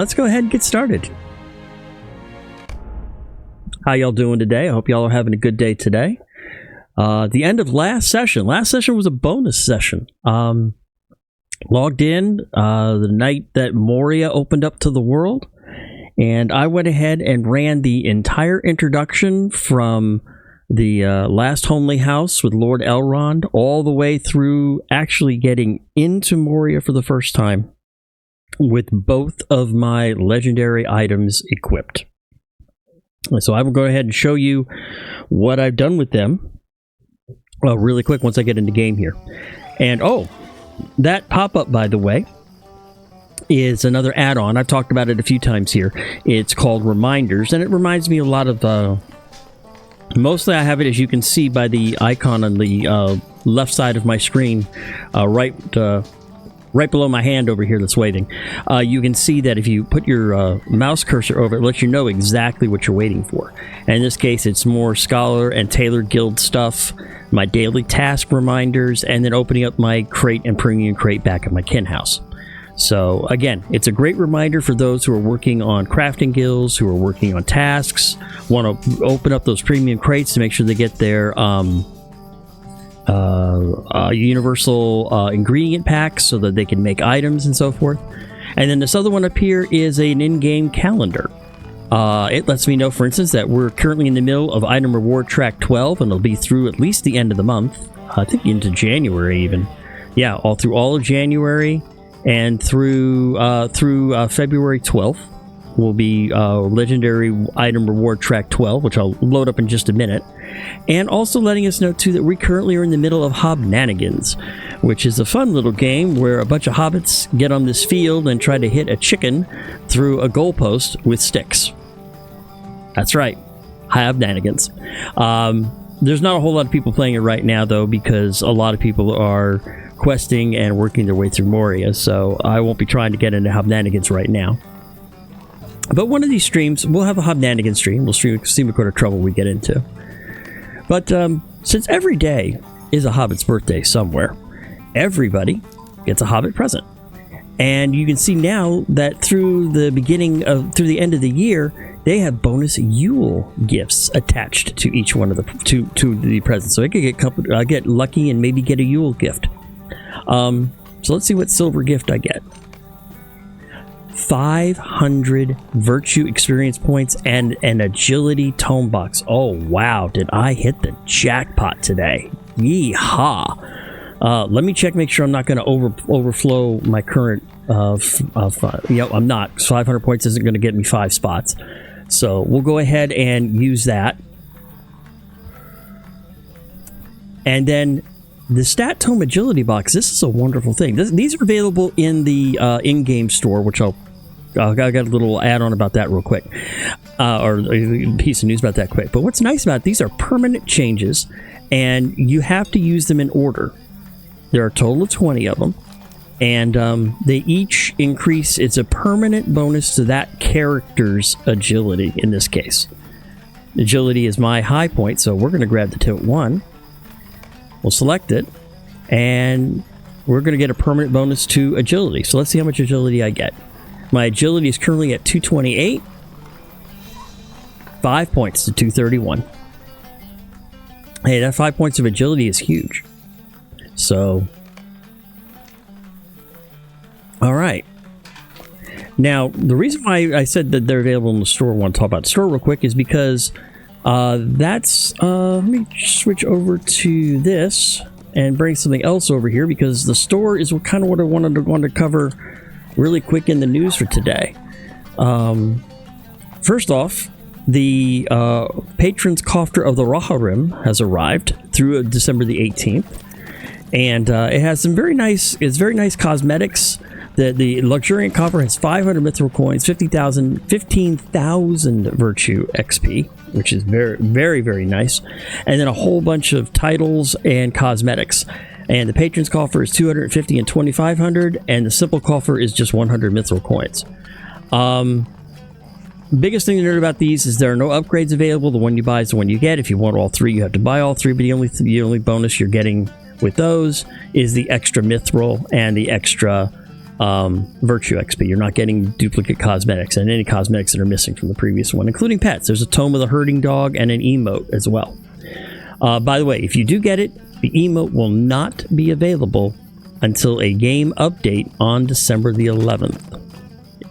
Let's go ahead and get started. How y'all doing today? I hope y'all are having a good day today. The end of last session. Last session was a bonus session. Logged in the night that Moria opened up to the world, and I went ahead and ran the entire introduction from the last homely house with Lord Elrond all the way through actually getting into Moria for the first time with both of my legendary items equipped. So I will go ahead and show you what I've done with them really quick once I get into game here. And that pop-up, by the way, is another add-on. I've talked about it a few times here. It's called Reminders, and it reminds me a lot of... mostly I have it, as you can see by the icon on the left side of my screen, right below my hand over here that's waving. You can see that if you put your mouse cursor over it, lets you know exactly what you're waiting for. And in this case, it's more Scholar and Tailor Guild stuff, my daily task reminders, and then opening up my crate and premium crate back at my kin house. So again, it's a great reminder for those who are working on crafting guilds, who are working on tasks, want to open up those premium crates to make sure they get their universal ingredient packs so that they can make items and so forth. And then this other one up here is an in-game calendar. It lets me know, for instance, that we're currently in the middle of item reward track 12, and it'll be through at least the end of the month. I think into January even. Yeah, all of January and through February 12th will be legendary item reward track 12, which I'll load up in just a minute. And also letting us know too that we currently are in the middle of Hobnanigans, which is a fun little game where a bunch of hobbits get on this field and try to hit a chicken through a goalpost with sticks. That's right, Hobnanigans. There's not a whole lot of people playing it right now though, because a lot of people are questing and working their way through Moria, so I won't be trying to get into Hobnanigans right now. But one of these streams, we'll have a Hobnanigan stream. We'll see what kind of trouble we get into. But since every day is a Hobbit's birthday somewhere, everybody gets a Hobbit present. And you can see now that through the end of the year, they have bonus Yule gifts attached to each one of the to the presents. So I could get lucky and maybe get a Yule gift. So let's see what silver gift I get. 500 virtue experience points and an agility tome box. Oh wow, did I hit the jackpot today? Yeehaw. Let me check, make sure I'm not going to overflow my current I'm not. 500 points isn't going to get me 5 spots, so we'll go ahead and use that. And then the Stat Tome Agility Box, this is a wonderful thing. These are available in the in-game store, which I got a little add-on about that real quick, or a piece of news about that quick. But what's nice about it, these are permanent changes, and you have to use them in order. There are a total of 20 of them, and they each increase. It's a permanent bonus to that character's agility in this case. Agility is my high point, so we're going to grab the Tilt 1. We'll select it, and we're going to get a permanent bonus to agility. So let's see how much agility I get. My agility is currently at 228. 5 points to 231. Hey, that 5 points of agility is huge. So, all right. Now, the reason why I said that they're available in the store, I want to talk about the store real quick, is because let me switch over to this and bring something else over here, because the store is kind of what I wanted to cover really quick in the news for today. First off, the Patron's Cofter of the Rohirrim has arrived through December the 18th, and it has some very nice cosmetics. The luxuriant coffer has 500 mithril coins, 15,000 virtue XP, which is very, very, very nice, and then a whole bunch of titles and cosmetics. And the Patron's Coffer is 250 and 2,500, and the Simple Coffer is just 100 mithril coins. Biggest thing to note about these is there are no upgrades available. The one you buy is the one you get. If you want all three, you have to buy all three, but the only bonus you're getting with those is the extra mithril and the extra Virtue XP. You're not getting duplicate cosmetics and any cosmetics that are missing from the previous one, including pets. There's a tome of the herding dog and an emote as well. By the way, if you do get it, the emote will not be available until a game update on December the 11th.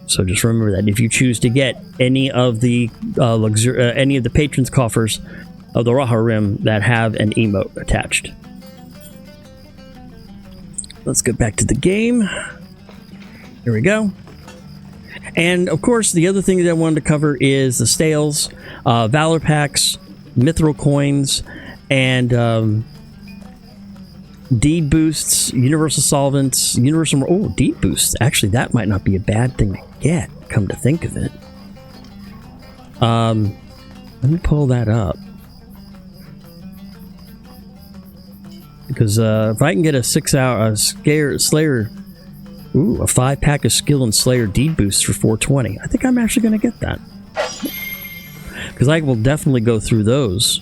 So just remember that if you choose to get any of the patrons' coffers of the Raha Rim that have an emote attached. Let's get back to the game. Here we go. And of course, the other thing that I wanted to cover is the stales, Valor packs, Mithril coins, and deed boosts, universal solvents, deed boosts. Actually, that might not be a bad thing to get, come to think of it. Let me pull that up. Because if I can get a 6-hour Slayer, a 5-pack of skill and Slayer deed boosts for 420, I think I'm actually going to get that. Because I will definitely go through those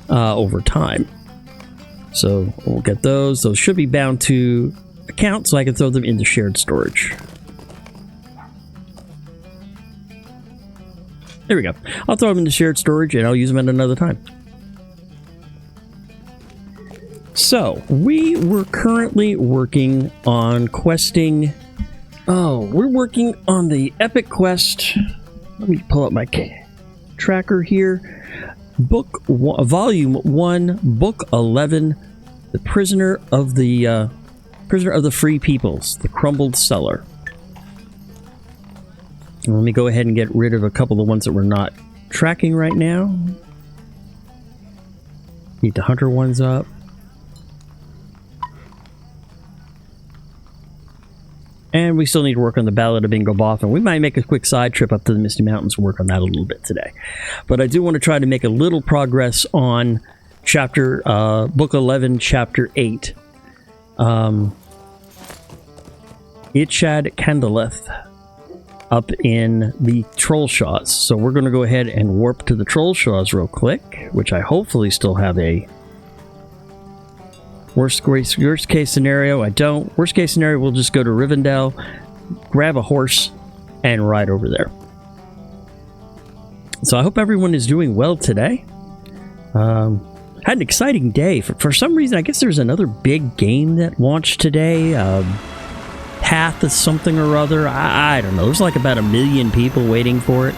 over time. So we'll get those. Those should be bound to account, so I can throw them into shared storage. There we go. I'll throw them into shared storage and I'll use them at another time. So, we were currently working on questing... we're working on the epic quest. Let me pull up my tracker here. Volume 1, Book 11, The Prisoner of the Free Peoples, The Crumbled Cellar. And let me go ahead and get rid of a couple of the ones that we're not tracking right now. Need the hunter ones up. And we still need to work on the Ballad of Bingo Boffin. We might make a quick side trip up to the Misty Mountains and work on that a little bit today. But I do want to try to make a little progress on Book 11, Chapter 8. Ichad Candleth up in the Trollshaws. So we're going to go ahead and warp to the Trollshaws real quick, which I hopefully still have a... Worst case scenario, I don't. Worst case scenario, we'll just go to Rivendell, grab a horse, and ride over there. So I hope everyone is doing well today. Had an exciting day. For some reason, I guess there's another big game that launched today. Path of something or other. I don't know. There's like about 1 million people waiting for it.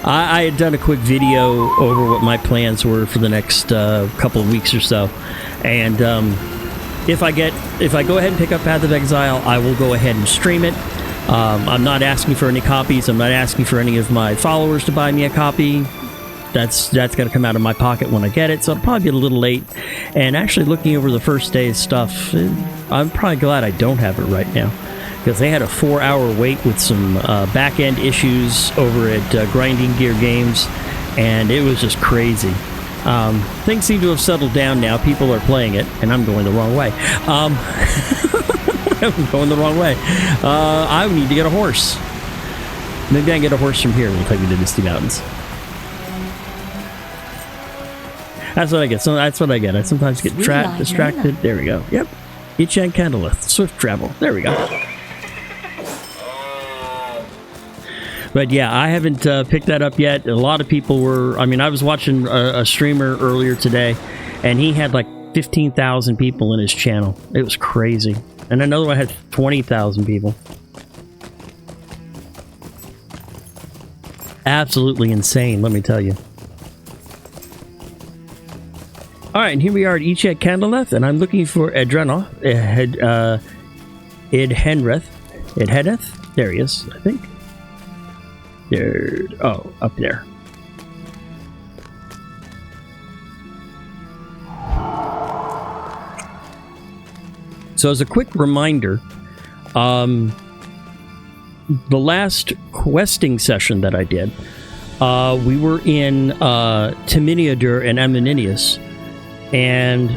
I had done a quick video over what my plans were for the next couple of weeks or so, and if I go ahead and pick up Path of Exile, I will go ahead and stream it. I'm not asking for any copies. I'm not asking for any of my followers to buy me a copy. That's going to come out of my pocket when I get it, so it'll probably be a little late. And actually, looking over the first day's stuff, I'm probably glad I don't have it right now, because they had a 4-hour wait with some back-end issues over at Grinding Gear Games, and it was just crazy. Things seem to have settled down now. People are playing it, and I'm going the wrong way. I'm going the wrong way. I need to get a horse. Maybe I can get a horse from here. It'll take me to Misty Mountains. That's what I get. So that's what I get. I sometimes get distracted. There we go. Yep. Ichad Candleth. Swift travel. There we go. But yeah, I haven't picked that up yet. A lot of people were... I mean, I was watching a streamer earlier today, and he had like 15,000 people in his channel. It was crazy. And another one had 20,000 people. Absolutely insane, let me tell you. Alright, and here we are at Ichad Candleth, and I'm looking for Edreneth. Idheneth? There he is, I think. There. Oh, up there. So as a quick reminder, the last questing session that I did, we were in Timiniadur and Ammoninius, and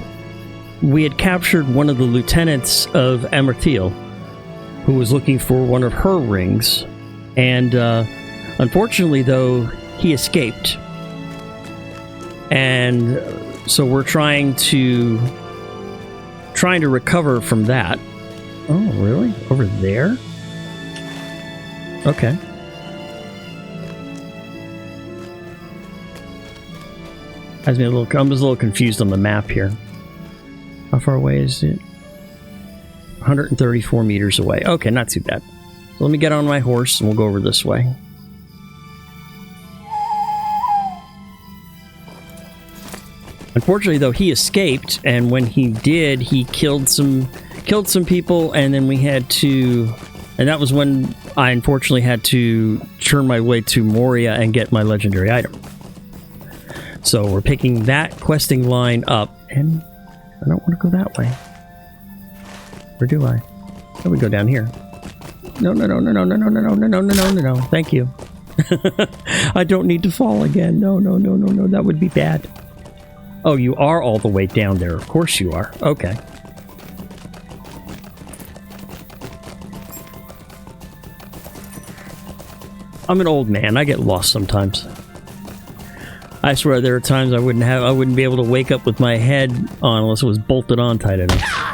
we had captured one of the lieutenants of Amarthiel, who was looking for one of her rings, and unfortunately, though, he escaped. And so we're trying to recover from that. Oh, really? Over there? Okay. Has me a little. I'm just a little confused on the map here. How far away is it? 134 meters away. Okay, not too bad. So let me get on my horse and we'll go over this way. Unfortunately, though, he escaped, and when he did, he killed some people, and then we had to. And that was when I unfortunately had to turn my way to Moria and get my legendary item. So we're picking that questing line up, and I don't want to go that way. Or do I? Let me go down here. No. Thank you. I don't need to fall again. No. That would be bad. Oh, you are all the way down there. Of course you are. Okay. I'm an old man. I get lost sometimes. I swear there are times I wouldn't be able to wake up with my head on unless it was bolted on tight enough.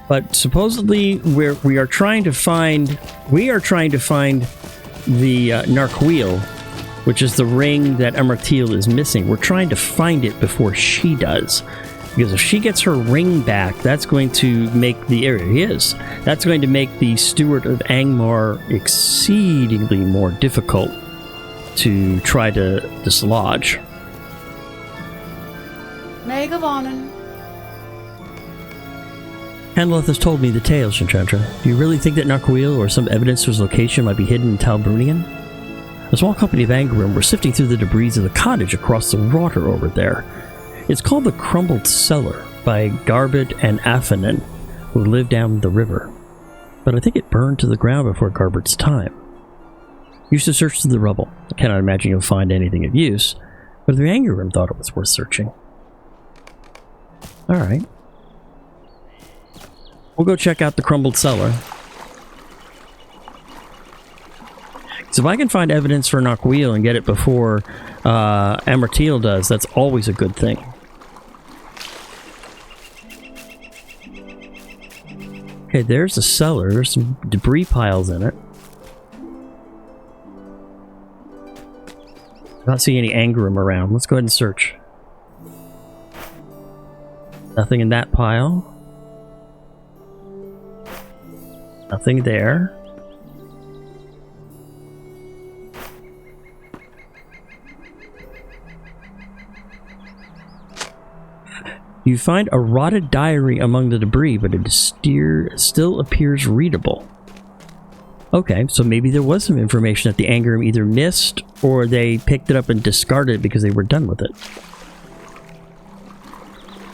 But supposedly we are trying to find the Narquil, which is the ring that Amartil is missing. We're trying to find it before she does. Because if she gets her ring back, that's going to make the area he is. That's going to make the Steward of Angmar exceedingly more difficult to try to dislodge. Megavonen. Hanleth has told me the tale, Shinchatra. Do you really think that Narquil or some evidence to his location might be hidden in Talbrunian? A small company of Angarim were sifting through the debris of the cottage across the water over there. It's called the Crumbled Cellar by Garbet and Affanen, who live down the river. But I think it burned to the ground before Garbet's time. You should search through the rubble. I cannot imagine you'll find anything of use, but the Angarim thought it was worth searching. Alright. We'll go check out the Crumbled Cellar. So if I can find evidence for Narquil and get it before Amartil does, that's always a good thing. Okay, there's a cellar. There's some debris piles in it. Not seeing any Angarim around. Let's go ahead and search. Nothing in that pile. Nothing there. You find a rotted diary among the debris, but it still appears readable. Okay, so maybe there was some information that the Angarim either missed or they picked it up and discarded it because they were done with it.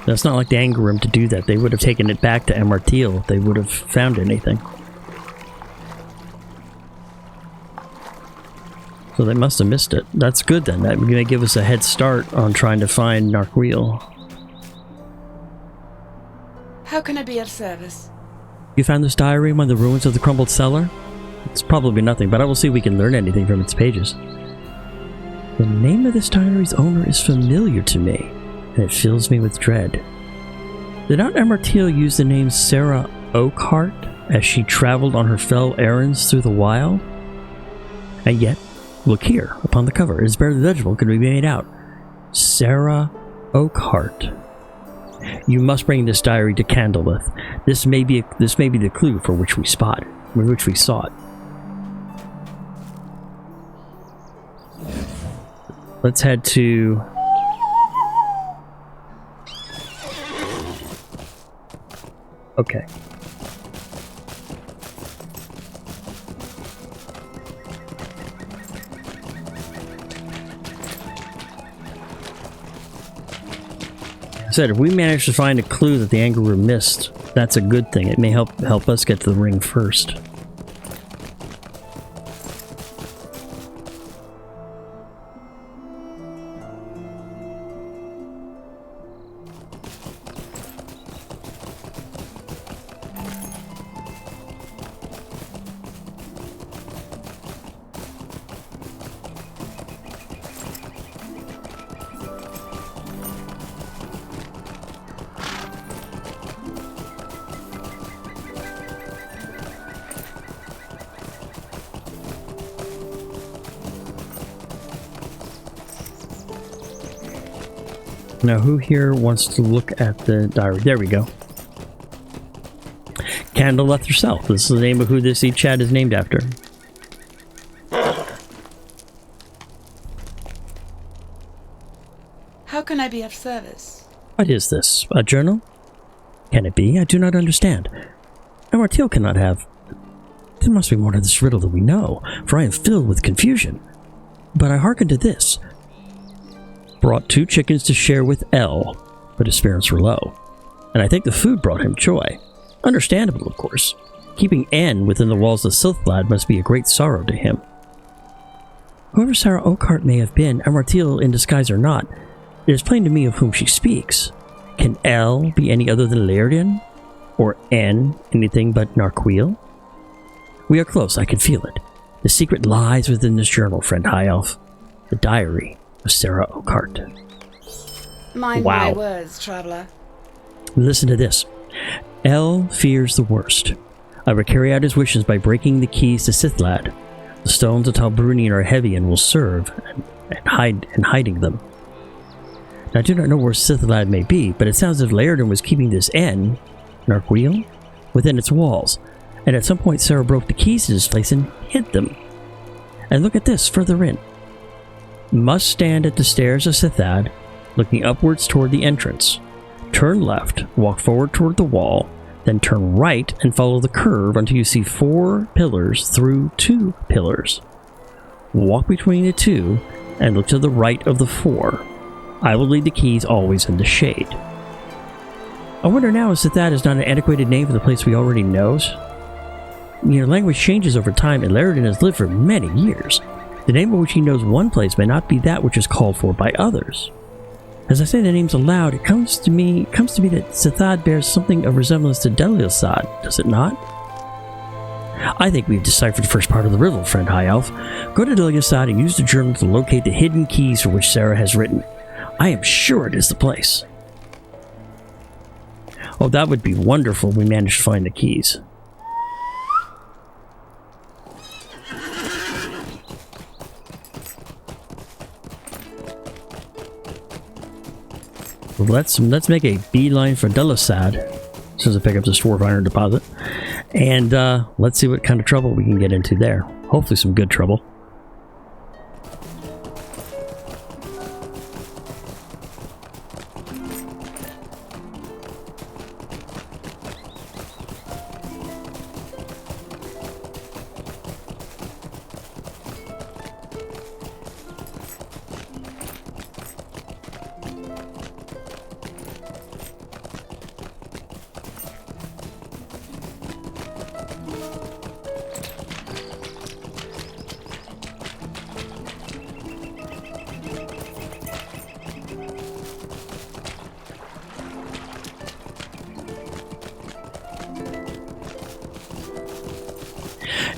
That's not like the Angarim to do that. They would have taken it back to Amartil if they would have found anything. So they must have missed it. That's good then. That may give us a head start on trying to find Narquil. How can I be of service? You found this diary among the ruins of the Crumbled Cellar? It's probably nothing, but I will see if we can learn anything from its pages. The name of this diary's owner is familiar to me, and it fills me with dread. Did not Amartil use the name Sarah Oakhart as she traveled on her fell errands through the wild? And yet, look here, upon the cover, it is barely legible, could be made out. Sarah Oakhart. You must bring this diary to Candlelith. This may be the clue for which we sought. Let's head to... Okay. I said, if we manage to find a clue that the Angarim missed, that's a good thing. It may help us get to the ring first. Now, who here wants to look at the diary? There we go. Candle left herself. This is the name of who this chat is named after. How can I be of service? What is this? A journal? Can it be? I do not understand. Amartil cannot have. There must be more to this riddle than we know, for I am filled with confusion. But I hearken to this. Brought 2 chickens to share with L, but his spirits were low. And I think the food brought him joy. Understandable, of course. Keeping N within the walls of Silthlad must be a great sorrow to him. Whoever Sarah Oakhart may have been, Amartil in disguise or not, it is plain to me of whom she speaks. Can L be any other than Laerden? Or N anything but Narquil? We are close, I can feel it. The secret lies within this journal, friend High Elf. The diary of Sarah Oakhart. Mind my words, traveler. Listen to this. L fears the worst. I will carry out his wishes by breaking the keys to Silthlad. The stones of Talbrunian are heavy and will serve, and hiding them. Now, I do not know where Silthlad may be, but it sounds as if Laerden was keeping this N, Narquil, within its walls, and at some point Sarah broke the keys to this place and hid them. And look at this, further in. Must stand at the stairs of Silthlad, looking upwards toward the entrance. Turn left, walk forward toward the wall, then turn right and follow the curve until you see 4 pillars through 2 pillars. Walk between the 2 and look to the right of the 4. I will leave the keys always in the shade. I wonder now if that is not an antiquated name for the place we already know. Language changes over time, and Laerden has lived for many years. The name of which he knows one place may not be that which is called for by others. As I say the names aloud, it comes to me that Silthlad bears something of resemblance to Delilsad, does it not? I think we've deciphered the first part of the riddle, friend High Elf. Go to Delilsad and use the journal to locate the hidden keys for which Sarah has written. I am sure it is the place. Oh, that would be wonderful if we managed to find the keys. Let's make a beeline for Delilsad, so as to pick up the Dwarf Iron deposit, and let's see what kind of trouble we can get into there. Hopefully some good trouble.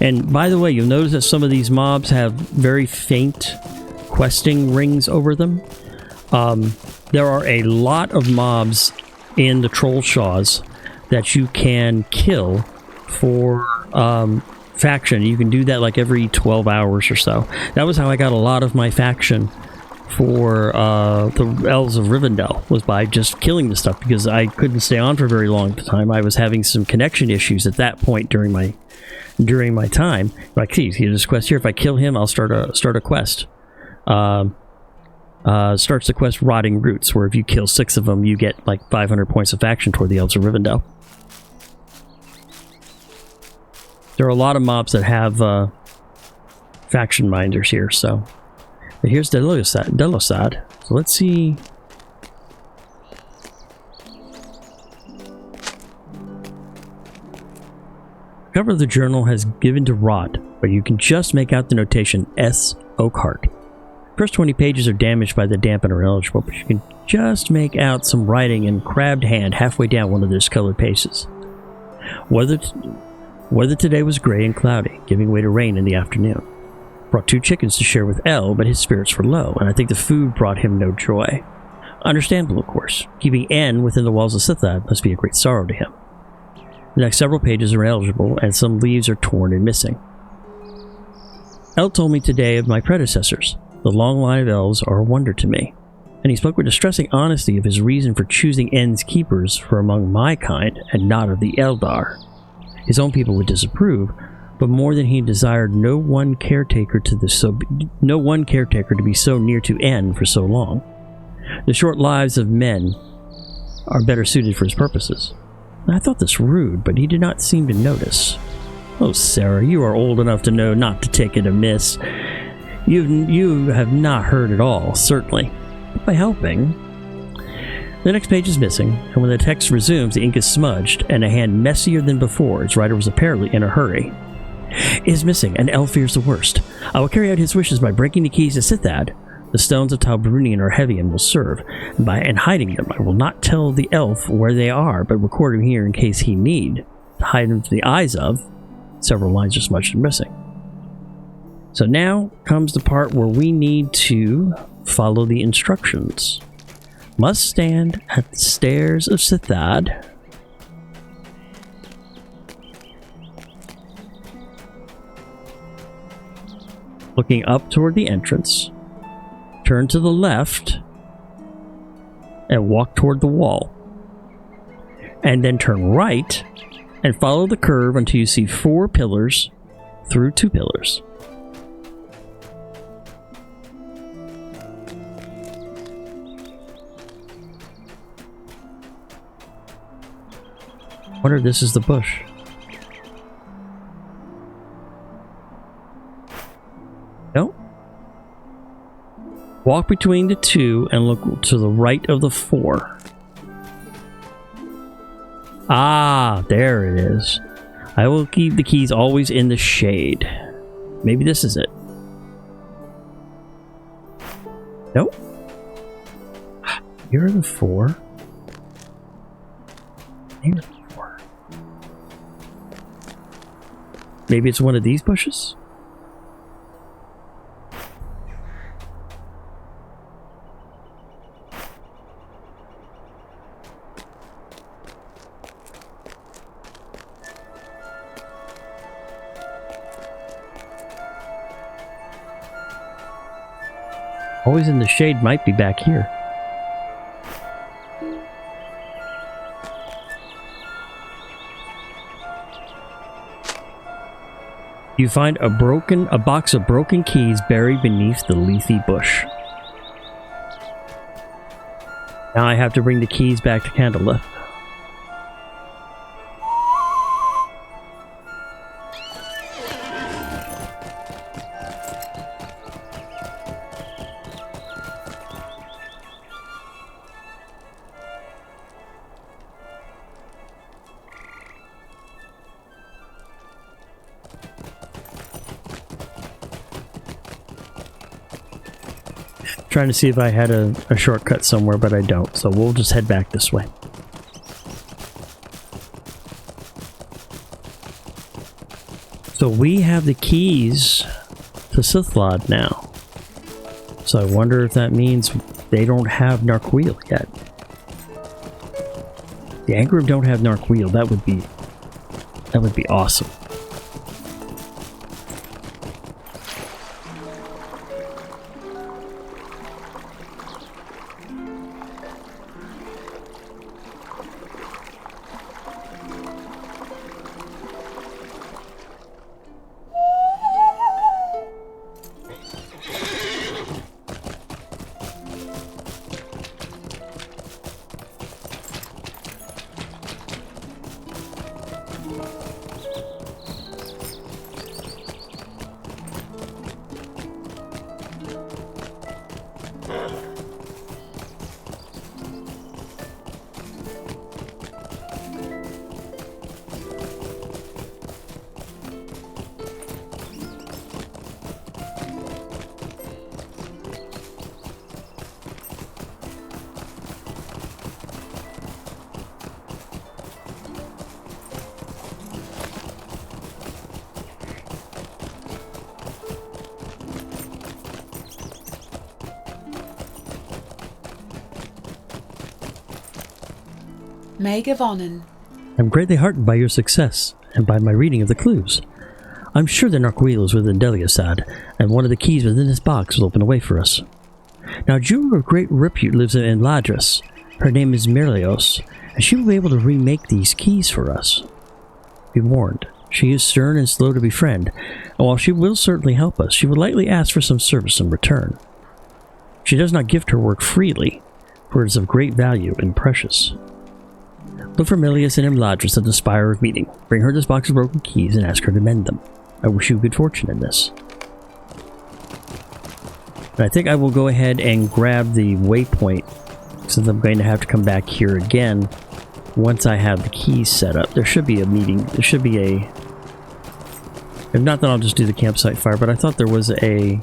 And by the way, you'll notice that some of these mobs have very faint questing rings over them. There are a lot of mobs in the Troll Shaws that you can kill for faction. You can do that like every 12 hours or so. That was how I got a lot of my faction for the Elves of Rivendell, was by just killing the stuff, because I couldn't stay on for a very long time. I was having some connection issues at that point during my time. Like, geez, here's this quest here. If I kill him, I'll start a quest. Starts the quest Rotting Roots, where if you kill 6 of them, you get like 500 points of faction toward the Elves of Rivendell. There are a lot of mobs that have faction minders here, so. But here's Delilsad. So let's see. The cover of the journal has given to rot, but you can just make out the notation S. Oakhart. First 20 pages are damaged by the damp and are illegible, but you can just make out some writing in crabbed hand halfway down one of the discolored pages. Weather today was gray and cloudy, giving way to rain in the afternoon. Brought 2 chickens to share with L, but his spirits were low, and I think the food brought him no joy. Understandable, of course. Keeping N within the walls of Silthlad must be a great sorrow to him. The next several pages are illegible, and some leaves are torn and missing. L told me today of my predecessors. The long line of elves are a wonder to me. and he spoke with distressing honesty of his reason for choosing N's keepers for among my kind and not of the Eldar. His own people would disapprove, but more than he desired no one caretaker to be so near to N for so long. The short lives of men are better suited for his purposes. I thought this rude, but he did not seem to notice. Oh, Sarah, you are old enough to know not to take it amiss. You have not heard at all, certainly. By helping. The next page is missing, and when the text resumes, the ink is smudged, and a hand messier than before. Its writer was apparently in a hurry. It is missing, and El fears the worst. I will carry out his wishes by breaking the keys to Sithad. The stones of Talbrunian are heavy and will serve. And hiding them, I will not tell the elf where they are, but record them here in case he need. To hide them from the eyes of. Several lines are smudged and missing. So now comes the part where we need to follow the instructions. Must stand at the stairs of Sithad. Looking up toward the entrance. Turn to the left. And walk toward the wall. And then turn right. And follow the curve until you see 4 pillars through 2 pillars. I wonder if this is the bush. No. Walk between the 2 and look to the right of the 4. Ah, there it is. I will keep the keys always in the shade. Maybe this is it. Nope. Here are the 4. Here are the 4. Maybe it's one of these bushes? Always in the shade might be back here. You find a box of broken keys buried beneath the leafy bush. Now I have to bring the keys back to Candlelit. Trying to see if I had a shortcut somewhere, but I don't, so we'll just head back this way. So we have the keys to Sithlod now. So I wonder if that means they don't have Narquil yet. The Angrim don't have Narquil. That would be awesome. Maid of Onan. I'm greatly heartened by your success, and by my reading of the clues. I'm sure the Narquil is within Deliasad, and one of the keys within this box will open a way for us. Now, a jeweler of great repute lives in Ladris. Her name is Mirlios, and she will be able to remake these keys for us. Be warned, she is stern and slow to befriend, and while she will certainly help us, she will likely ask for some service in return. She does not gift her work freely, for it is of great value and precious. Look for Milius and Imladris at the Spire of Meeting. Bring her this box of broken keys and ask her to mend them. I wish you good fortune in this. And I think I will go ahead and grab the waypoint, since I'm going to have to come back here again once I have the keys set up. There should be a meeting. There should be a... If not, then I'll just do the campsite fire, but I thought there was a...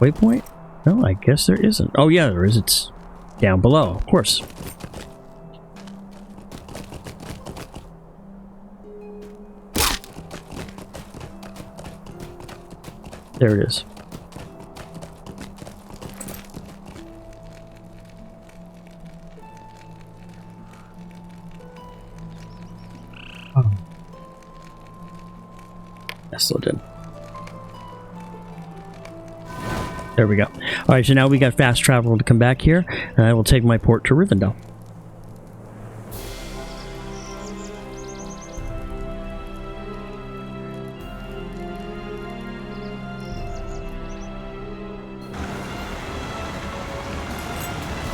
waypoint? No, I guess there isn't. Oh yeah, there is. It's down below, of course. There it is. Oh. I still did. There we go. Alright, so now we got fast travel to come back here, and I will take my port to Rivendell.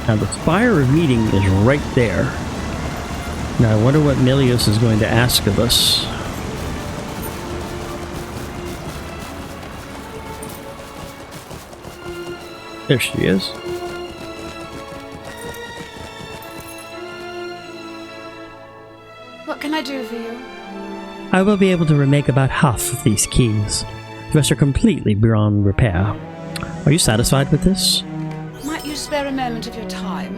Now the Spire of Meeting is right there. Now I wonder what Milius is going to ask of us. There she is. What can I do for you? I will be able to remake about half of these keys. The rest are completely beyond repair. Are you satisfied with this? Might you spare a moment of your time?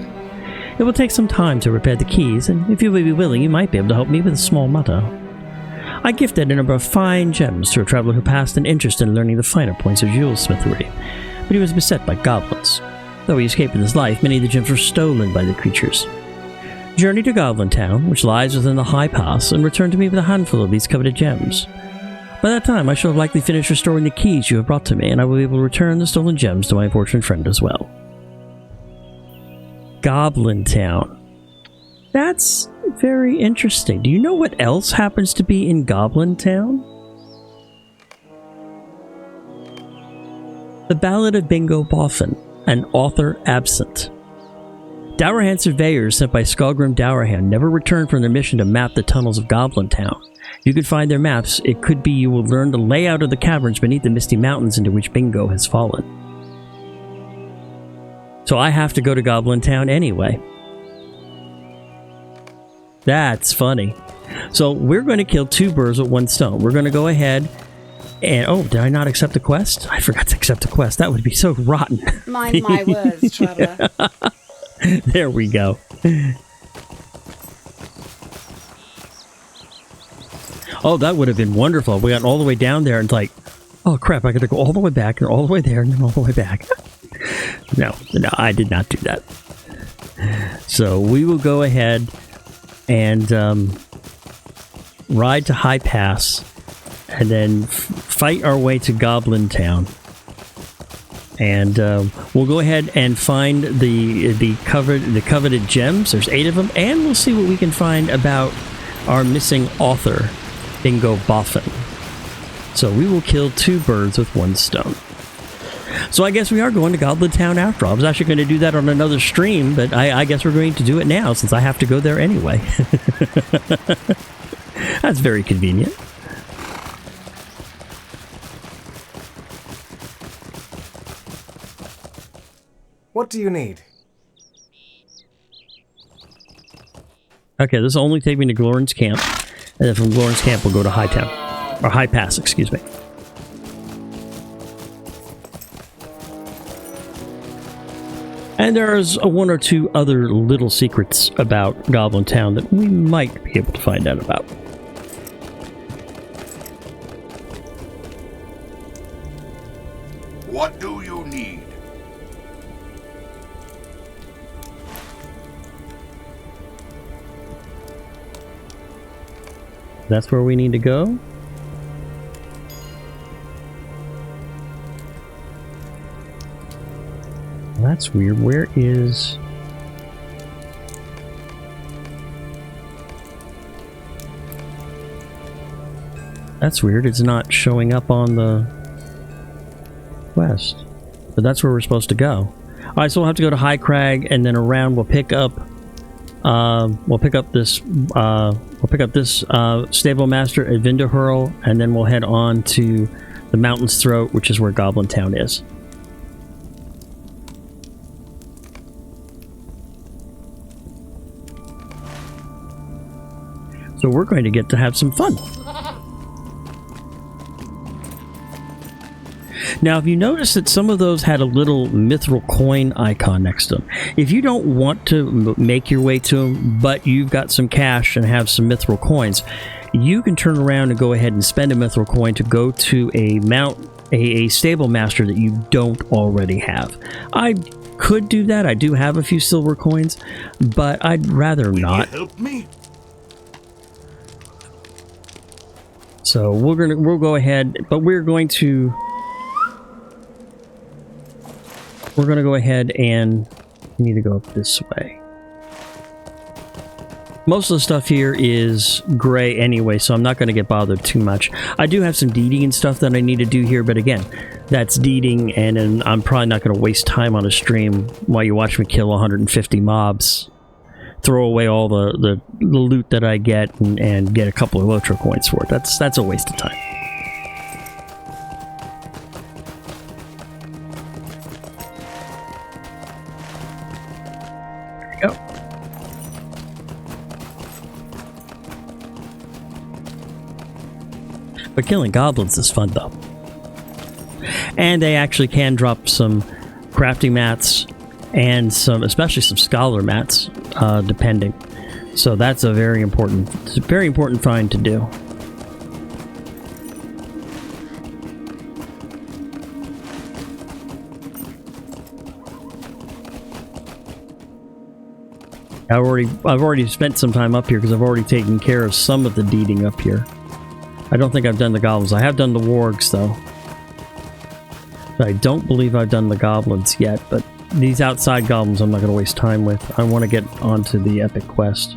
It will take some time to repair the keys, and if you will be willing, you might be able to help me with a small matter. I gifted a number of fine gems to a traveler who passed an interest in learning the finer points of jewelsmithery, but he was beset by goblins. Though he escaped with his life, many of the gems were stolen by the creatures. Journey to Goblin Town, which lies within the High Pass, and return to me with a handful of these coveted gems. By that time, I shall have likely finished restoring the keys you have brought to me, and I will be able to return the stolen gems to my unfortunate friend as well. Goblin Town. That's very interesting. Do you know what else happens to be in Goblin Town? The Ballad of Bingo Boffin, an author absent. Dourhan surveyors sent by Skullgrim Dourhan never returned from their mission to map the tunnels of Goblin Town. You could find their maps. It could be you will learn the layout of the caverns beneath the misty mountains into which Bingo has fallen. So I have to go to Goblin Town anyway. That's funny. So we're going to kill two birds with one stone. We're going to go ahead and... Oh, did I not accept the quest? I forgot to accept the quest. That would be so rotten. Mind my words, traveler. There we go. Oh, that would have been wonderful. We got all the way down there and it's like, oh crap, I got to go all the way back and all the way there and then all the way back. No, I did not do that. So we will go ahead and ride to High Pass and then fight our way to Goblin Town. And we'll go ahead and find the coveted gems. There's 8 of them, and we'll see what we can find about our missing author, Bingo Boffin. So we will kill 2 birds with 1 stone. So I guess we are going to Goblin Town after all. I was actually going to do that on another stream, but I guess we're going to do it now since I have to go there anyway. That's very convenient. What do you need? Okay, this will only take me to Glorn's camp, and then from Glorn's camp we'll go to Hightown. Or High Pass, excuse me. And there's 1 or 2 other little secrets about Goblin Town that we might be able to find out about. What do you need? That's where we need to go. That's weird. Where is... That's weird. It's not showing up on the quest. But that's where we're supposed to go. Alright, so we'll have to go to High Crag, and then around we'll pick up this Stable Master at Vindahurl, and then we'll head on to the Mountain's Throat, which is where Goblin Town is. So we're going to get to have some fun. Now, if you notice that some of those had a little mithril coin icon next to them, if you don't want to make your way to them, but you've got some cash and have some mithril coins, you can turn around and go ahead and spend a mithril coin to go to a stable master that you don't already have. I could do that. I do have a few silver coins, but I'd rather not. Will you help me? So we'll go ahead, but we're going to go ahead and we need to go up this way. Most of the stuff here is gray anyway, so I'm not going to get bothered too much. I do have some deeding and stuff that I need to do here, but again, that's deeding, and I'm probably not going to waste time on a stream while you watch me kill 150 mobs, throw away all the loot that I get, and get a couple of LOTRO coins for it. That's a waste of time. Go. But killing goblins is fun though. And they actually can drop some crafting mats and especially some scholar mats, depending. So that's a very important find to do. I've already spent some time up here because I've already taken care of some of the deeding up here. I don't think I've done the goblins. I have done the wargs though. But I don't believe I've done the goblins yet, but these outside goblins I'm not going to waste time with. I want to get onto the epic quest.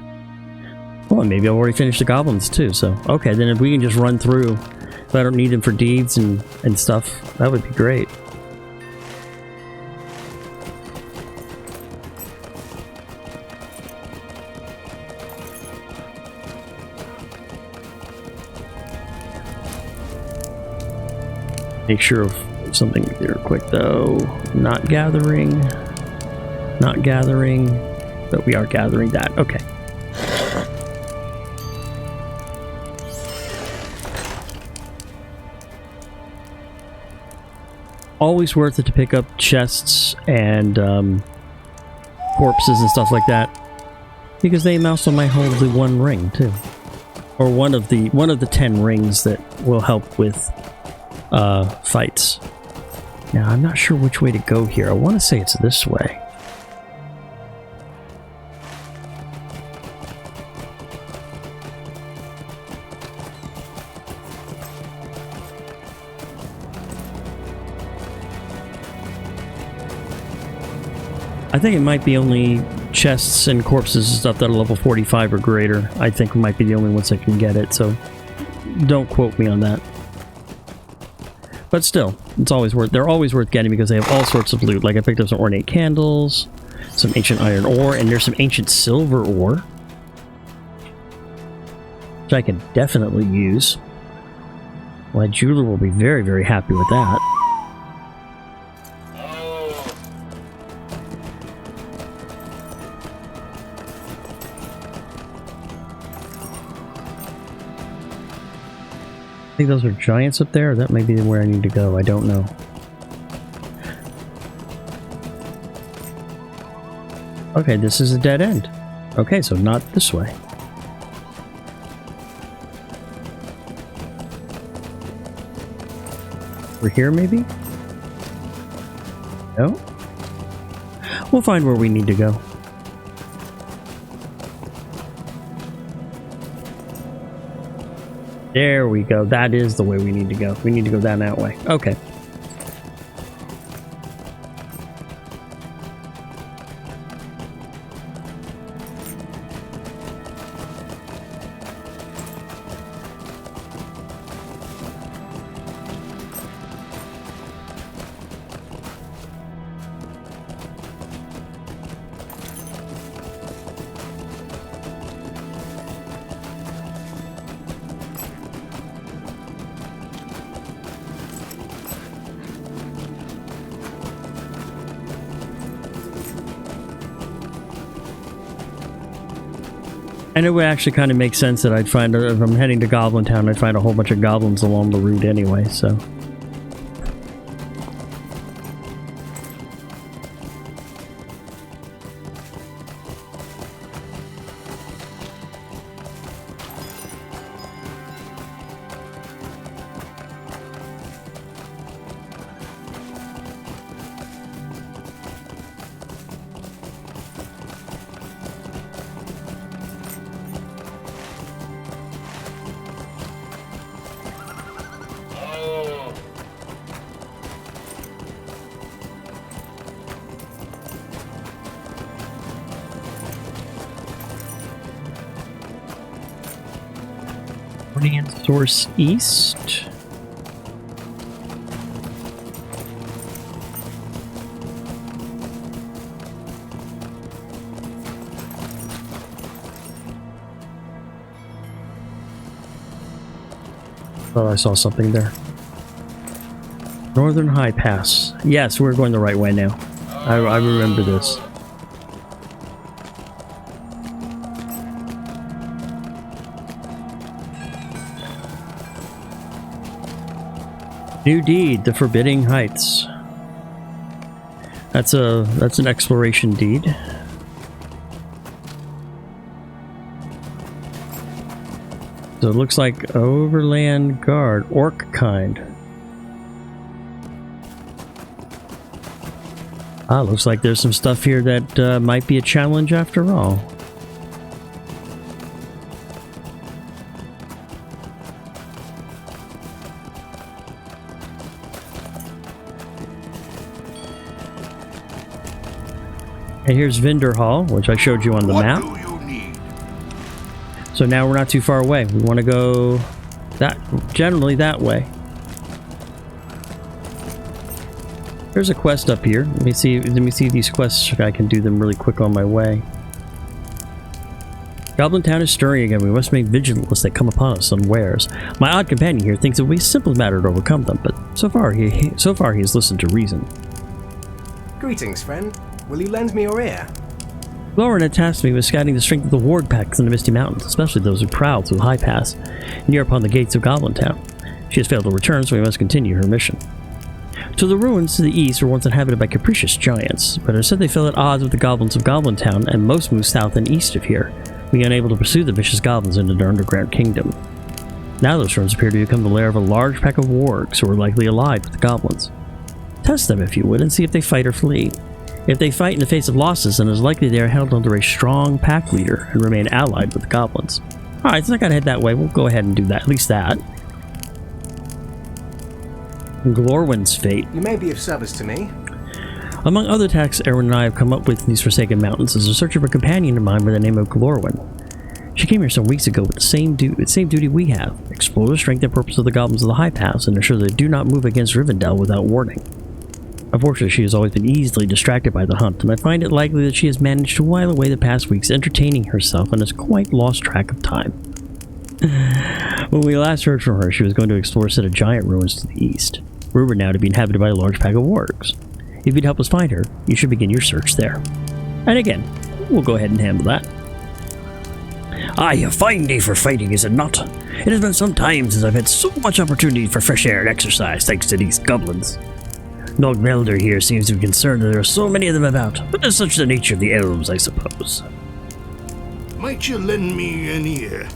Well, maybe I've already finished the goblins too, so okay, then if we can just run through, if I don't need them for deeds and stuff, that would be great. Make sure of something here quick though. Not gathering, but we are gathering that. Okay. Always worth it to pick up chests and corpses and stuff like that, because they also might hold the one ring too, or one of the 10 rings that will help with fights. Now, I'm not sure which way to go here. I want to say it's this way. I think it might be only chests and corpses and stuff that are level 45 or greater. I think might be the only ones that can get it, so don't quote me on that. But still, they're always worth getting because they have all sorts of loot. Like I picked up some ornate candles, some ancient iron ore, and there's some ancient silver ore, which I can definitely use. My jeweler will be very, very happy with that. I think those are giants up there. That may be where I need to go. I don't know. Okay, this is a dead end. Okay, so not this way. We're here, maybe? No? We'll find where we need to go. There we go. That is the way we need to go. We need to go down that way. Okay. And it would actually kind of make sense that I'd find, if I'm heading to Goblin Town, I'd find a whole bunch of goblins along the route anyway, so. Source east. Oh, I saw something there. Northern High Pass. Yes, we're going the right way now. I remember this. New deed, the Forbidding Heights. That's an exploration deed. So it looks like Overland Guard, orc kind. Ah, looks like there's some stuff here that might be a challenge after all. And here's Vendor Hall, which I showed you on the map. What do you need? So now we're not too far away. We want to go generally that way. There's a quest up here. Let me see these quests if I can do them really quick on my way. Goblin Town is stirring again. We must remain vigilant lest they come upon us unawares. My odd companion here thinks it will be a simple matter to overcome them, but so far he has listened to reason. Greetings, friend. Will you lend me your ear? Lauren had tasked me with scouting the strength of the ward packs in the Misty Mountains, especially those who prowled through the High Pass, near upon the gates of Goblin Town. She has failed to return, so we must continue her mission. So the ruins to the east were once inhabited by capricious giants, but instead they fell at odds with the goblins of Goblin Town, and most moved south and east of here, being unable to pursue the vicious goblins into their underground kingdom. Now those ruins appear to become the lair of a large pack of wargs who are likely allied with the goblins. Test them, if you would, and see if they fight or flee. If they fight in the face of losses, then it is likely they are held under a strong pack leader and remain allied with the goblins. Alright, so I gotta head that way. We'll go ahead and do that, at least that. Glorwyn's fate. You may be of service to me. Among other tasks Erwin and I have come up with in these Forsaken Mountains is a search of a companion of mine by the name of Glorwyn. She came here some weeks ago with the same duty we have. Explore the strength and purpose of the goblins of the High Pass and ensure they do not move against Rivendell without warning. Unfortunately, she has always been easily distracted by the hunt, and I find it likely that she has managed to while away the past weeks entertaining herself and has quite lost track of time. When we last heard from her, she was going to explore a set of giant ruins to the east, rumored now to be inhabited by a large pack of wargs. If you'd help us find her, you should begin your search there. And again, we'll go ahead and handle that. Aye, a fine day for fighting, is it not? It has been some time since I've had so much opportunity for fresh air and exercise, thanks to these goblins. Nog Melder here seems to be concerned that there are so many of them about, but that's such the nature of the elves, I suppose. Might you lend me an ear?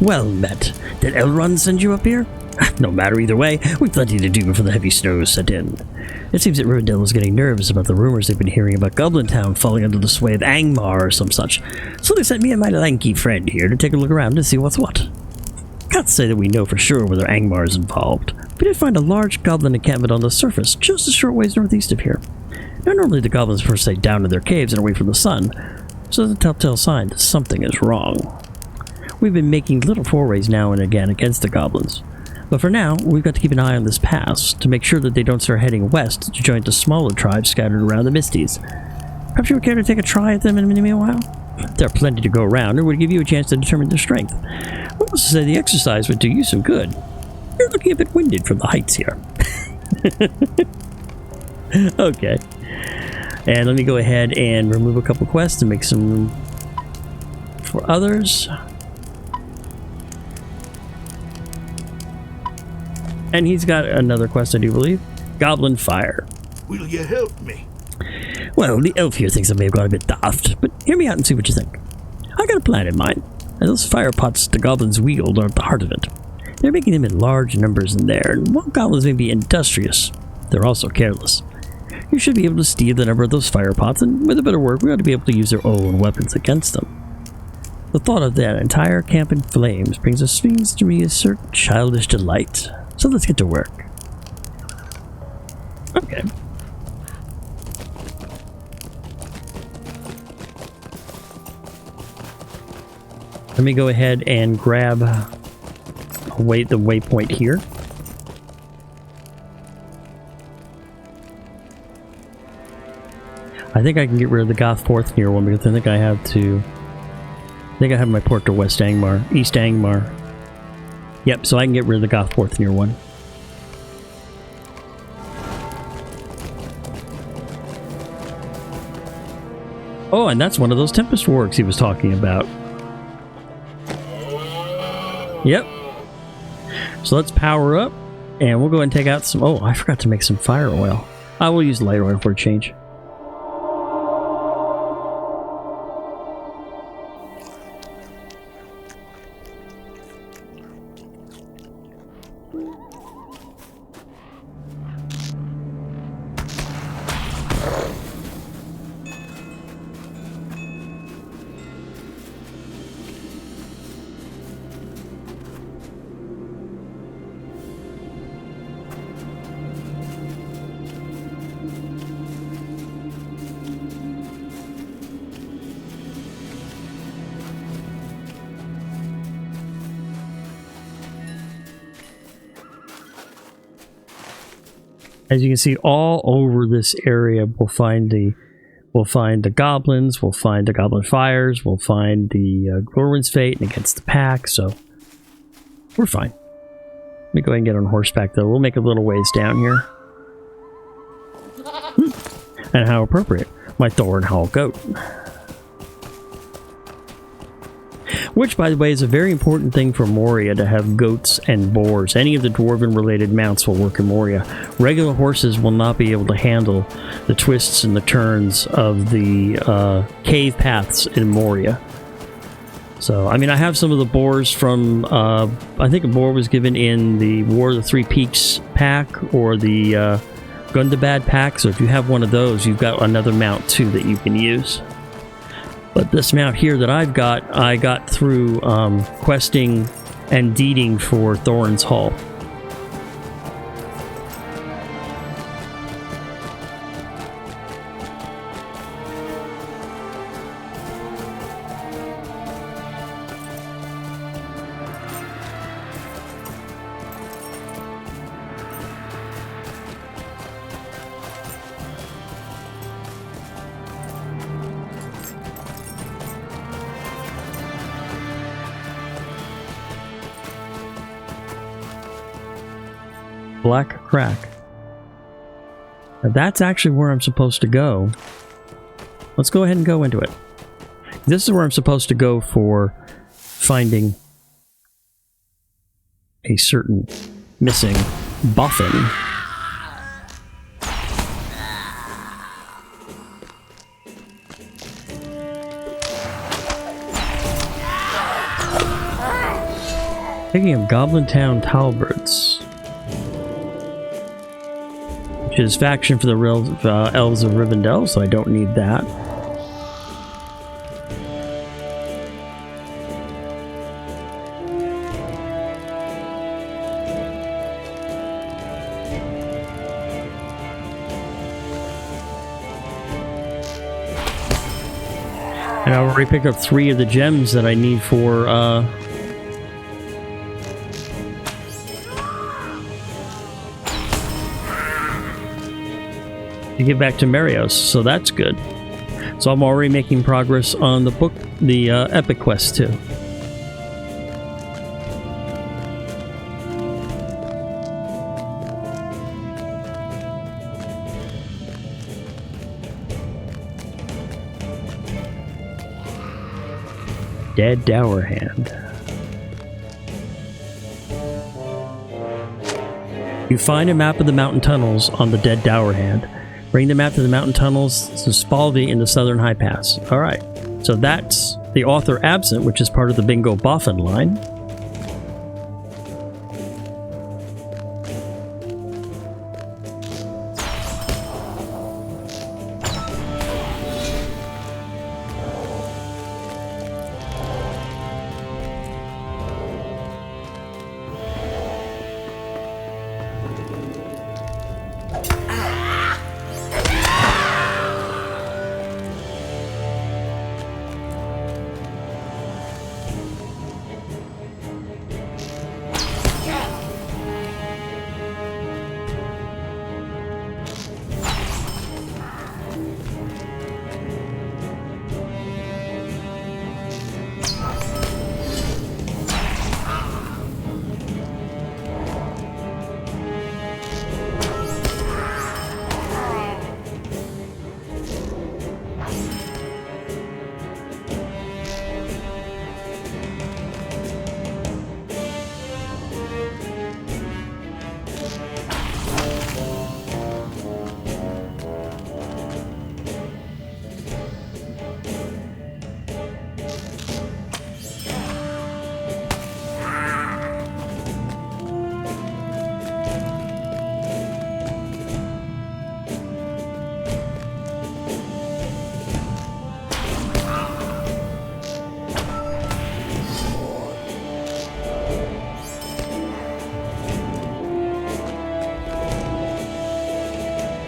Well met. Did Elrond send you up here? No matter either way, we've plenty to do before the heavy snows set in. It seems that Rivendell is getting nervous about the rumors they've been hearing about Goblin Town falling under the sway of Angmar or some such, so they sent me and my lanky friend here to take a look around and see what's what. Can't say that we know for sure whether Angmar is involved. We did find a large goblin encampment on the surface, just a short ways northeast of here. Now normally the goblins first stay down in their caves and away from the sun, so the telltale sign that something is wrong. We've been making little forays now and again against the goblins, but for now we've got to keep an eye on this pass to make sure that they don't start heading west to join the smaller tribes scattered around the Misties. Perhaps you would care to take a try at them in the meanwhile? There are plenty to go around and would give you a chance to determine their strength. I must say the exercise would do you some good. You're looking a bit winded from the heights here. Okay. And let me go ahead and remove a couple quests and make some room for others. And he's got another quest, I do believe. Goblin Fire. Will you help me? Well, the elf here thinks I may have got a bit daft, but hear me out and see what you think. I got a plan in mind, and those fire pots the goblins wield are at the heart of it. They're making them in large numbers in there, and while goblins may be industrious, they're also careless. You should be able to steal the number of those fire pots, and with a bit of work, we ought to be able to use their own weapons against them. The thought of that entire camp in flames brings to me a certain childish delight. So let's get to work. Okay. Let me go ahead and grab the waypoint here. I think I can get rid of the Goth Fourth near one because I think I have my port to East Angmar. Yep, so I can get rid of the Goth Fourth near one. Oh, and that's one of those Tempest Wargs he was talking about. Yep. So let's power up, and we'll go and take out some... Oh, I forgot to make some fire oil. I will use light oil for a change. As you can see, all over this area, we'll find the goblins, we'll find the goblin fires, we'll find the Glorwyn's Fate and against the pack, so we're fine. Let me go ahead and get on horseback, though. We'll make a little ways down here. And how appropriate. My Thornhall goat. Which, by the way, is a very important thing for Moria, to have goats and boars. Any of the dwarven-related mounts will work in Moria. Regular horses will not be able to handle the twists and the turns of the cave paths in Moria. So, I mean, I have some of the boars from... I think a boar was given in the War of the Three Peaks pack, or the Gundabad pack, so if you have one of those, you've got another mount, too, that you can use. But this mount here that I got through questing and deeding for Thorin's Hall. Black Crack. Now that's actually where I'm supposed to go. Let's go ahead and go into it. This is where I'm supposed to go for finding a certain missing Boffin. Speaking of Goblin Town Talberts, which is faction for the Elves of Rivendell, so I don't need that. And I already picked up 3 of the gems that I need for to get back to Marios, so that's good. So I'm already making progress on the epic quest too. Dead Dower Hand. You find a map of the mountain tunnels on the Dead Dower Hand. Bring the map to the mountain tunnels to Spalvey in the Southern High Pass. Alright, so that's the author absent, which is part of the Bingo Boffin line.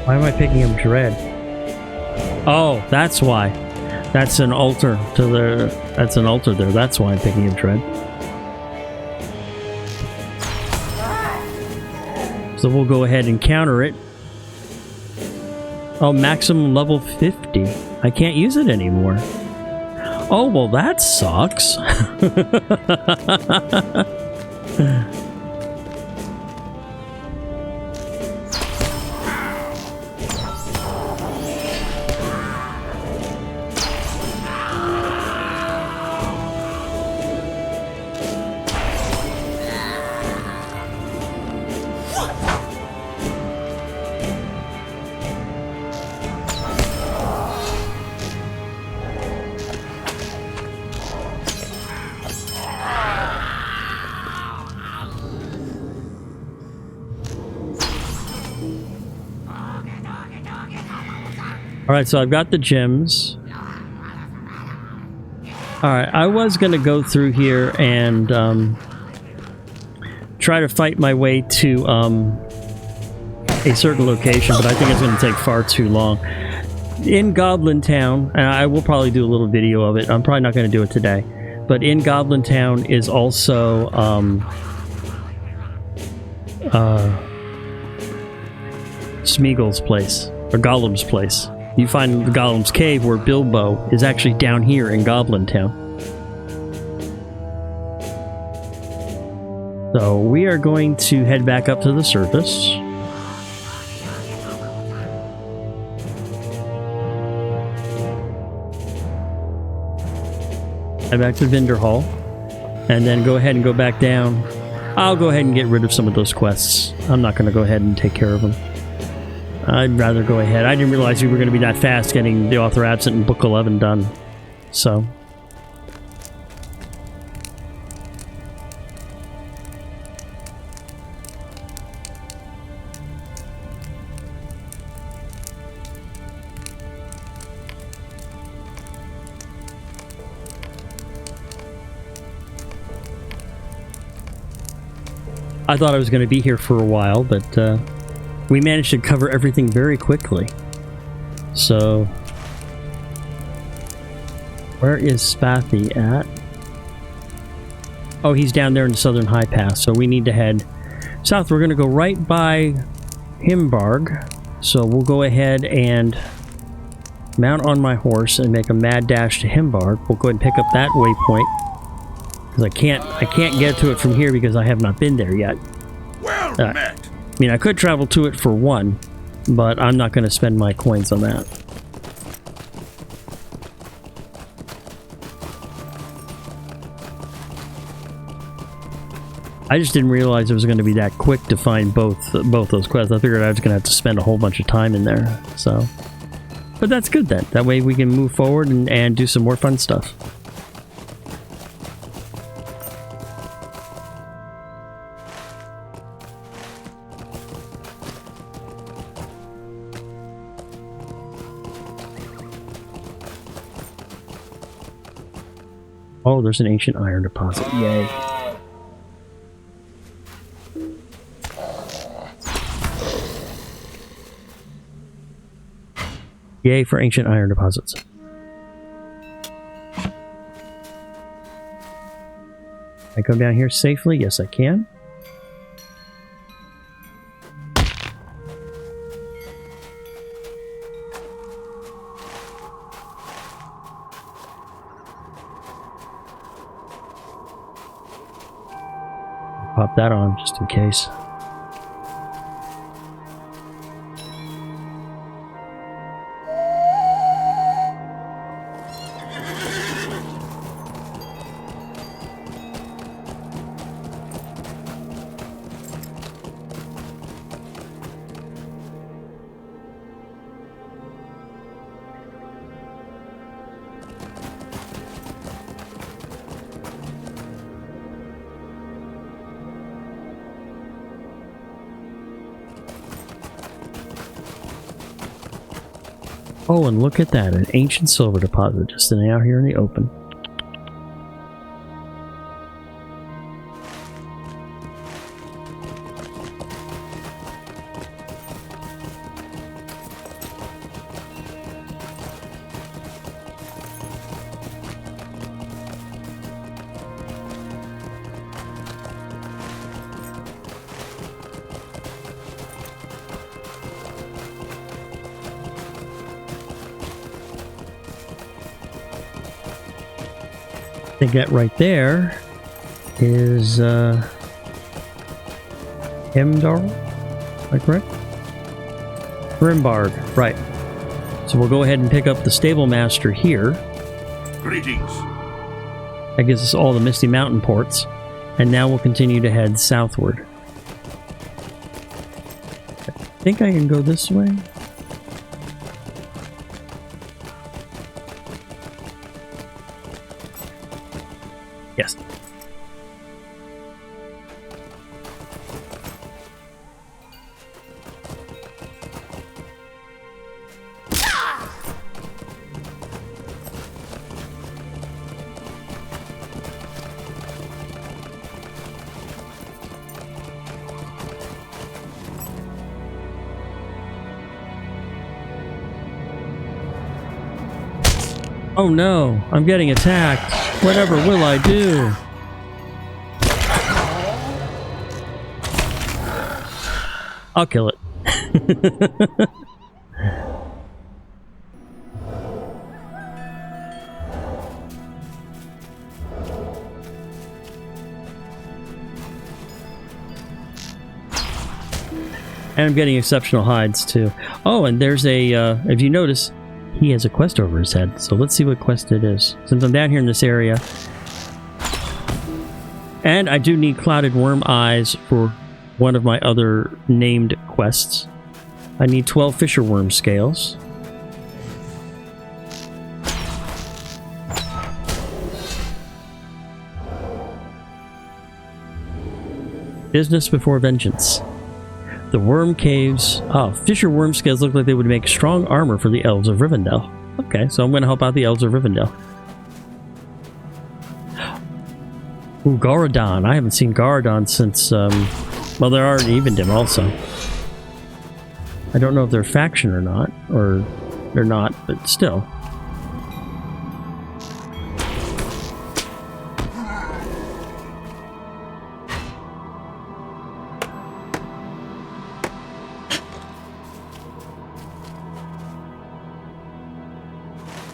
Why am I picking up Dread? Oh, that's why. That's an altar to the... That's an altar there. That's why I'm picking up Dread. So we'll go ahead and counter it. Oh, maximum level 50. I can't use it anymore. Oh, well that sucks. Alright, so I've got the gems. Alright, I was going to go through here and try to fight my way to a certain location, but I think it's going to take far too long. In Goblin Town, and I will probably do a little video of it. I'm probably not going to do it today. But in Goblin Town is also Smeagol's place, or Gollum's place. You find the Gollum's Cave, where Bilbo is actually down here in Goblin Town. So we are going to head back up to the surface. Head back to Vendor Hall, and then go ahead and go back down. I'll go ahead and get rid of some of those quests. I'm not going to go ahead and take care of them. I'd rather go ahead. I didn't realize we were going to be that fast getting the author absent and book 11 done. So. I thought I was going to be here for a while, but we managed to cover everything very quickly. So, where is Spathy at? Oh, he's down there in the Southern High Pass, so we need to head south. We're going to go right by Himbarg, so we'll go ahead and mount on my horse and make a mad dash to Himbarg. We'll go ahead and pick up that waypoint, because I can't get to it from here because I have not been there yet. Well met. I mean, I could travel to it for one, but I'm not going to spend my coins on that. I just didn't realize it was going to be that quick to find both those quests. I figured I was going to have to spend a whole bunch of time in there. So, but that's good then. That way we can move forward and do some more fun stuff. Oh, there's an ancient iron deposit. Yay. Yay for ancient iron deposits. I go down here safely? Yes, I can. Pop that on just in case. Oh, and look at that, an ancient silver deposit just sitting out here in the open. I think that right there is Hemdarl, am I correct? Grimbard, right. So we'll go ahead and pick up the Stable Master here. Greetings. That gives us all the Misty Mountain ports. And now we'll continue to head southward. I think I can go this way. Yes. Oh no, I'm getting attacked. Whatever will I do? I'll kill it. And I'm getting exceptional hides too. Oh, and there's a, if you notice, he has a quest over his head. So let's see what quest it is. Since I'm down here in this area. And I do need Clouded Worm Eyes for one of my other named quests. I need 12 Fisher Worm Scales. Business before vengeance. The Worm Caves. Oh, Fisher Worm Scales look like they would make strong armor for the Elves of Rivendell. Okay, so I'm going to help out the Elves of Rivendell. Ooh, Garadon. I haven't seen Garadon since, well, they're already Evendim also. I don't know if they're a faction or not, or they're not, but still.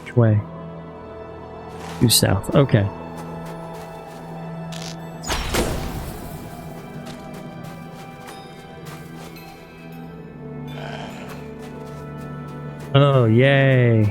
Which way? Due south. Okay. Oh, yay.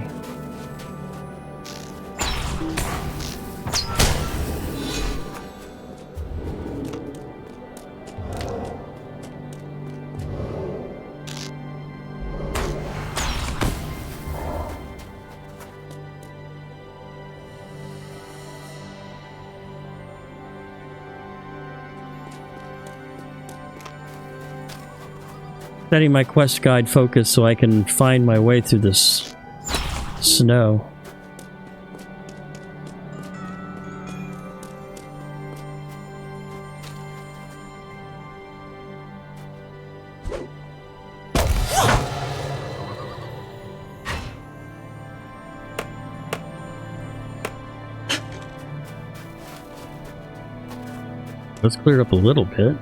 Setting my quest guide focus so I can find my way through this snow. Let's clear it up a little bit.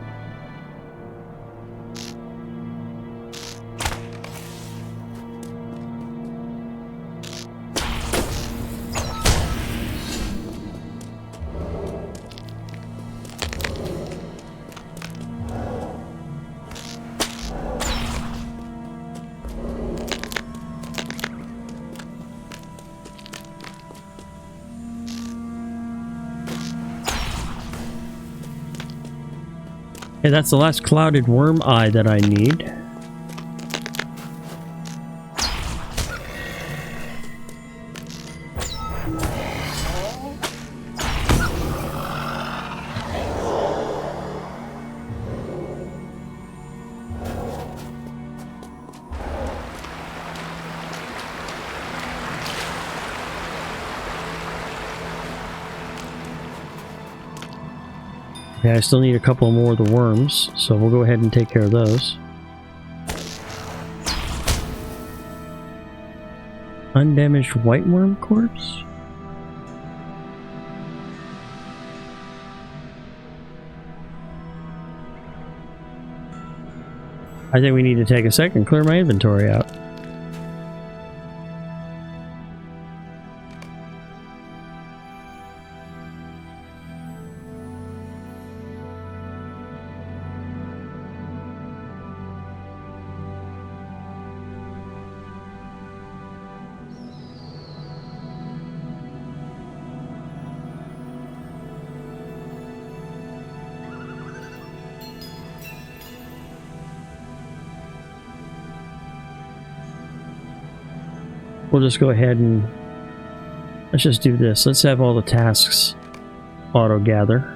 Okay, that's the last clouded worm eye that I need. Yeah, I still need a couple more of the worms, so we'll go ahead and take care of those. Undamaged white worm corpse? I think we need to take a second and clear my inventory out. We'll just go ahead and let's just do this. Let's have all the tasks auto gather.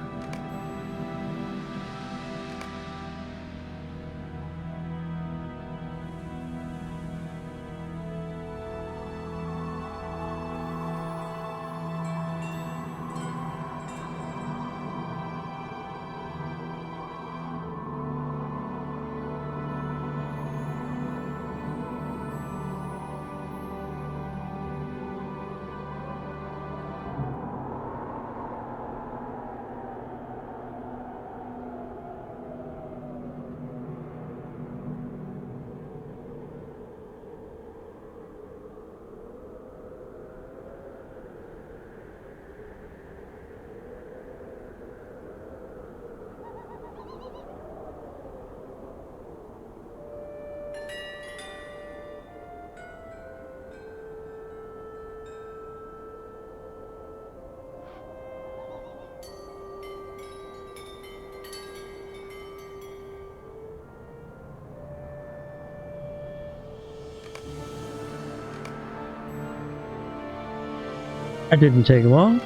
That didn't take long.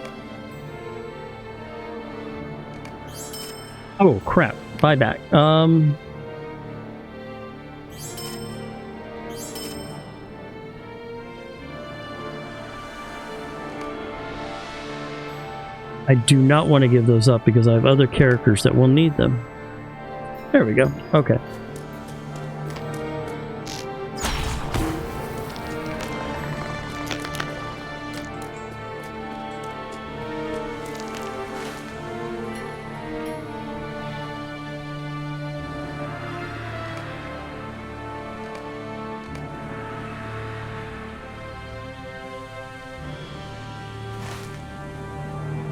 Oh crap, buyback. I do not want to give those up because I have other characters that will need them. There we go. Okay.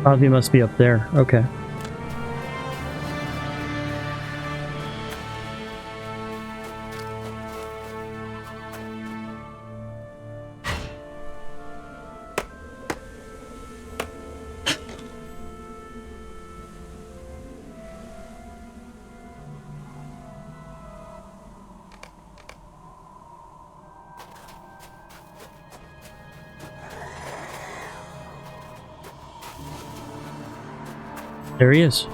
Probably must be up there. Okay. There he is.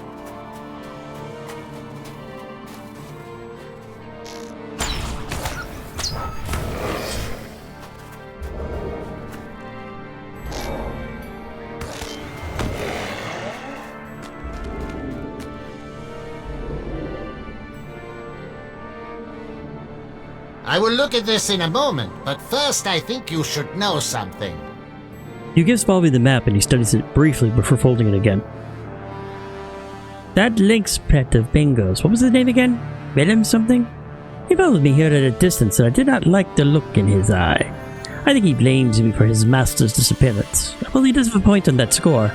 I will look at this in a moment, but first I think you should know something. You give Spalvey the map and he studies it briefly before folding it again. That lynx pet of Bingo's, what was his name again? Willem something? He followed me here at a distance and I did not like the look in his eye. I think he blames me for his master's disappearance. Well, he does have a point on that score.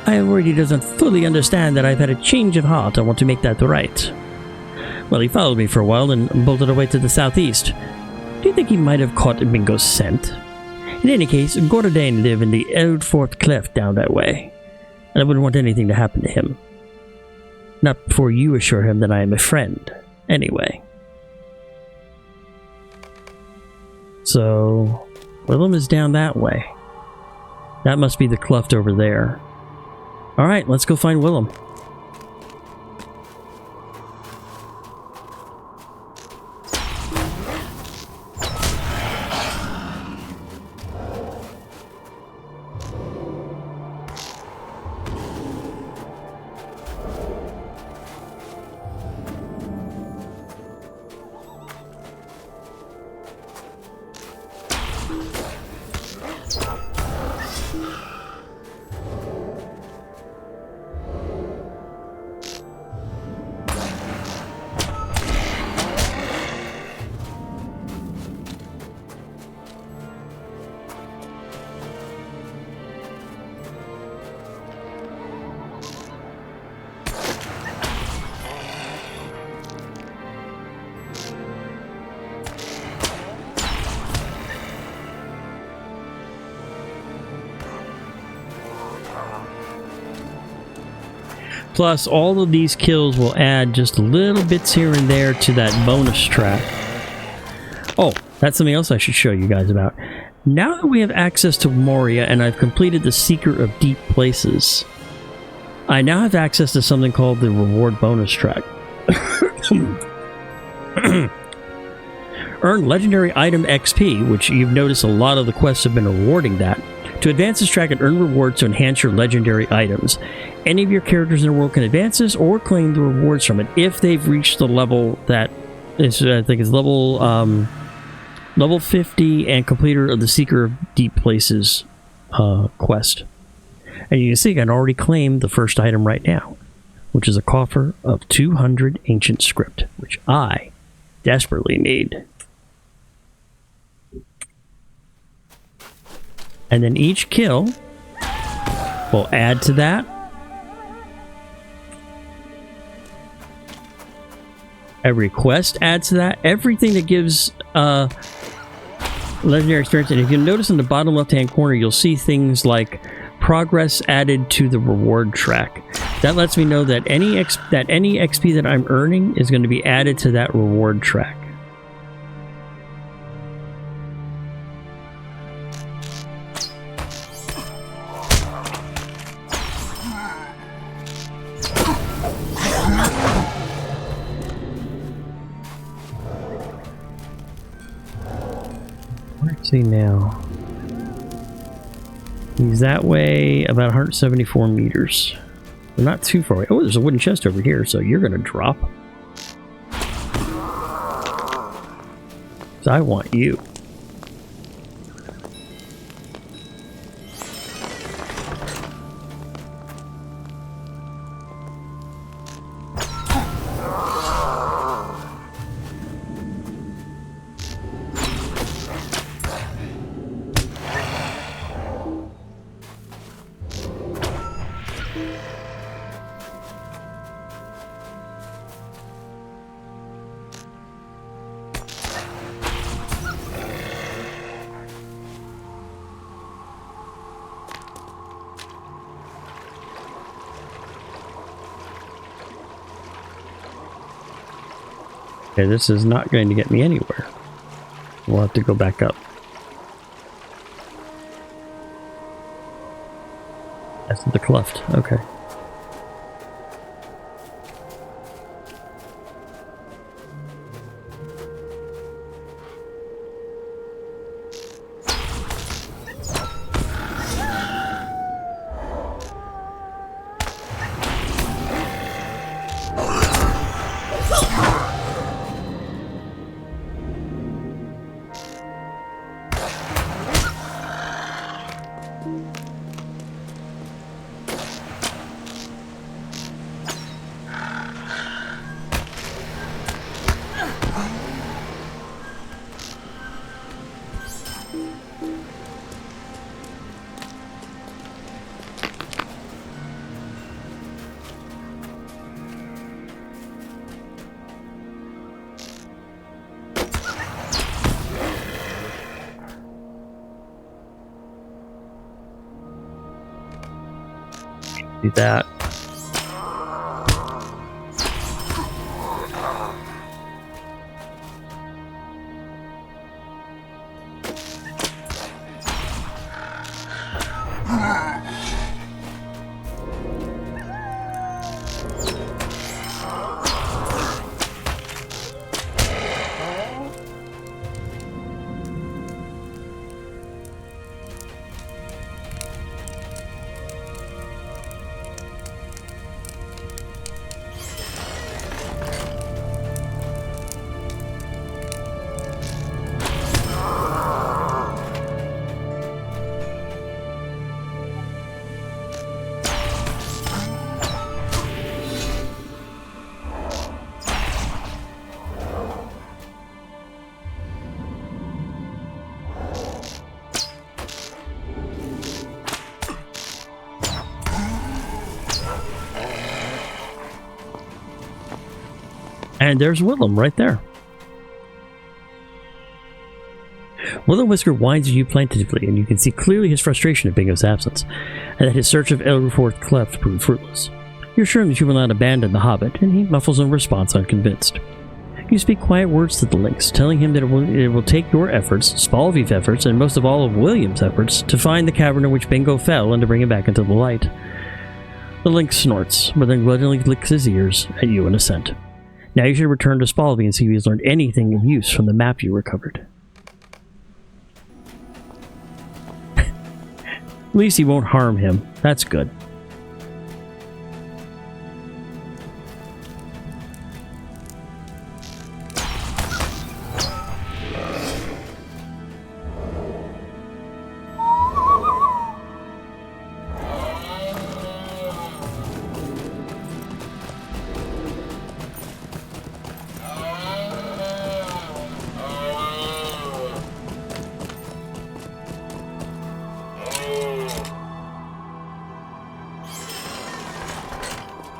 I am worried he doesn't fully understand that I've had a change of heart. I want to make that right. Well, he followed me for a while and bolted away to the southeast. Do you think he might have caught Bingo's scent? In any case, Gordane live in the Eldforth Cleft down that way, and I wouldn't want anything to happen to him. Not before you assure him that I am a friend, anyway. So, Willem is down that way. That must be the cleft over there. Alright, let's go find Willem. Plus, all of these kills will add just little bits here and there to that bonus track. Oh, that's something else I should show you guys about. Now that we have access to Moria and I've completed the Secret of Deep Places, I now have access to something called the Reward Bonus Track. Earn Legendary Item XP, which you've noticed a lot of the quests have been rewarding that. To advance this track and earn rewards to enhance your legendary items. Any of your characters in the world can advance this or claim the rewards from it if they've reached the level that is, I think, is level 50 and completer of the Seeker of Deep Places quest. And you can see I can already claim the first item right now, which is a coffer of 200 ancient script, which I desperately need. And then each kill will add to that. Every quest adds to that. Everything that gives legendary experience. And if you notice in the bottom left-hand corner, you'll see things like progress added to the reward track. That lets me know that any XP that I'm earning is going to be added to that reward track. Now he's that way about 174 meters. We're not too far away. Oh, there's a wooden chest over here, so you're gonna drop. So I want you. Okay, this is not going to get me anywhere. We'll have to go back up. That's the cleft. Okay. Do that. And there's Willem right there. Will-O-Whisker whines at you plaintively, and you can see clearly his frustration at Bingo's absence, and that his search of Elderforth Cleft proved fruitless. You assure him that you will not abandon the Hobbit, and he muffles in response, unconvinced. You speak quiet words to the Lynx, telling him that it will take your efforts, Spalvi's efforts, and most of all of William's efforts, to find the cavern in which Bingo fell and to bring him back into the light. The Lynx snorts, but then grudgingly licks his ears at you in assent. Now you should return to Spalvey and see if he's learned anything of use from the map you recovered. At least he won't harm him. That's good.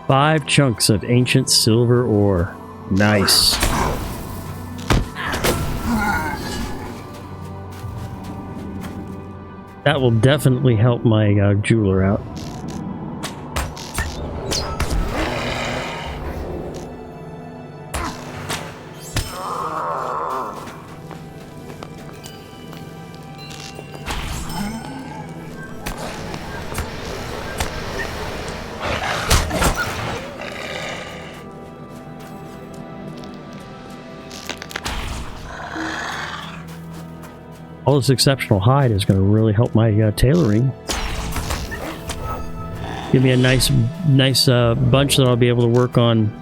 Five chunks of ancient silver ore. Nice. That will definitely help my jeweler out. All this exceptional hide is going to really help my tailoring. Give me a nice bunch that I'll be able to work on.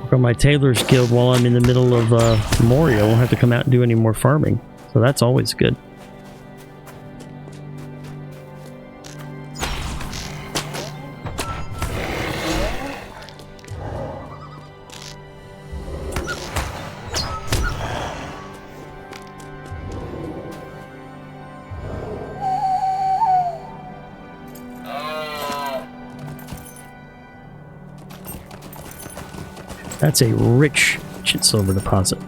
Work on my tailor's guild while I'm in the middle of Moria. I won't have to come out and do any more farming. So that's always good. That's a rich silver deposit.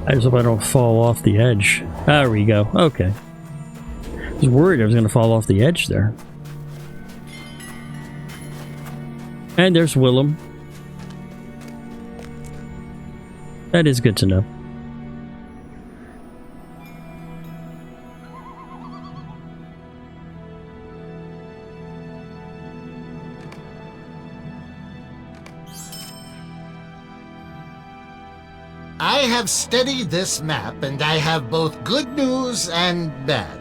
I just hope I don't fall off the edge. There we go. Okay. I was worried I was going to fall off the edge there. And there's Willem. That is good to know. have studied this map, and I have both good news and bad.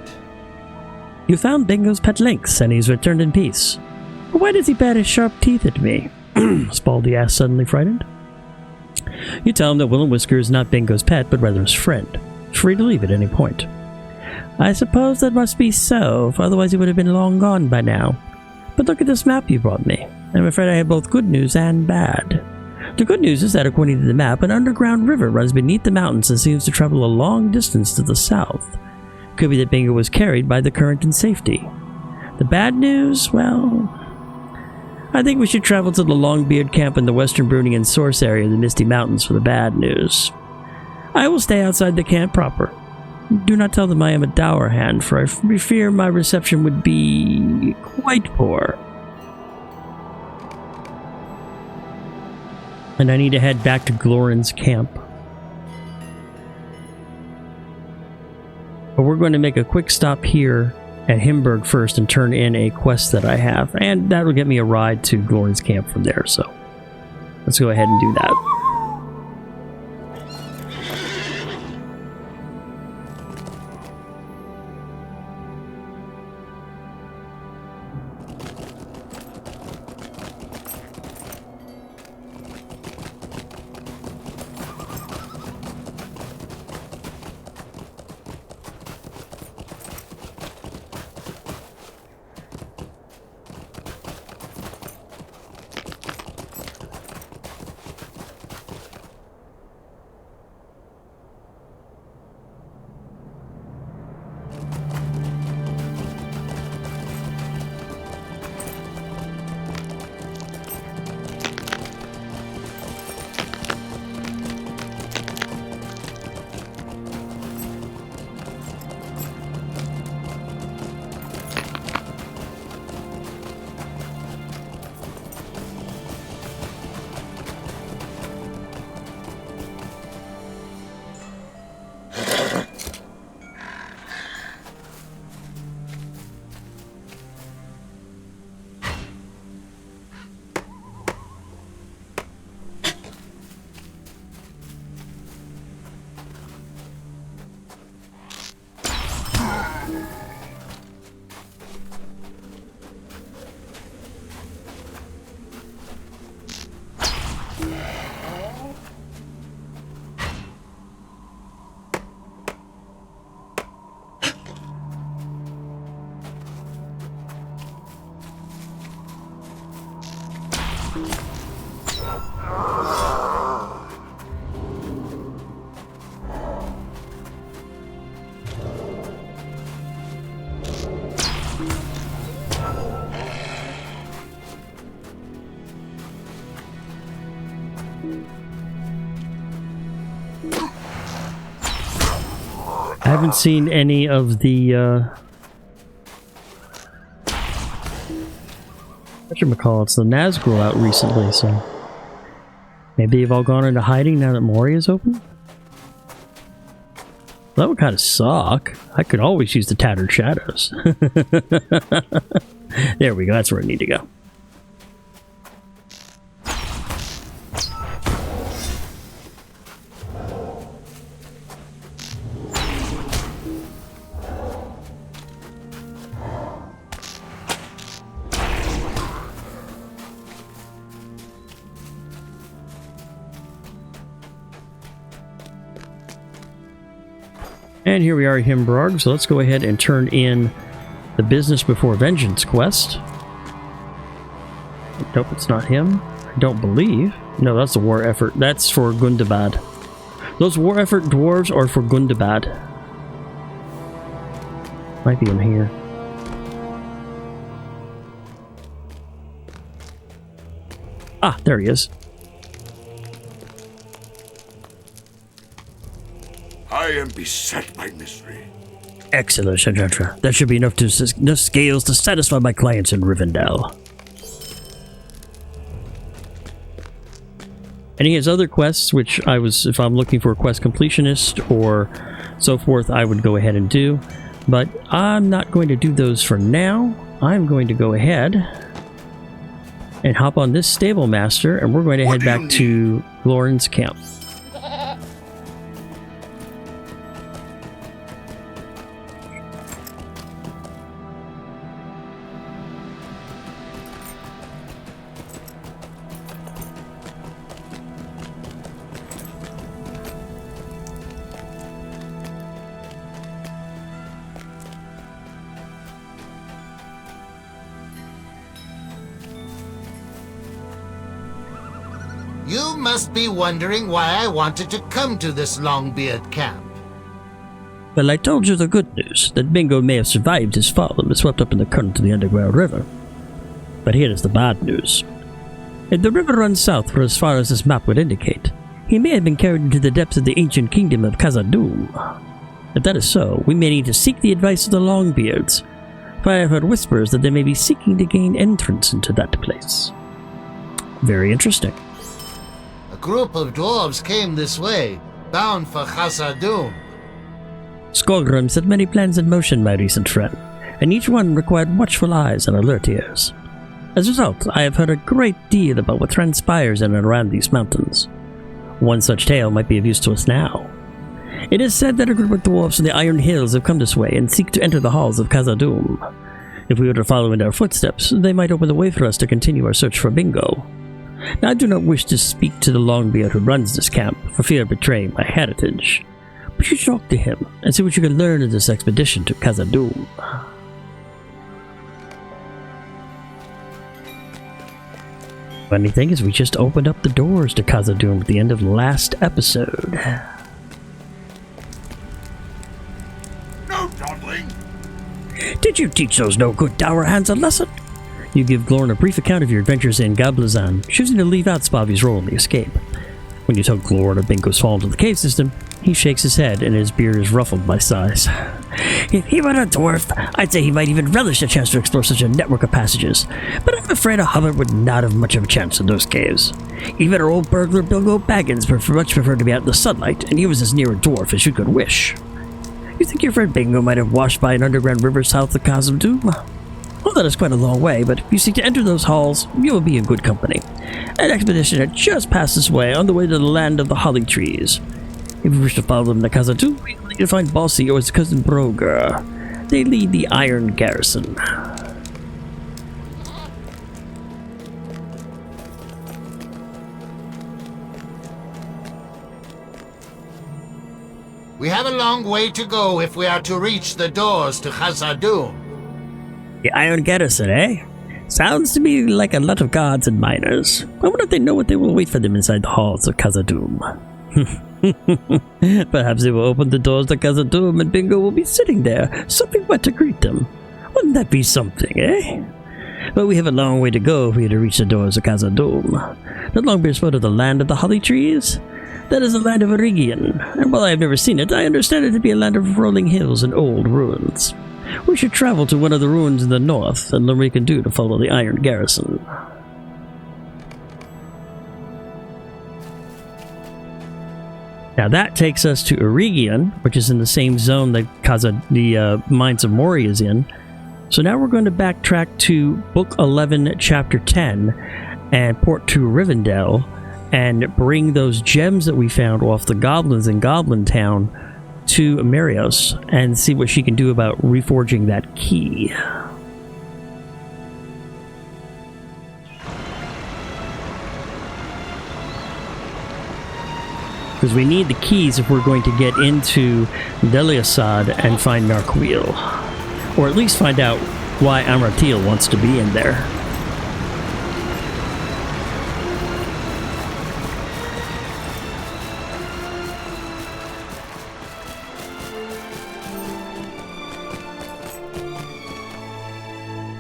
You found Bingo's pet lynx, and he's returned in peace. But why does he bat his sharp teeth at me? Spaldy asked, suddenly frightened. You tell him that Will and Whisker is not Bingo's pet, but rather his friend. Free to leave at any point. I suppose that must be so, for otherwise he would have been long gone by now. But look at this map you brought me. I'm afraid I have both good news and bad. The good news is that according to the map, an underground river runs beneath the mountains and seems to travel a long distance to the south. Could be that Bingo was carried by the current in safety. The bad news? Well, I think we should travel to the Longbeard camp in the western Brunian source area of the Misty Mountains for the bad news. I will stay outside the camp proper. Do not tell them I am a dour hand, for I fear my reception would be quite poor. And I need to head back to Glorin's camp. But we're going to make a quick stop here at Himberg first and turn in a quest that I have. And that'll get me a ride to Glorin's camp from there, so let's go ahead and do that. I haven't seen any of the whatchamacallits, the Nazgul out recently, so maybe they've all gone into hiding now that Moria's open? That would kind of suck. I could always use the Tattered Shadows. There we go, that's where I need to go. And here we are at Himberg, so let's go ahead and turn in the Business Before Vengeance quest. Nope, it's not him. I don't believe. No, that's the war effort. That's for Gundabad. Those war effort dwarves are for Gundabad. Might be in here. Ah, there he is. I am beset by mystery. Excellent, etc. That should be enough scales to satisfy my clients in Rivendell. And he has other quests, which if I'm looking for a quest completionist or so forth, I would go ahead and do. But I'm not going to do those for now. I'm going to go ahead and hop on this stable master, and we're going to head back to Glorin's camp. You must be wondering why I wanted to come to this Longbeard camp. Well, I told you the good news, that Bingo may have survived his fall and was swept up in the current of the underground river. But here is the bad news. If the river runs south for as far as this map would indicate, he may have been carried into the depths of the ancient kingdom of Khazad-dûm. If that is so, we may need to seek the advice of the Longbeards, for I have heard whispers that they may be seeking to gain entrance into that place. Very interesting. A group of dwarves came this way, bound for Khazad-dûm. Skolgrim set many plans in motion, my recent friend, and each one required watchful eyes and alert ears. As a result, I have heard a great deal about what transpires in and around these mountains. One such tale might be of use to us now. It is said that a group of dwarves from the Iron Hills have come this way and seek to enter the halls of Khazad-dûm. If we were to follow in their footsteps, they might open the way for us to continue our search for Bingo. Now, I do not wish to speak to the Longbeard who runs this camp, for fear of betraying my heritage. But you should talk to him and see what you can learn of this expedition to Khazad-dûm. Funny thing is, we just opened up the doors to Khazad-dûm at the end of the last episode. No dawdling! Did you teach those no-good dour hands a lesson? You give Glorn a brief account of your adventures in Gablazan, choosing to leave out Spavi's role in the escape. When you tell Glorn of Bingo's fall into the cave system, he shakes his head and his beard is ruffled by sighs. If he were a dwarf, I'd say he might even relish the chance to explore such a network of passages, but I'm afraid a hobbit would not have much of a chance in those caves. Even our old burglar Bilbo Baggins much preferred to be out in the sunlight, and he was as near a dwarf as you could wish. You think your friend Bingo might have washed by an underground river south of Khazad-dûm? Well, that is quite a long way, but if you seek to enter those halls, you will be in good company. An expedition had just passed this way on the way to the land of the holly trees. If you wish to follow them to Khazad-dûm, you will need to find Bossy or his cousin Broger. They lead the Iron Garrison. We have a long way to go if we are to reach the doors to Khazad-dûm. The Iron Garrison, eh? Sounds to me like a lot of guards and miners. I wonder if they know what they will wait for them inside the halls of Khazad-dûm. Perhaps they will open the doors to Khazad-dûm and Bingo will be sitting there, sopping wet to greet them. Wouldn't that be something, eh? But we have a long way to go if we are to reach the doors of Khazad-dûm. The Longbeard spoke of the land of the holly trees. That is the land of Erigion, and while I have never seen it, I understand it to be a land of rolling hills and old ruins. We should travel to one of the ruins in the north and learn what we can do to follow the Iron Garrison. Now that takes us to Erigion, which is in the same zone that the Mines of Moria is in. So now we're going to backtrack to Book 11, Chapter 10, and port to Rivendell, and bring those gems that we found off the goblins in Goblin Town to Marios and see what she can do about reforging that key. Because we need the keys if we're going to get into Deliasad and find Narquil. Or at least find out why Amratil wants to be in there.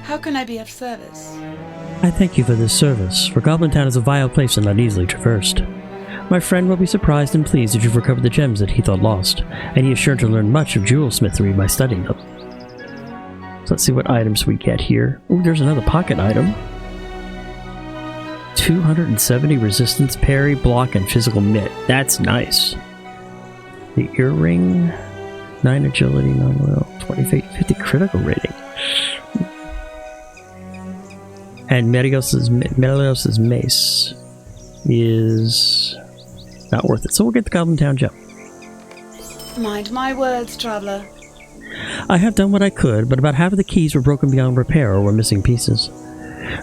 How can I be of service? I thank you for this service, for Goblin Town is a vile place and not easily traversed. My friend will be surprised and pleased that you've recovered the gems that he thought lost, and he is sure to learn much of jewelsmithery by studying them. So let's see what items we get here. Oh, there's another pocket item. 270 resistance, parry, block, and physical mitt. That's nice. The earring, 9 agility, 9 will, 20 fate, 50 critical rating. And Melios's mace is not worth it. So we'll get the Goblin Town gem. Mind my words, traveler. I have done what I could, but about half of the keys were broken beyond repair or were missing pieces.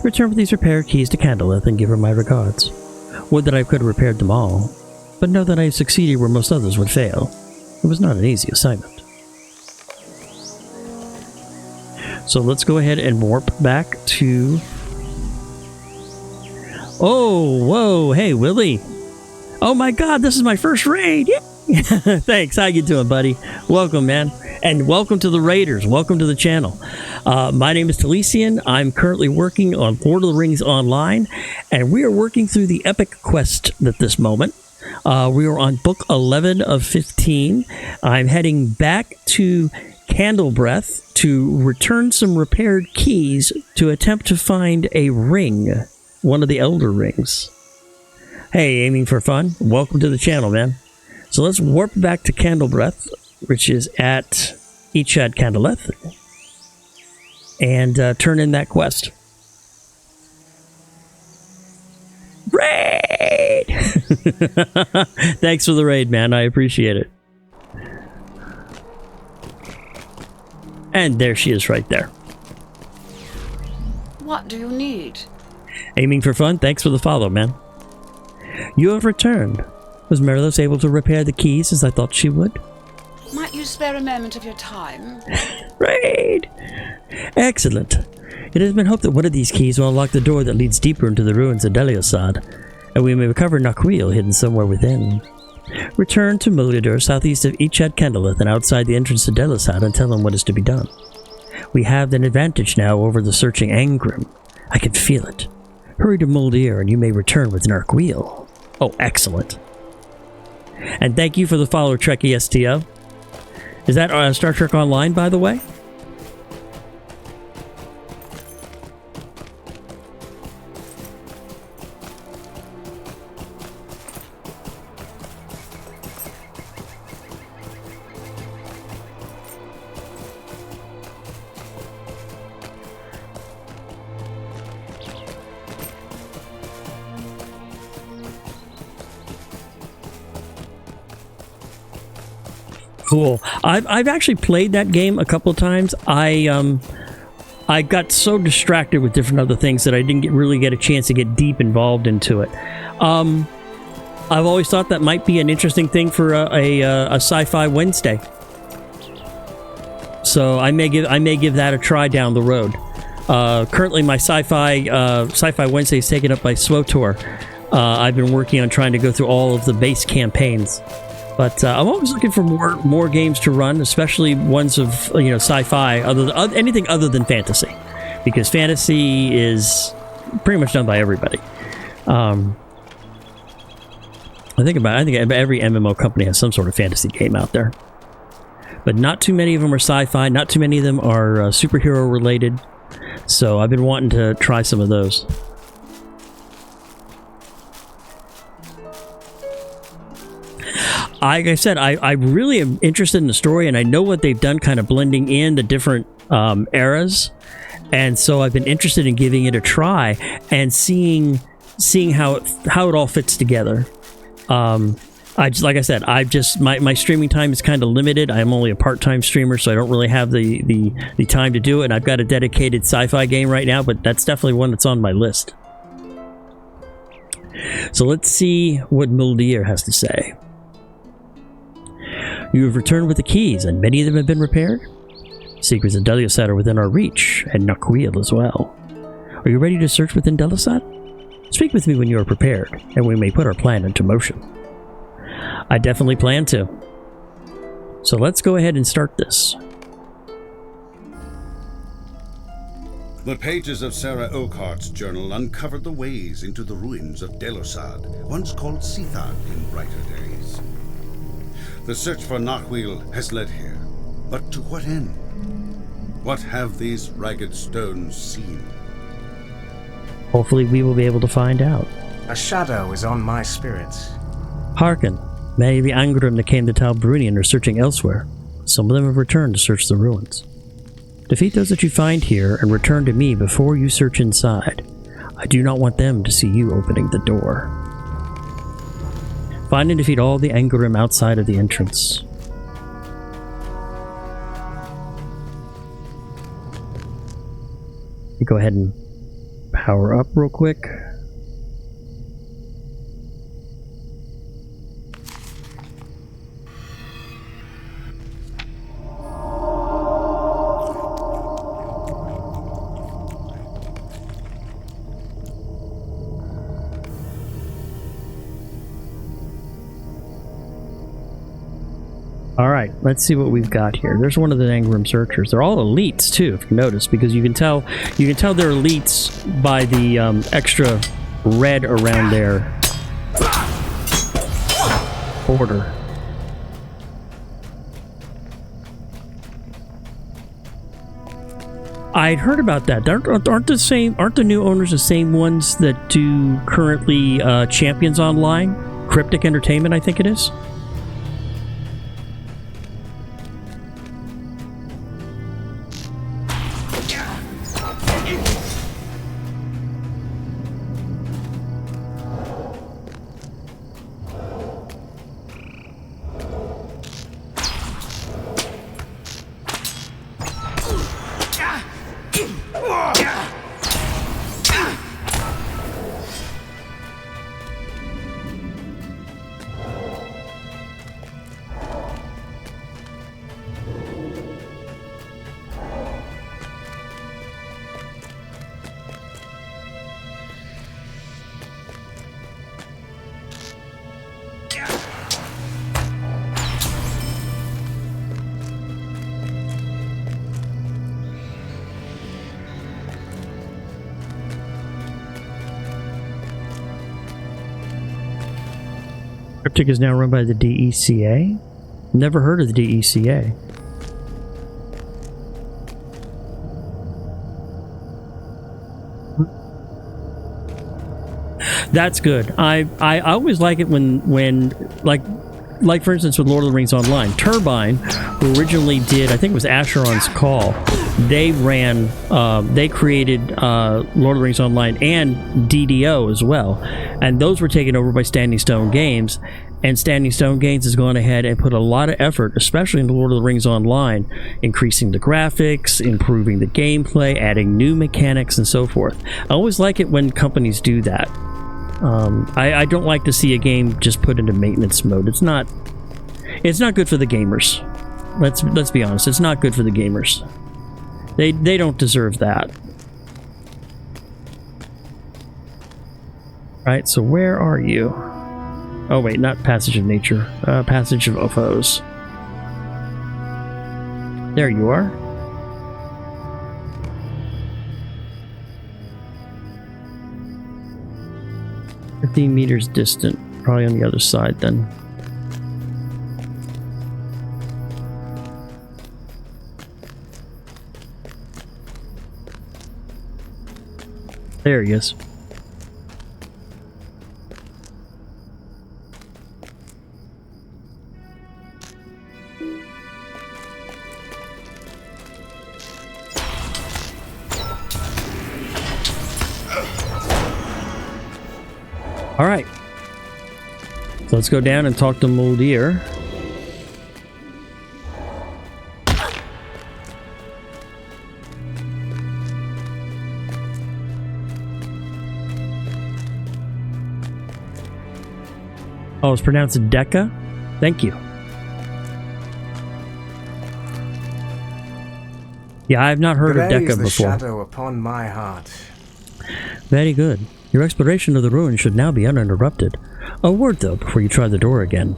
Return with these repaired keys to Candleth and give her my regards. Would that I could have repaired them all, but know that I have succeeded where most others would fail. It was not an easy assignment. So let's go ahead and warp back to Oh, whoa. Hey, Willie. Oh my God, this is my first raid. Yeah. Thanks. How you doing, buddy? Welcome, man. And welcome to the Raiders. Welcome to the channel. My name is Talisian. I'm currently working on Lord of the Rings Online, and we are working through the Epic Quest at this moment. We are on book 11 of 15. I'm heading back to Candlebreath to return some repaired keys to attempt to find a ring, one of the Elder Rings. Hey, aiming for fun? Welcome to the channel, man. So let's warp back to Candlebreath, which is at Echad Candleth, and turn in that quest. Raid! Thanks for the raid, man. I appreciate it. And there she is right there. What do you need? Aiming for fun? Thanks for the follow, man. You have returned. Was Merilos able to repair the keys as I thought she would? Might you spare a moment of your time? Raid! Excellent. It has been hoped that one of these keys will unlock the door that leads deeper into the ruins of Deliosad, and we may recover Naquil hidden somewhere within. Return to Molitor, southeast of Echad Candleth and outside the entrance to Delisad, and tell them what is to be done. We have an advantage now over the searching Angrim. I can feel it. Hurry to Moldir and you may return with Narquil. Oh, excellent. And thank you for the follow, Trekkie STO. Is that Star Trek Online, by the way? Cool. I've actually played that game a couple of times. I got so distracted with different other things that I didn't really get a chance to get deep involved into it. I've always thought that might be an interesting thing for a Sci-Fi Wednesday. So I may give that a try down the road. Currently, my Sci-Fi Wednesday is taken up by SWOTOR. I've been working on trying to go through all of the base campaigns. But I'm always looking for more games to run, especially ones of sci-fi, anything other than fantasy, because fantasy is pretty much done by everybody. I think every MMO company has some sort of fantasy game out there, but not too many of them are sci-fi. Not too many of them are superhero related. So I've been wanting to try some of those. Like I said, I really am interested in the story, and I know what they've done kind of blending in the different eras. And so I've been interested in giving it a try and seeing how it all fits together. Like I said, my streaming time is kind of limited. I'm only a part-time streamer, so I don't really have the time to do it. And I've got a dedicated sci-fi game right now, but that's definitely one that's on my list. So let's see what Muldir has to say. You have returned with the keys, and many of them have been repaired. Secrets of Delisad are within our reach, and Naquil as well. Are you ready to search within Delisad? Speak with me when you are prepared, and we may put our plan into motion. I definitely plan to. So let's go ahead and start this. The pages of Sarah Oakhart's journal uncovered the ways into the ruins of Delosad, once called Sithad in brighter days. The search for Naquil has led here, but to what end? What have these ragged stones seen? Hopefully we will be able to find out. A shadow is on my spirits. Hearken, many of the Angrim that came to Tal Brunian are searching elsewhere. Some of them have returned to search the ruins. Defeat those that you find here and return to me before you search inside. I do not want them to see you opening the door. Find and defeat all the Angrim outside of the entrance. Go ahead and power up real quick. All right, let's see what we've got here. There's one of the Angrim Searchers. They're all elites too, if you notice, because you can tell they're elites by the extra red around their border. I'd heard about that. Aren't the new owners the same ones that do currently Champions Online? Cryptic Entertainment, I think it is. Cryptic is now run by the DECA? Never heard of the DECA. That's good. I always like it when like for instance with Lord of the Rings Online, Turbine, who originally did, I think it was Asheron's Call, they created Lord of the Rings Online and DDO as well, and those were taken over by Standing Stone Games, and Standing Stone Games has gone ahead and put a lot of effort, especially in Lord of the Rings Online, increasing the graphics, improving the gameplay, adding new mechanics, and so forth. I always like it when companies do that. I don't like to see a game just put into maintenance mode. It's not good for the gamers. Let's be honest. It's not good for the gamers. They don't deserve that. Right. So where are you? Oh wait, not Passage of Nature. Passage of Ophos. There you are. 15 meters distant, probably on the other side then. There he is. All right, so let's go down and talk to Moldir. Oh, it's pronounced Deca? Thank you. Yeah, I have not heard of Deca before. The shadow upon my heart. Very good. Your exploration of the ruins should now be uninterrupted. A word, though, before you try the door again.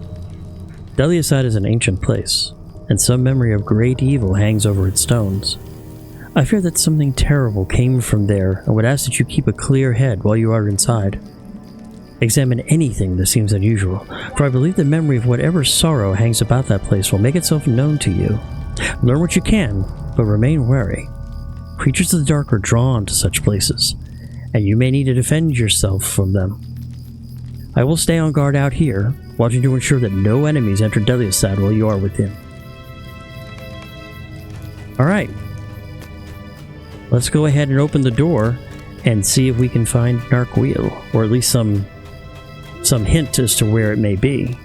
Deliaside is an ancient place, and some memory of great evil hangs over its stones. I fear that something terrible came from there, and would ask that you keep a clear head while you are inside. Examine anything that seems unusual, for I believe the memory of whatever sorrow hangs about that place will make itself known to you. Learn what you can, but remain wary. Creatures of the dark are drawn to such places, and you may need to defend yourself from them. I will stay on guard out here, watching to ensure that no enemies enter Deliasad while you are within. Alright. Let's go ahead and open the door and see if we can find Narquil, or at least some hint as to where it may be.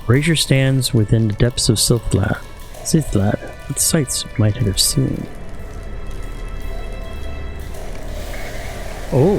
Brazier stands within the depths of Sithlat. What sights might it have seen? Oh.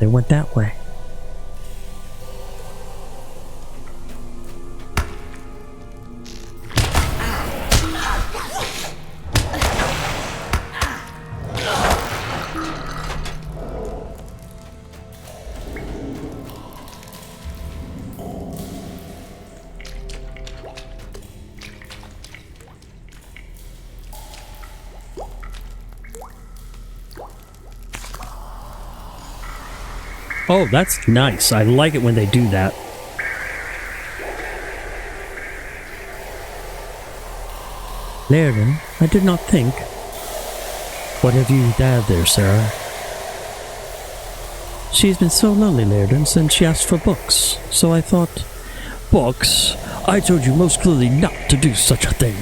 They went that way. Oh, that's nice. I like it when they do that. Laren, I did not think. What have you there, Sarah? She's been so lonely, Laren, since she asked for books. So I thought, books? I told you most clearly not to do such a thing.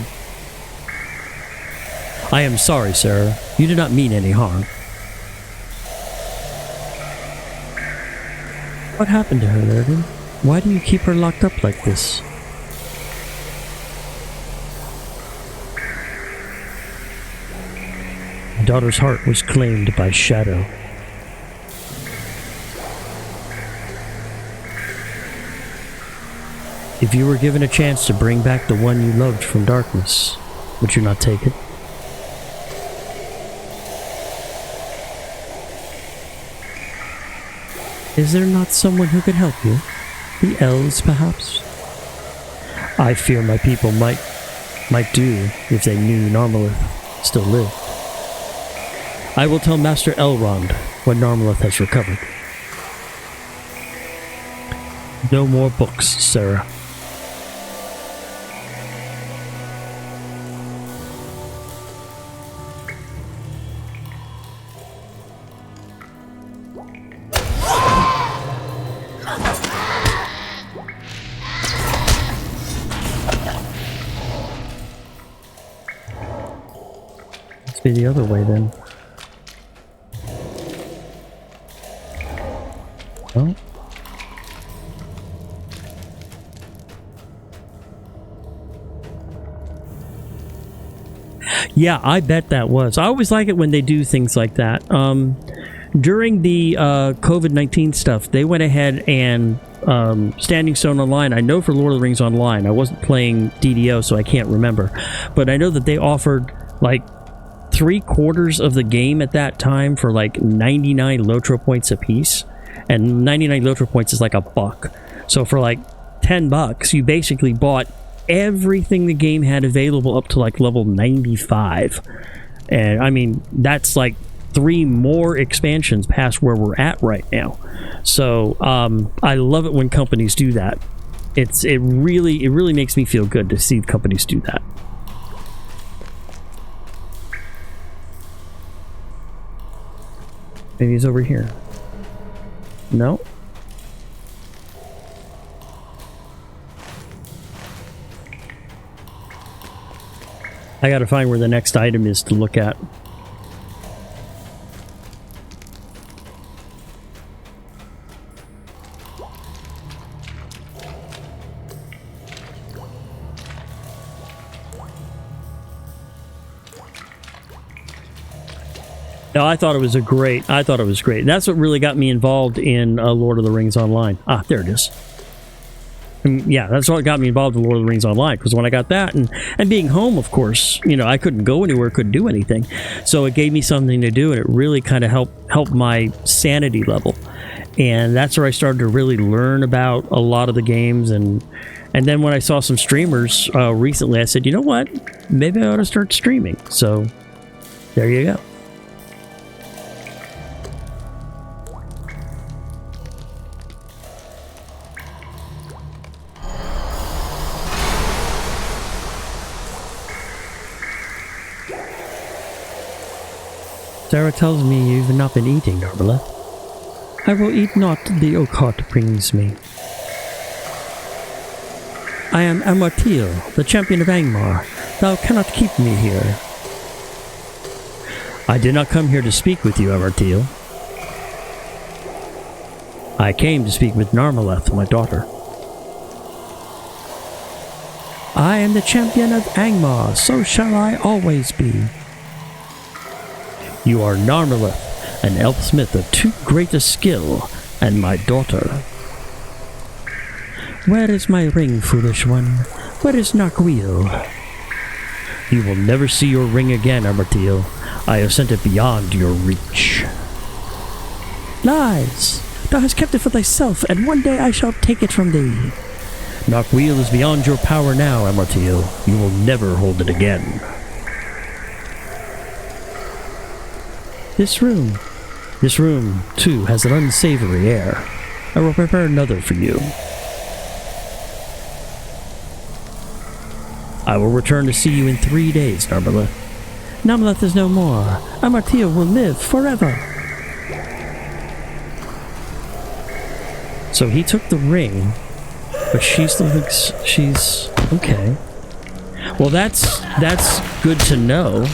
I am sorry, Sarah. You did not mean any harm. What happened to her, Laren? Why do you keep her locked up like this? My daughter's heart was claimed by Shadow. If you were given a chance to bring back the one you loved from darkness, would you not take it? Is there not someone who could help you? The elves, perhaps? I fear my people might do if they knew Narmalith still lived. I will tell Master Elrond when Narmalith has recovered. No more books, Sarah. Let's be the other way then. Oh. Yeah, I bet that was. I always like it when they do things like that. During the COVID-19 stuff, they went ahead and Standing Stone Online, I know for Lord of the Rings Online, I wasn't playing DDO, so I can't remember, but I know that they offered like 3/4 of the game at that time for like 99 LOTRO points a piece, and 99 LOTRO points is like $1. So for like $10, you basically bought everything the game had available up to like level 95. And I mean, that's like 3 more expansions past where we're at right now. So I love it when companies do that. It really makes me feel good to see companies do that. Maybe he's over here. No? I gotta find where the next item is to look at. No, I thought it was great. That's what really got me involved in Lord of the Rings Online. Ah, there it is. And yeah, that's what got me involved in Lord of the Rings Online, because when I got that, and being home, of course, you know, I couldn't go anywhere, couldn't do anything. So it gave me something to do, and it really kind of helped my sanity level. And that's where I started to really learn about a lot of the games. And then when I saw some streamers recently, I said, you know what? Maybe I ought to start streaming. So there you go. Sarah tells me you've not been eating, Narmalith. I will eat not the oak heart brings me. I am Amartil, the champion of Angmar. Thou cannot keep me here. I did not come here to speak with you, Amartil. I came to speak with Narmalith, my daughter. I am the champion of Angmar, so shall I always be. You are Narmalith, an elf-smith of too great a skill, and my daughter. Where is my ring, foolish one? Where is Narquil? You will never see your ring again, Amartil. I have sent it beyond your reach. Lies! Thou hast kept it for thyself, and one day I shall take it from thee. Narquil is beyond your power now, Amartil. You will never hold it again. This room, too, has an unsavory air. I will prepare another for you. I will return to see you in 3 days, Narmala. Namlath is no more. Amartil will live forever. So he took the ring, but she still thinks she's okay. Well, that's good to know.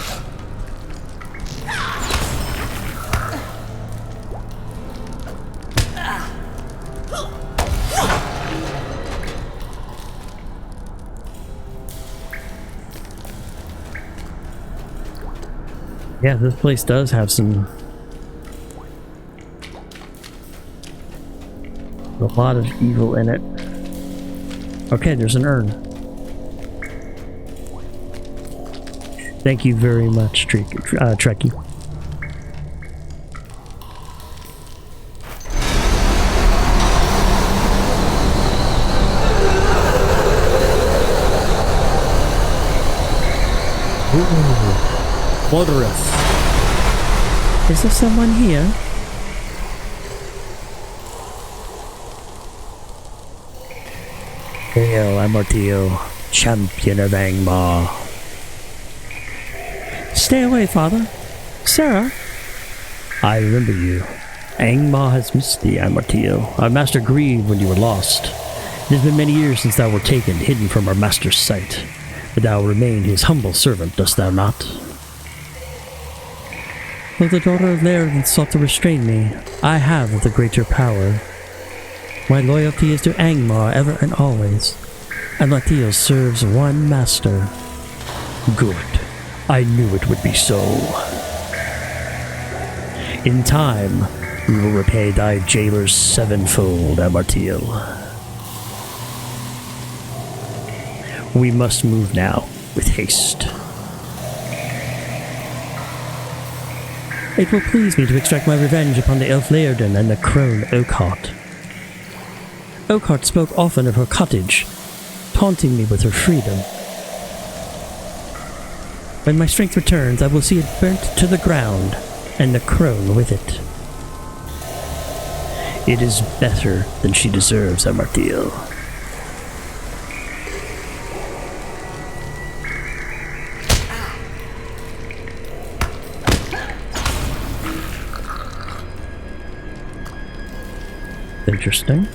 Yeah, this place does have a lot of evil in it. Okay, there's an urn. Thank you very much, Trekkie. Lotro. Is there someone here? Hail, Amartil, champion of Angmar. Stay away, father. Sarah? I remember you. Angmar has missed thee, Amartil. Our master grieved when you were lost. It has been many years since thou wert taken, hidden from our master's sight. But thou remain his humble servant, dost thou not? Though the daughter of Laerden sought to restrain me, I have the greater power. My loyalty is to Angmar ever and always. Amartil serves one master. Good. I knew it would be so. In time, we will repay thy jailers sevenfold, Amartil. We must move now, with haste. It will please me to extract my revenge upon the elf Laerden and the crone Oakhart. Oakhart spoke often of her cottage, taunting me with her freedom. When my strength returns, I will see it burnt to the ground, and the crone with it. It is better than she deserves, Amartil. Interesting.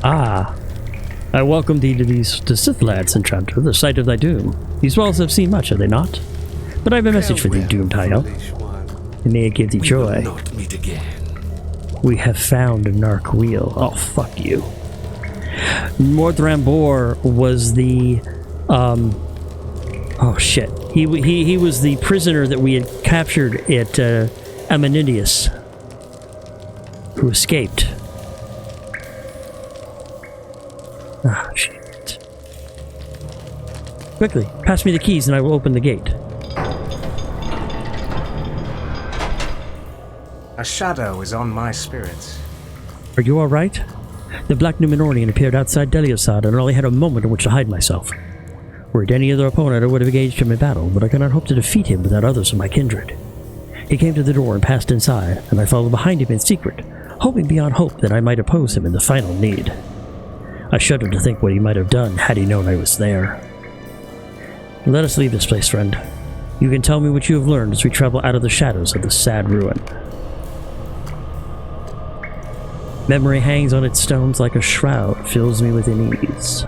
Ah, I welcome thee to Sith lads, Enchanter, the sight of thy doom. These walls have seen much, have they not? But I have a message for thee, doomed high elf. And may it give thee joy. Not meet again. We have found Narquil. Oh, fuck you. Mordrambor was the, oh shit. He was the prisoner that we had captured at Amanidius, who escaped. Ah, shit. Quickly, pass me the keys and I will open the gate. A shadow is on my spirits. Are you alright? The Black Numenorian appeared outside Deliosad and I only had a moment in which to hide myself. Were it any other opponent, I would have engaged him in battle, but I could not hope to defeat him without others of my kindred. He came to the door and passed inside, and I followed behind him in secret, hoping beyond hope that I might oppose him in the final need. I shudder to think what he might have done had he known I was there. Let us leave this place, friend. You can tell me what you have learned as we travel out of the shadows of this sad ruin. Memory hangs on its stones like a shroud, fills me with unease.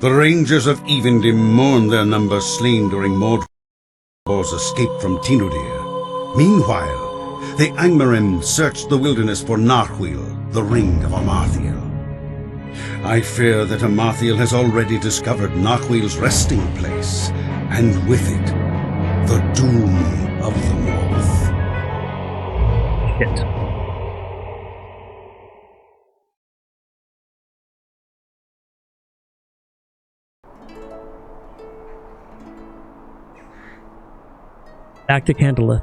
The Rangers of Evendim mourn their numbers slain during Mordor's escape from Tinudir. Meanwhile, the Angmarim searched the wilderness for Narquil, the ring of Amarthiel. I fear that Amarthiel has already discovered Narquil's resting place, and with it, the doom of the North. Shit. Back to Candlelight.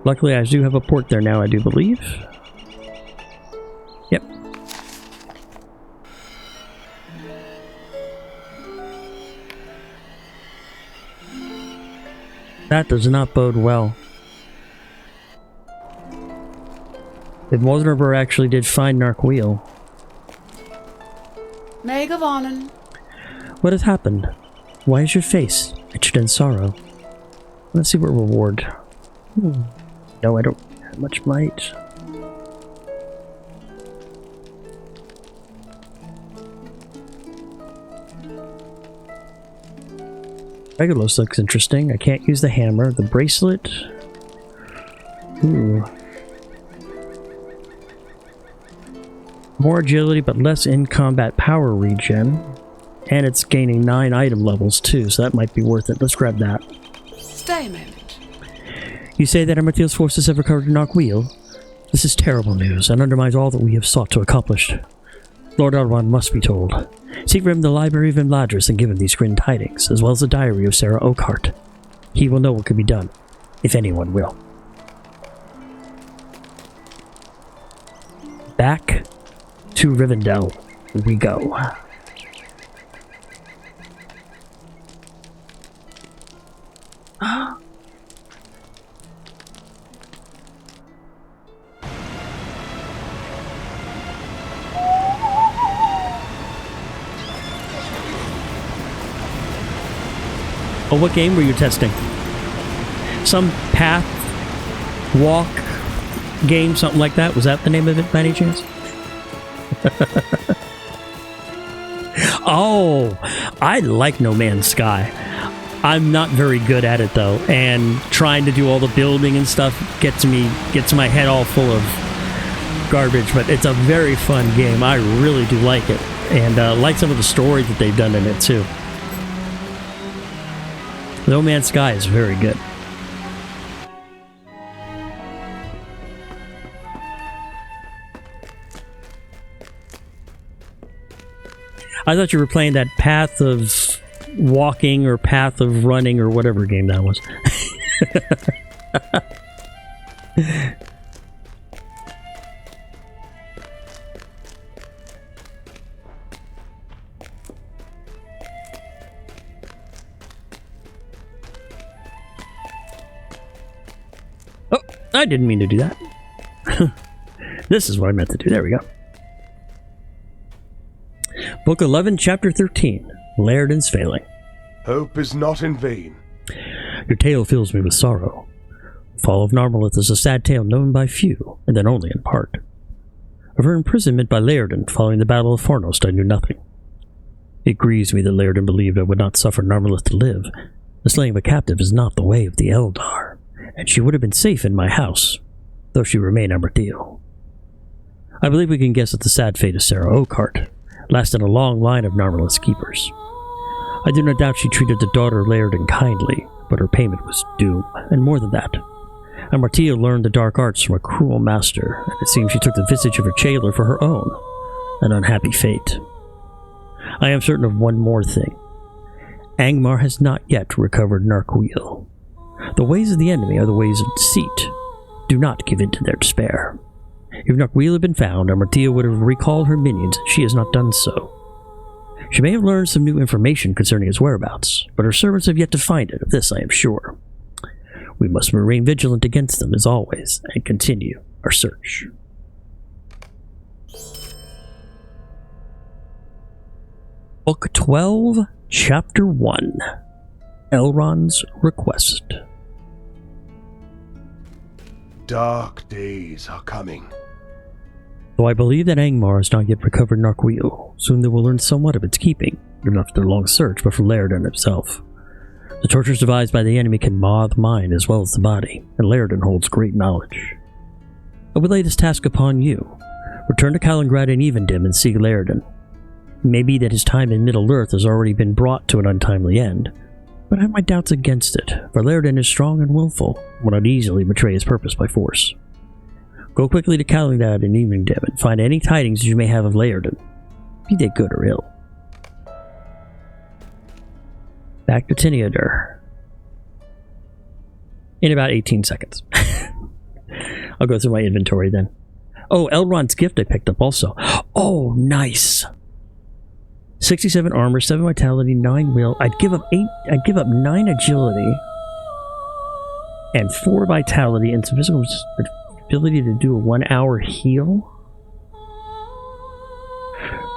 Luckily, I do have a port there now, I do believe. Yep. That does not bode well. If Mosnerber actually did find Narquil. May gewonnen. What has happened? Why is your face etched in sorrow? Let's see what reward. No, I don't have much might. Regulos looks interesting. I can't use the hammer. The bracelet. Ooh. More agility, but less in-combat power regen. And it's gaining 9 item levels too, so that might be worth it. Let's grab that. Stay a moment. You say that Amartheel's forces have recovered Narquil? This is terrible news, and undermines all that we have sought to accomplish. Lord Elrond must be told. Seek for him the Library of Imladris and give him these grim tidings, as well as the diary of Sarah Oakhart. He will know what can be done, if anyone will. Back to Rivendell we go. Oh, what game were you testing? Some path, walk game, something like that? Was that the name of it by any chance? Oh, I like No Man's Sky. I'm not very good at it though, and trying to do all the building and stuff gets my head all full of garbage, but it's a very fun game. I really do like it, and like some of the stories that they've done in it too. No Man's Sky is very good. I thought you were playing that Path of Walking or Path of Running or whatever game that was. Oh, I didn't mean to do that. This is what I meant to do. There we go. Book 11, Chapter 13. Lairdon's Failing. Hope is not in vain. Your tale fills me with sorrow. The fall of Narmalith is a sad tale known by few, and then only in part. Of her imprisonment by Lairdon following the Battle of Fornost I knew nothing. It grieves me that Lairdon believed I would not suffer Narmalith to live. The slaying of a captive is not the way of the Eldar, and she would have been safe in my house, though she remained Amartheel. I believe we can guess at the sad fate of Sarah Oakhart, last in a long line of Narmalith's keepers. I do not doubt she treated the daughter of Lairdon kindly, but her payment was doom, and more than that. Amartheel learned the dark arts from a cruel master, and it seems she took the visage of her jailer for her own, an unhappy fate. I am certain of one more thing. Angmar has not yet recovered Narquil. The ways of the enemy are the ways of deceit. Do not give in to their despair. If Narquil had been found, Amartheel would have recalled her minions, and she has not done so. She may have learned some new information concerning his whereabouts, but her servants have yet to find it, of this I am sure. We must remain vigilant against them, as always, and continue our search. Book 12, Chapter 1. Elrond's Request. Dark days are coming. Though I believe that Angmar has not yet recovered Narquil, soon they will learn somewhat of its keeping, even after their long search, but from Lairdon himself. The tortures devised by the enemy can mar the mind as well as the body, and Lairdon holds great knowledge. I would lay this task upon you. Return to Calengrad and Evendim and seek Lairdon. It may be that his time in Middle-earth has already been brought to an untimely end. but I have my doubts against it, for Laerden is strong and willful, and will not easily betray his purpose by force. Go quickly to Calendag in Evening Dim and find any tidings you may have of Laerden, be they good or ill. Back to Tiniadur. In about 18 seconds. I'll go through my inventory then. Oh, Elrond's gift I picked up also. Oh, nice. 67 armor, 7 vitality, 9 will. I'd give up 9 agility and 4 vitality and some physical ability to do a 1 hour heal.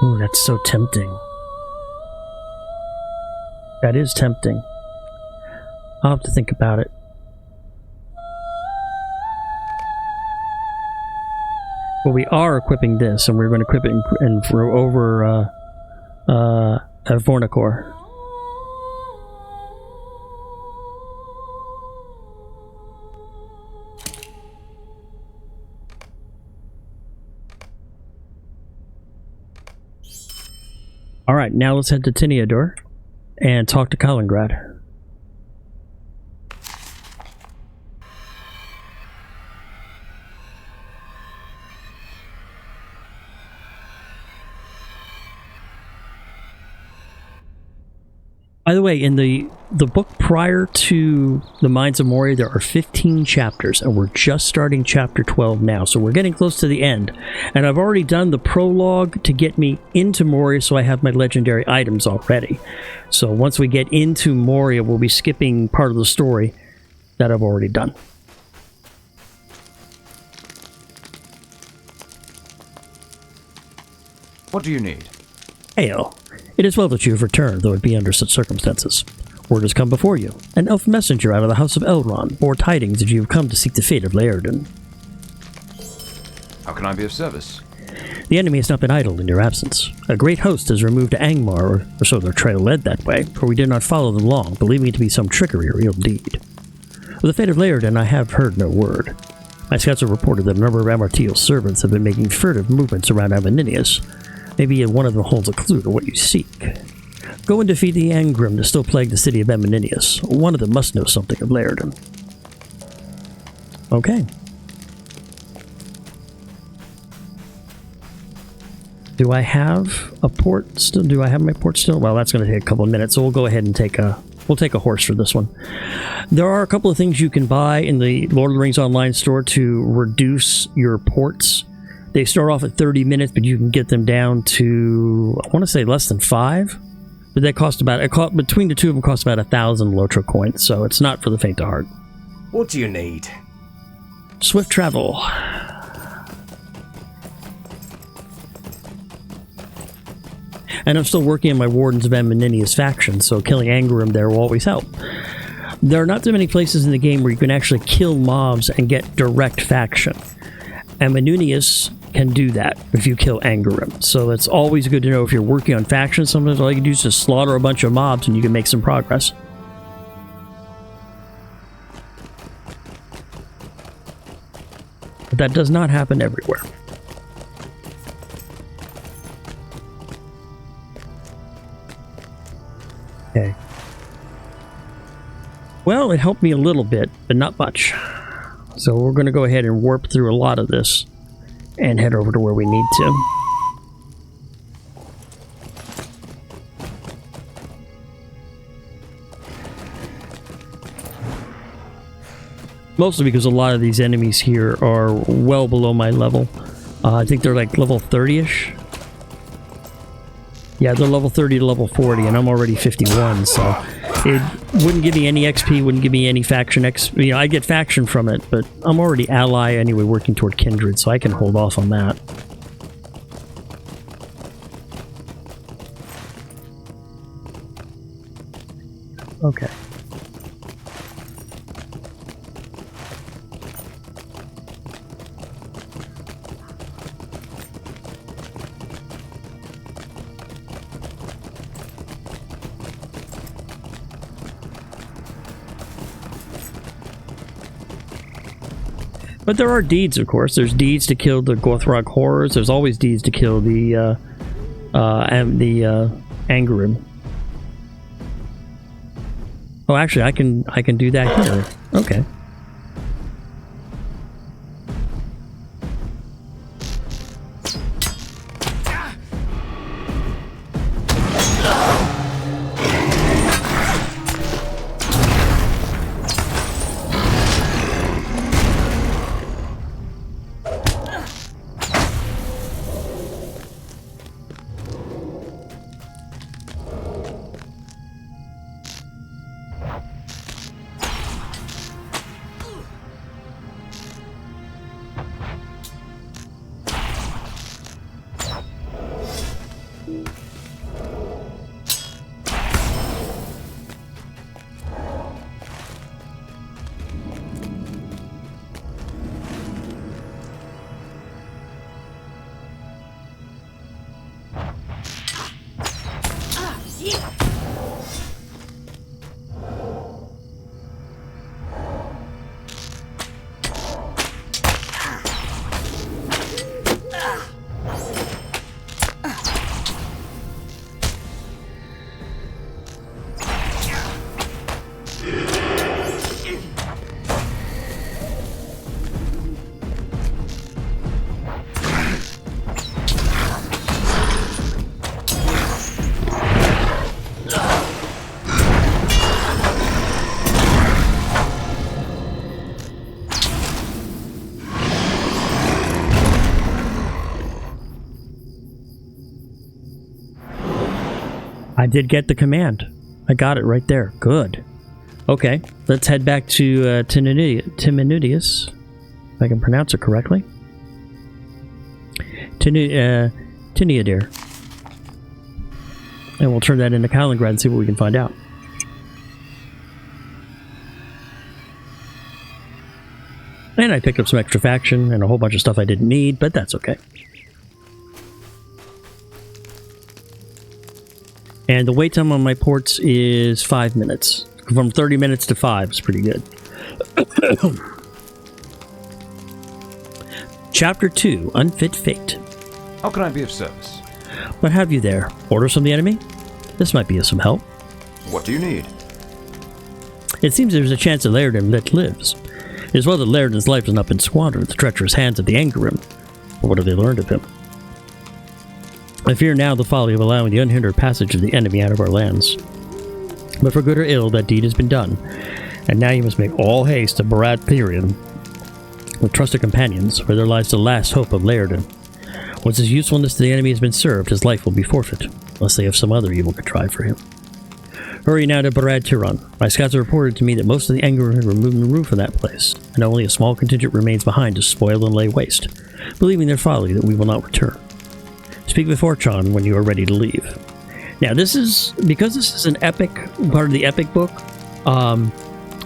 Ooh, that's so tempting. That is tempting. I'll have to think about it. Well, we are equipping this, and we're going to equip it and throw over at Vornicor. Alright, now let's head to Tiniadur and talk to Calengrad. By the way, in the book prior to the Mines of Moria, there are 15 chapters, and we're just starting chapter 12 now, so we're getting close to the end. And I've already done the prologue to get me into Moria, so I have my legendary items already. So once we get into Moria, we'll be skipping part of the story that I've already done. What do you need? Hail. It is well that you have returned, though it be under such circumstances. Word has come before you. An elf messenger out of the house of Elrond bore tidings that you have come to seek the fate of Laerden. How can I be of service? The enemy has not been idle in your absence. A great host has removed to Angmar, or so their trail led that way, for we did not follow them long, believing it to be some trickery or ill deed. Of the fate of Laerden I have heard no word. My scouts have reported that a number of Amartil's servants have been making furtive movements around Amininius. Maybe one of them holds a clue to what you seek. Go and defeat the Angrim that still plague the city of Amininius. One of them must know something of Laerden. Okay. Do I have a port still? Do I have my port still? Well, that's going to take a couple of minutes, so we'll go ahead and take a horse for this one. There are a couple of things you can buy in the Lord of the Rings online store to reduce your ports. They start off at 30 minutes, but you can get them down to, I want to say, less than 5. But they cost about, between the two of them, cost about 1,000 LOTRO coins, so it's not for the faint of heart. What do you need? Swift travel. And I'm still working on my Wardens of Amininius faction, so killing Angrim there will always help. There are not too many places in the game where you can actually kill mobs and get direct faction. Amininius can do that if you kill Angrim. So it's always good to know if you're working on factions. Sometimes all you can do is just slaughter a bunch of mobs and you can make some progress. But that does not happen everywhere. Okay. Well, it helped me a little bit, but not much. So we're going to go ahead and warp through a lot of this and head over to where we need to. Mostly because a lot of these enemies here are well below my level. I think they're like level 30-ish. Yeah, they're level 30 to level 40, and I'm already 51, so it wouldn't give me any XP, wouldn't give me any faction XP. You know, I get faction from it, but I'm already ally anyway, working toward kindred, so I can hold off on that. Okay. But there are deeds, of course. There's deeds to kill the Gothrog horrors. There's always deeds to kill the Angrim. Oh, actually, I can do that here. Okay. I did get the command. I got it right there. Good. Okay, let's head back to Timinudius, if I can pronounce it correctly. Tiniadir. And we'll turn that into Kaliningrad and see what we can find out. And I picked up some extra faction and a whole bunch of stuff I didn't need, but that's okay. And the wait time on my ports is 5 minutes. From 30 minutes to 5 is pretty good. Chapter 2, Unfit Fate. How can I be of service? What have you there? Orders from the enemy? This might be of some help. What do you need? It seems there's a chance that Laerden yet lives. It is well that Laerden's life has not been squandered at the treacherous hands of the Angerim. But what have they learned of him? I fear now the folly of allowing the unhindered passage of the enemy out of our lands. But for good or ill, that deed has been done, and now you must make all haste to Barad Therion with trusted companions, where there lies the last hope of Laerden. Once his usefulness to the enemy has been served, his life will be forfeit, unless they have some other evil contrived for him. Hurry now to Barad Therion. My scouts have reported to me that most of the Angerim have removed the roof of that place, and only a small contingent remains behind to spoil and lay waste, believing their folly that we will not return. Speak with Orchon when you are ready to leave. Now, this is, because this is an epic, part of the epic book,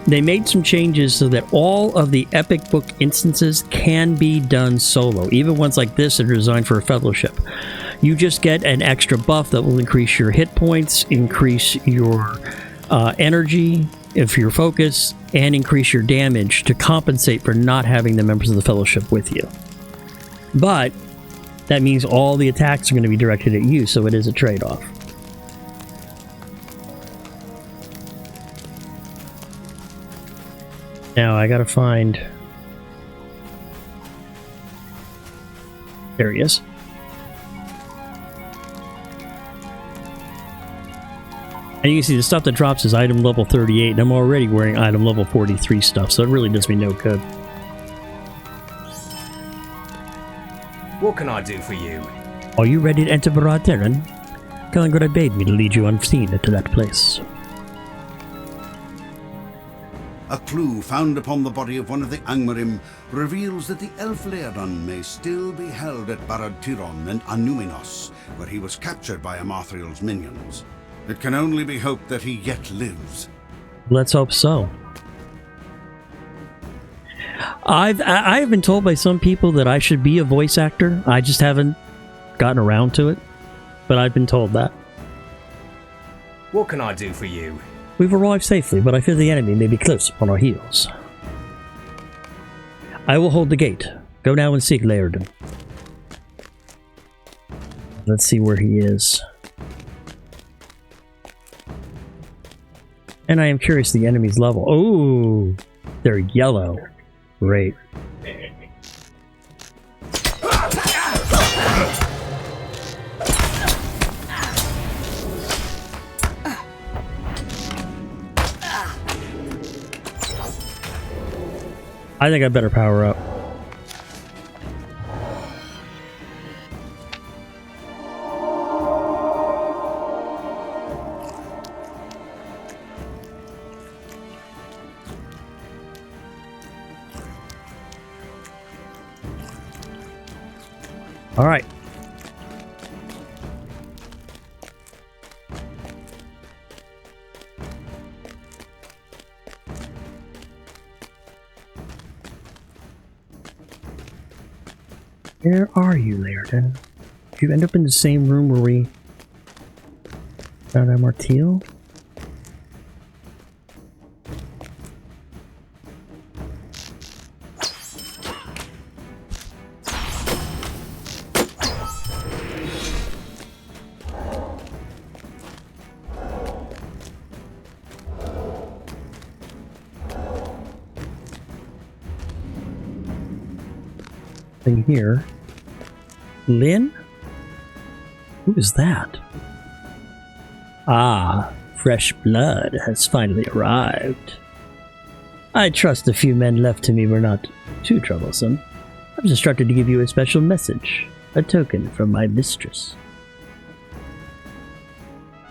they made some changes so that all of the epic book instances can be done solo, even ones like this that are designed for a fellowship. You just get an extra buff that will increase your hit points, increase your energy, if your focus, and increase your damage to compensate for not having the members of the fellowship with you. But that means all the attacks are going to be directed at you, so it is a trade-off. Now, I gotta find... There he is. And you can see the stuff that drops is item level 38, and I'm already wearing item level 43 stuff, so it really does me no good. What can I do for you? Are you ready to enter Barad Therion? Kaliningrad bade me to lead you unseen to that place. A clue found upon the body of one of the Angmarim reveals that the elf Laerden may still be held at Barad Therion and Anuminos, where he was captured by Amathrield's minions. It can only be hoped that he yet lives. Let's hope so. I've been told by some people that I should be a voice actor. I just haven't gotten around to it, but I've been told that. What can I do for you? We've arrived safely, but I fear the enemy may be close upon our heels. I will hold the gate. Go now and seek Laerden. Let's see where he is. And I am curious the enemy's level. Oh, they're yellow. Great. I think I better power up. All right. Where are you, Laerden? Did you end up in the same room where we found our Martial? Thing here. Lynn? Who is that? Ah, fresh blood has finally arrived. I trust the few men left to me were not too troublesome. I was instructed to give you a special message, a token from my mistress.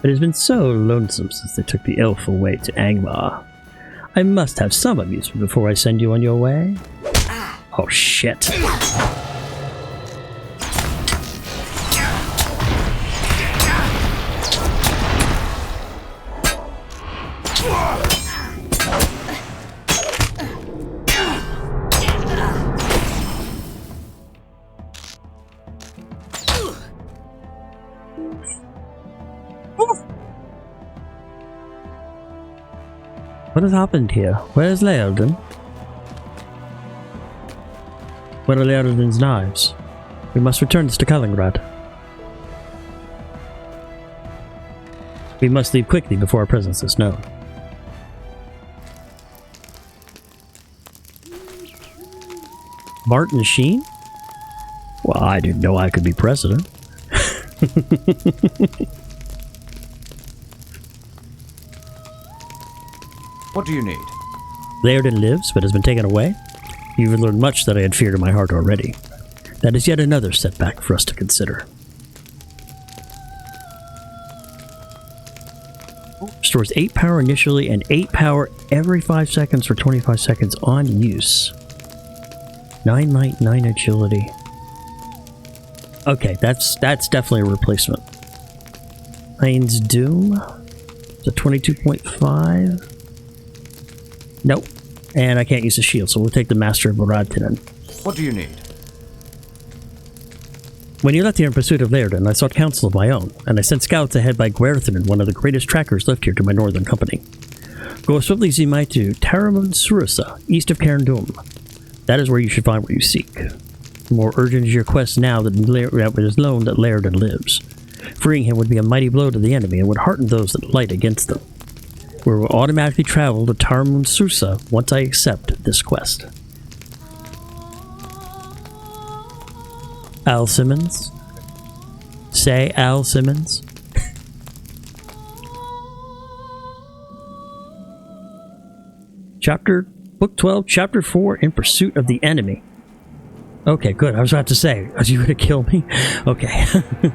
It has been so lonesome since they took the elf away to Angmar. I must have some amusement before I send you on your way. Oh shit. What has happened here? Where is Laerden? Where are Laerden's knives? We must return this to Kaliningrad. We must leave quickly before our presence is known. Martin Sheen? Well, I didn't know I could be president. What do you need? Laerden lives, but has been taken away. You've learned much that I had feared in my heart already. That is yet another setback for us to consider. Restores 8 power initially and 8 power every 5 seconds for 25 seconds on use. 9 might, 9 agility. Okay, that's definitely a replacement. Lane's Doom. It's a 22.5. Nope. And I can't use the shield, so we'll take the Master of Moradtinen. What do you need? When you left here in pursuit of Laerden, I sought counsel of my own, and I sent scouts ahead by Gwerthin, one of the greatest trackers left here, to my northern company. Go as swiftly as you might to Taramund Surasa, east of Cairn Dûm. That is where you should find what you seek. The more urgent is your quest now that it is known that Laerden lives. Freeing him would be a mighty blow to the enemy and would hearten those that light against them. We will automatically travel to Taramund Surasa once I accept this quest. Al Simmons? Say Al Simmons? Book 12, Chapter 4, In Pursuit of the Enemy. Okay, good. I was about to say, are you going to kill me? Okay.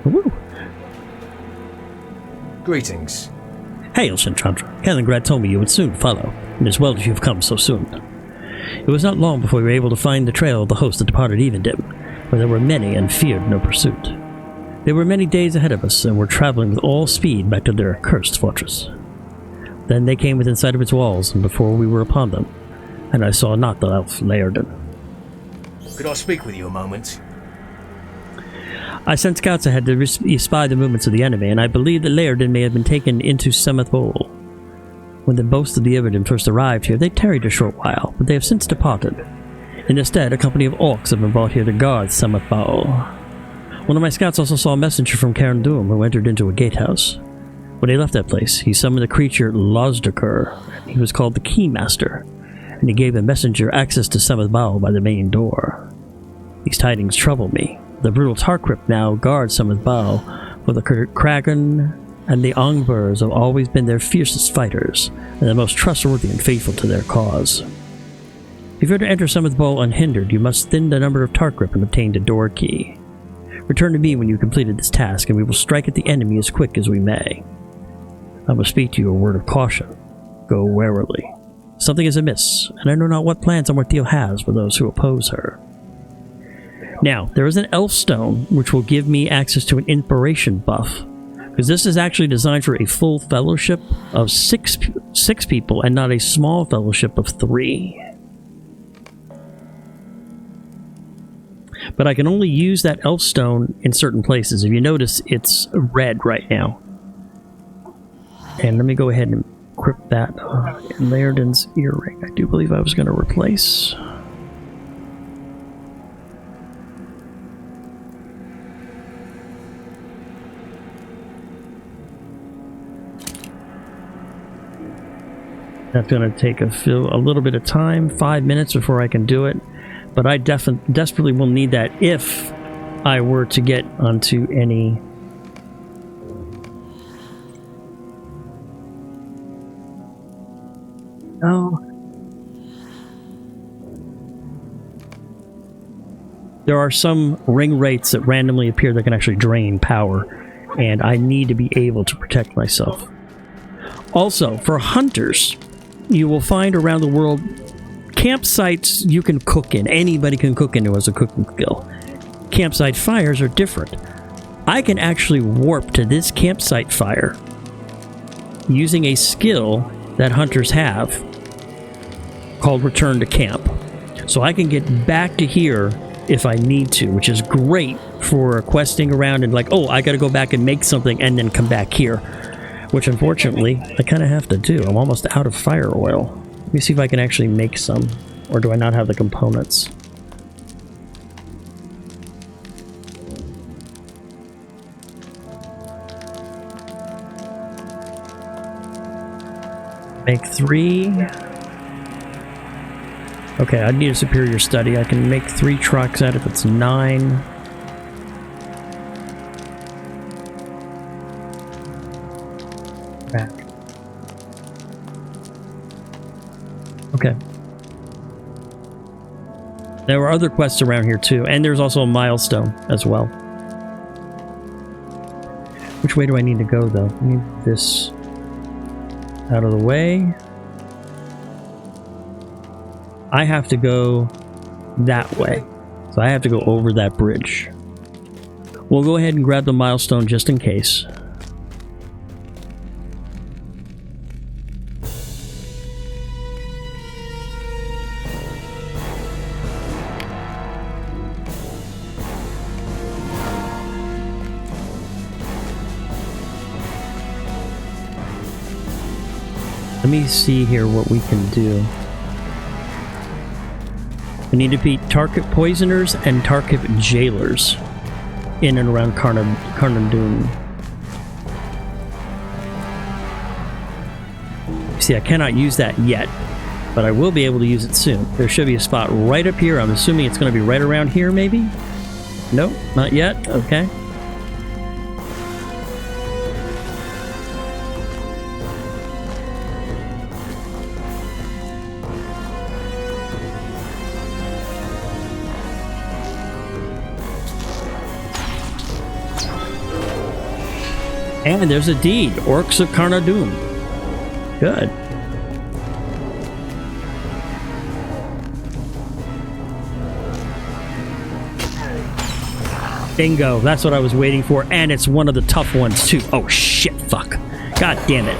Woo. Greetings. Hail, Shintrandra. Kaliningrad told me you would soon follow, and as well as you have come so soon. It was not long before we were able to find the trail of the host that departed Evendim, where there were many and feared no pursuit. They were many days ahead of us, and were traveling with all speed back to their accursed fortress. Then they came within sight of its walls, and before we were upon them, and I saw not the elf Laerden. Could I speak with you a moment? I sent scouts ahead to spy the movements of the enemy, and I believe that Laerden may have been taken into Semeth Bowl. When the boast of the Evendim first arrived here, they tarried a short while, but they have since departed. Instead, a company of orcs have been brought here to guard Semeth Bowl. One of my scouts also saw a messenger from Cairn Dûm who entered into a gatehouse. When he left that place, he summoned the creature LOTRO. He was called the Keymaster, and he gave the messenger access to Sameth Bao by the main door. These tidings trouble me. The brutal Tarkrip now guards Sameth Bao, for the Kraken and the Ongburs have always been their fiercest fighters, and the most trustworthy and faithful to their cause. If you're to enter Sameth Bao unhindered, you must thin the number of Tarkrip and obtain the door key. Return to me when you completed this task, and we will strike at the enemy as quick as we may. I must speak to you a word of caution. Go warily. Something is amiss, and I know not what plans Amortio has for those who oppose her. Now, there is an elf stone which will give me access to an inspiration buff, because this is actually designed for a full fellowship of six people and not a small fellowship of 3. But I can only use that elf stone in certain places. If you notice, it's red right now. And let me go ahead and equip that. Laerden's earring. I do believe I was going to replace. That's going to take a little bit of time, 5 minutes before I can do it. But I desperately will need that if I were to get onto any... Oh. There are some ring rates that randomly appear that can actually drain power, and I need to be able to protect myself. Also, for hunters, you will find around the world campsites you can cook in. Anybody can cook in who has a cooking skill. Campsite fires are different. I can actually warp to this campsite fire using a skill that hunters have called Return to Camp. So I can get back to here if I need to, which is great for questing around and like, oh, I gotta go back and make something and then come back here. Which unfortunately, I kind of have to do. I'm almost out of fire oil. Let me see if I can actually make some. Or do I not have the components? Make 3. Okay, I need a superior study. I can make 3 trucks out of it's 9. Back. Okay. There were other quests around here too, and there's also a milestone as well. Which way do I need to go though? I need this out of the way. I have to go that way. So I have to go over that bridge. We'll go ahead and grab the milestone just in case. Let me see here what we can do. We need to beat Tarkip Poisoners and Tarkip Jailers in and around Carnarvon. See, I cannot use that yet, but I will be able to use it soon. There should be a spot right up here. I'm assuming it's going to be right around here, maybe? Nope, not yet. Okay. And there's a deed. Orcs of Carnarvon. Good. Bingo. That's what I was waiting for. And it's one of the tough ones, too. Oh, shit. Fuck. God damn it.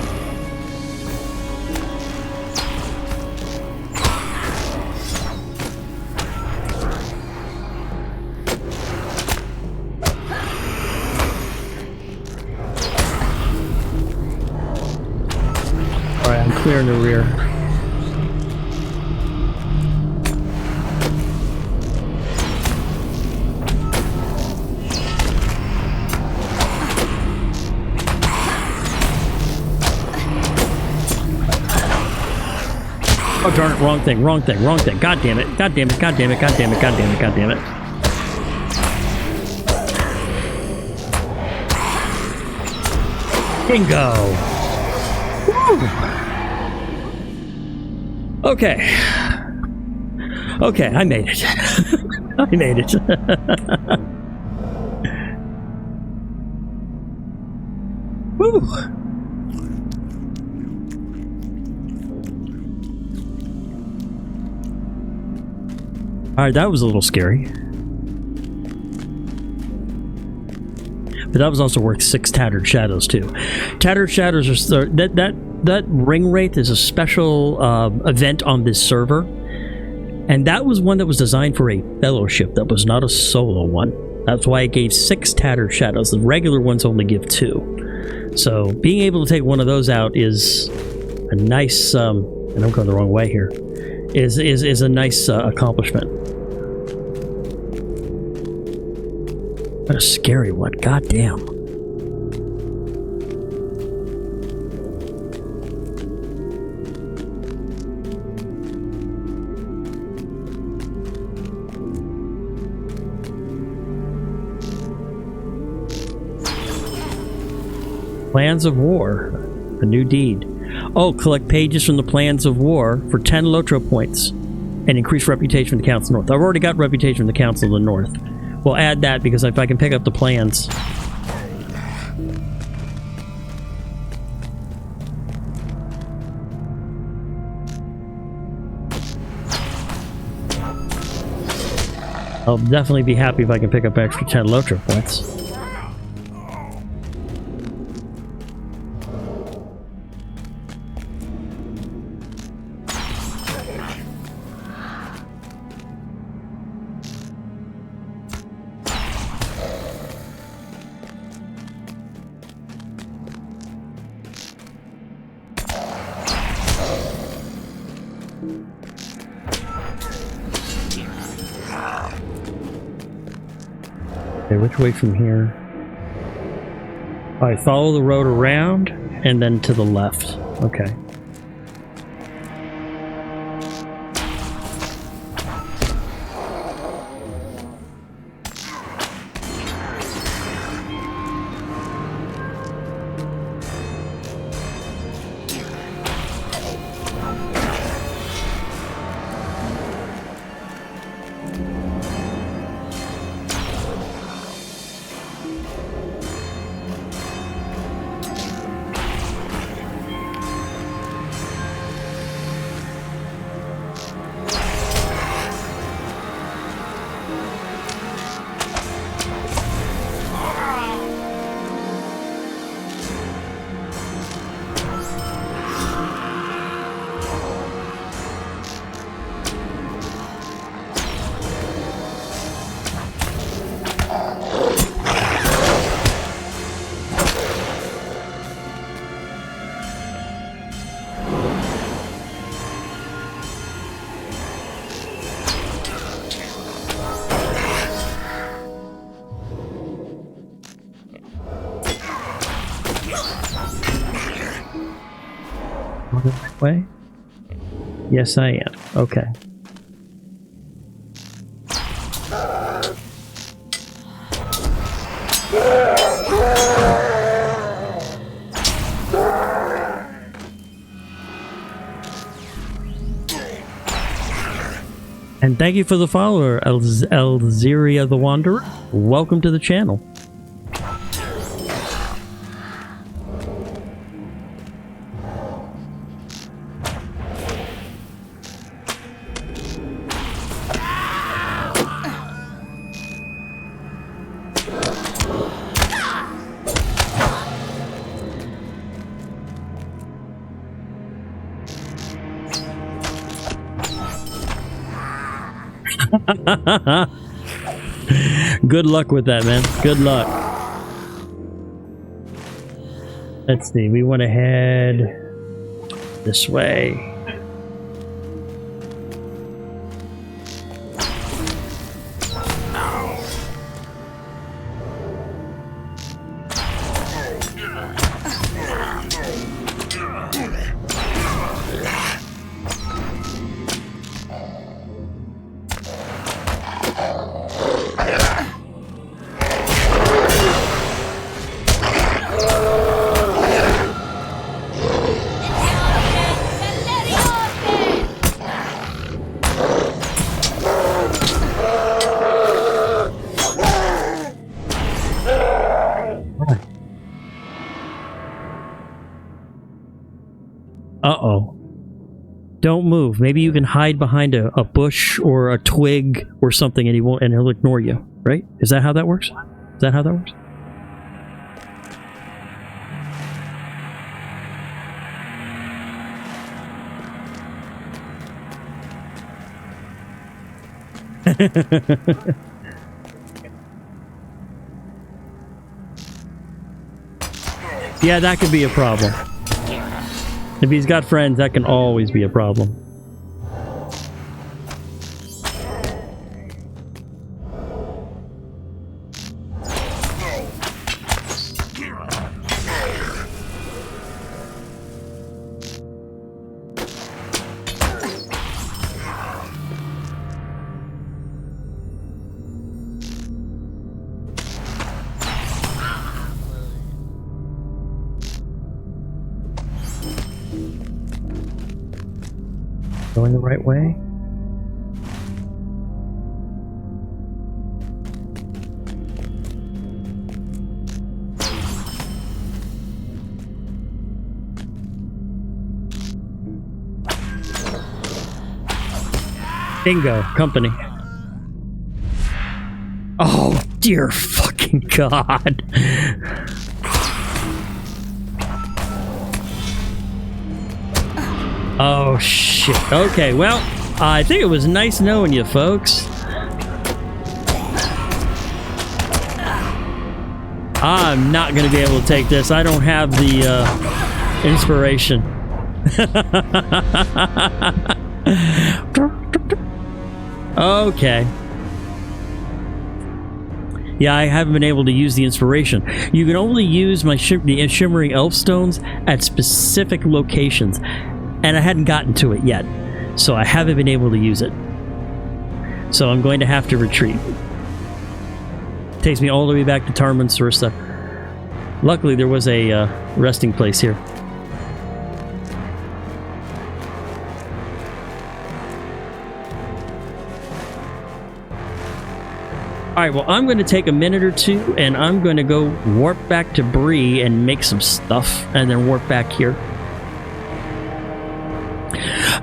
Clear in the rear. Oh darn it, wrong thing. God damn it. God damn it. Bingo! Woo. Okay. Okay, I made it. I made it. Woo! Alright, that was a little scary. But that was also worth 6 Tattered Shadows, too. Tattered Shadows are... That ring wraith is a special event on this server. And that was one that was designed for a fellowship. That was not a solo one. That's why it gave 6 Tattered Shadows. The regular ones only give 2. So being able to take one of those out is a nice... and I'm going the wrong way here. Is a nice accomplishment. What a scary one. God damn. Plans of War. A new deed. Oh, collect pages from the Plans of War for 10 LOTRO points and increase reputation from the Council of the North. I've already got reputation from the Council of the North. We'll add that because if I can pick up the plans. I'll definitely be happy if I can pick up extra 10 LOTRO points. Okay, which way from here? I follow the road around and then to the left. Okay. On the right way? Yes, I am. Okay. And thank you for the follower, Elziria the Wanderer. Welcome to the channel. Good luck with that, man. Good luck. Let's see. We want to head this way. Uh-oh. Don't move. Maybe you can hide behind a bush or a twig or something and he'll ignore you, right? Is that how that works? Is that how that works? Yeah, that could be a problem. If he's got friends, that can always be a problem. Going the right way? Bingo, company. Oh, dear fucking God. Oh, shit. Okay, well, I think it was nice knowing you, folks. I'm not going to be able to take this. I don't have the inspiration. Okay. Yeah, I haven't been able to use the inspiration. You can only use my the shimmering elf stones at specific locations. And I hadn't gotten to it yet, so I haven't been able to use it. So I'm going to have to retreat. Takes me all the way back to Tarman Sursa. Luckily, there was a resting place here. Alright, well, I'm going to take a minute or two, and I'm going to go warp back to Bree and make some stuff, and then warp back here.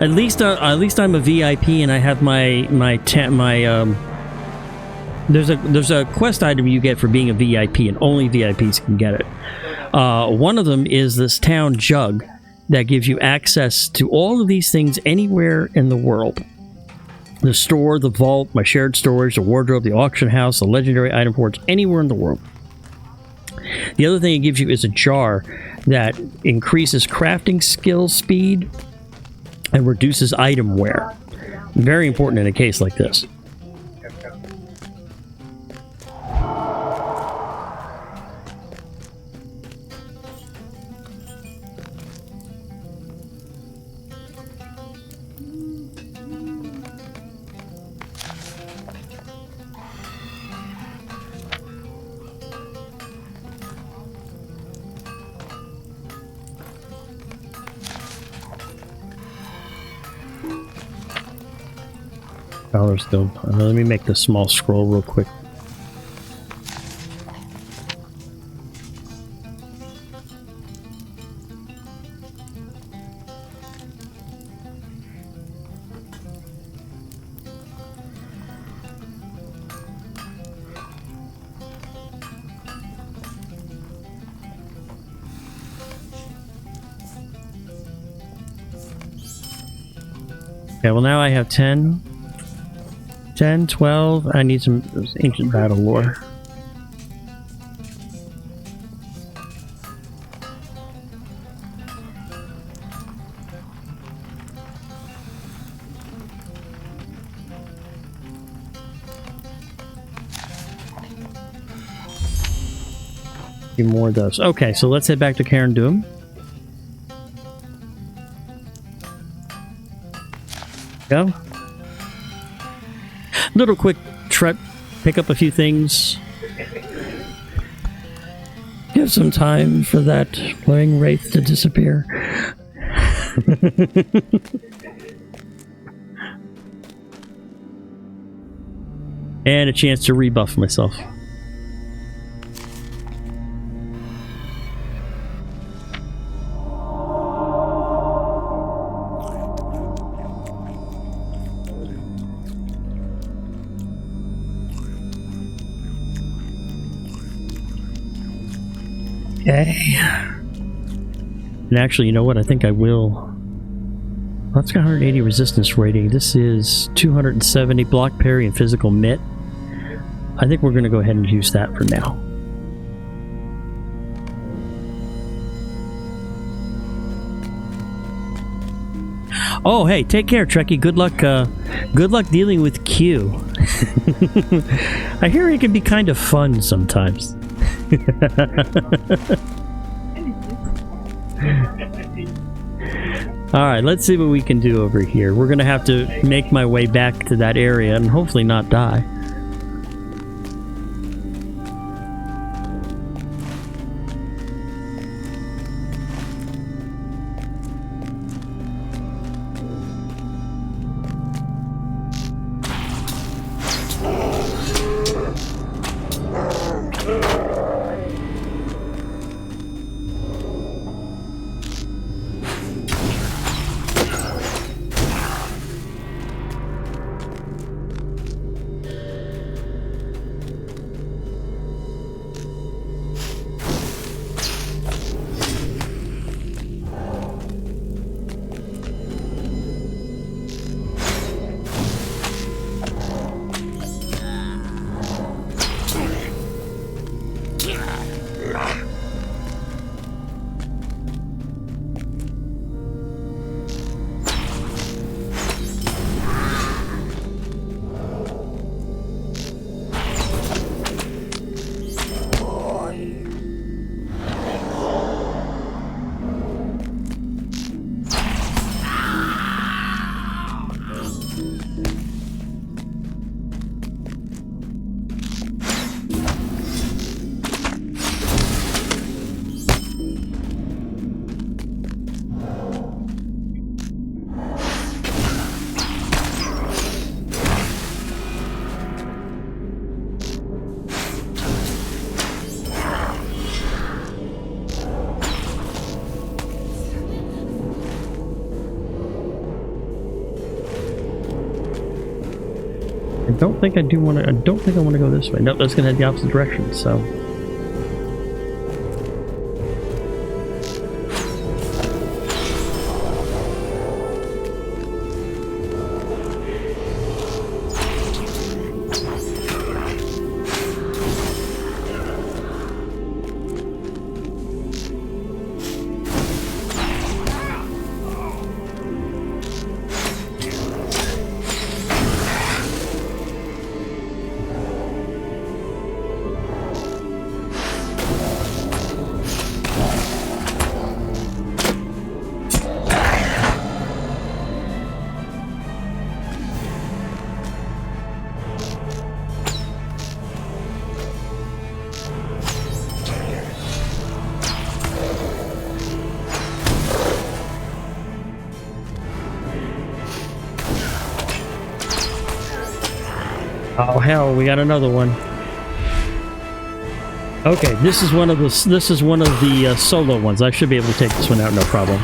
At least I'm a VIP and I have there's a quest item you get for being a VIP and only VIPs can get it. One of them is this town jug that gives you access to all of these things anywhere in the world. The store, the vault, my shared storage, the wardrobe, the auction house, the legendary item forge, anywhere in the world. The other thing it gives you is a jar that increases crafting skill speed and reduces item wear. Very important in a case like this. Dollar still. Let me make the small scroll real quick. Okay, well now I have 10, 12. I need some ancient battle lore. A few more of those. Okay, so let's head back to Cairn Doom. Go. Little quick trip, pick up a few things. Give some time for that glowing wraith to disappear. And a chance to rebuff myself. Okay. And actually, you know what? I think I will. That's got 180 resistance rating. This is 270 block parry and physical mitt. I think we're going to go ahead and use that for now. Oh, hey, take care, Trekkie. Good luck. Good luck dealing with Q. I hear it can be kind of fun sometimes. Alright, let's see what we can do over here. We're gonna have to make my way back to that area and hopefully not die. I don't think I do want to. I don't think I want to go this way. Nope, that's going to head the opposite direction. So. Oh hell, we got another one. Okay, this is one of the solo ones. I should be able to take this one out, no problem.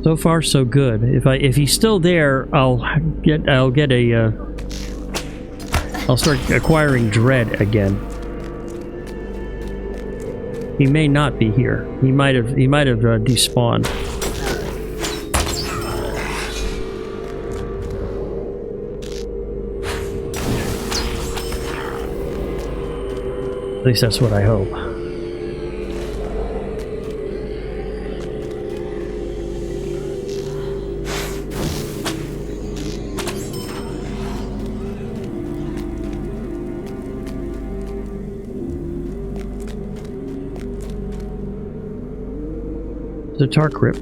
So far, so good. If he's still there, I'll start acquiring dread again. He may not be here. He might have despawned. At least that's what I hope. The tar grip.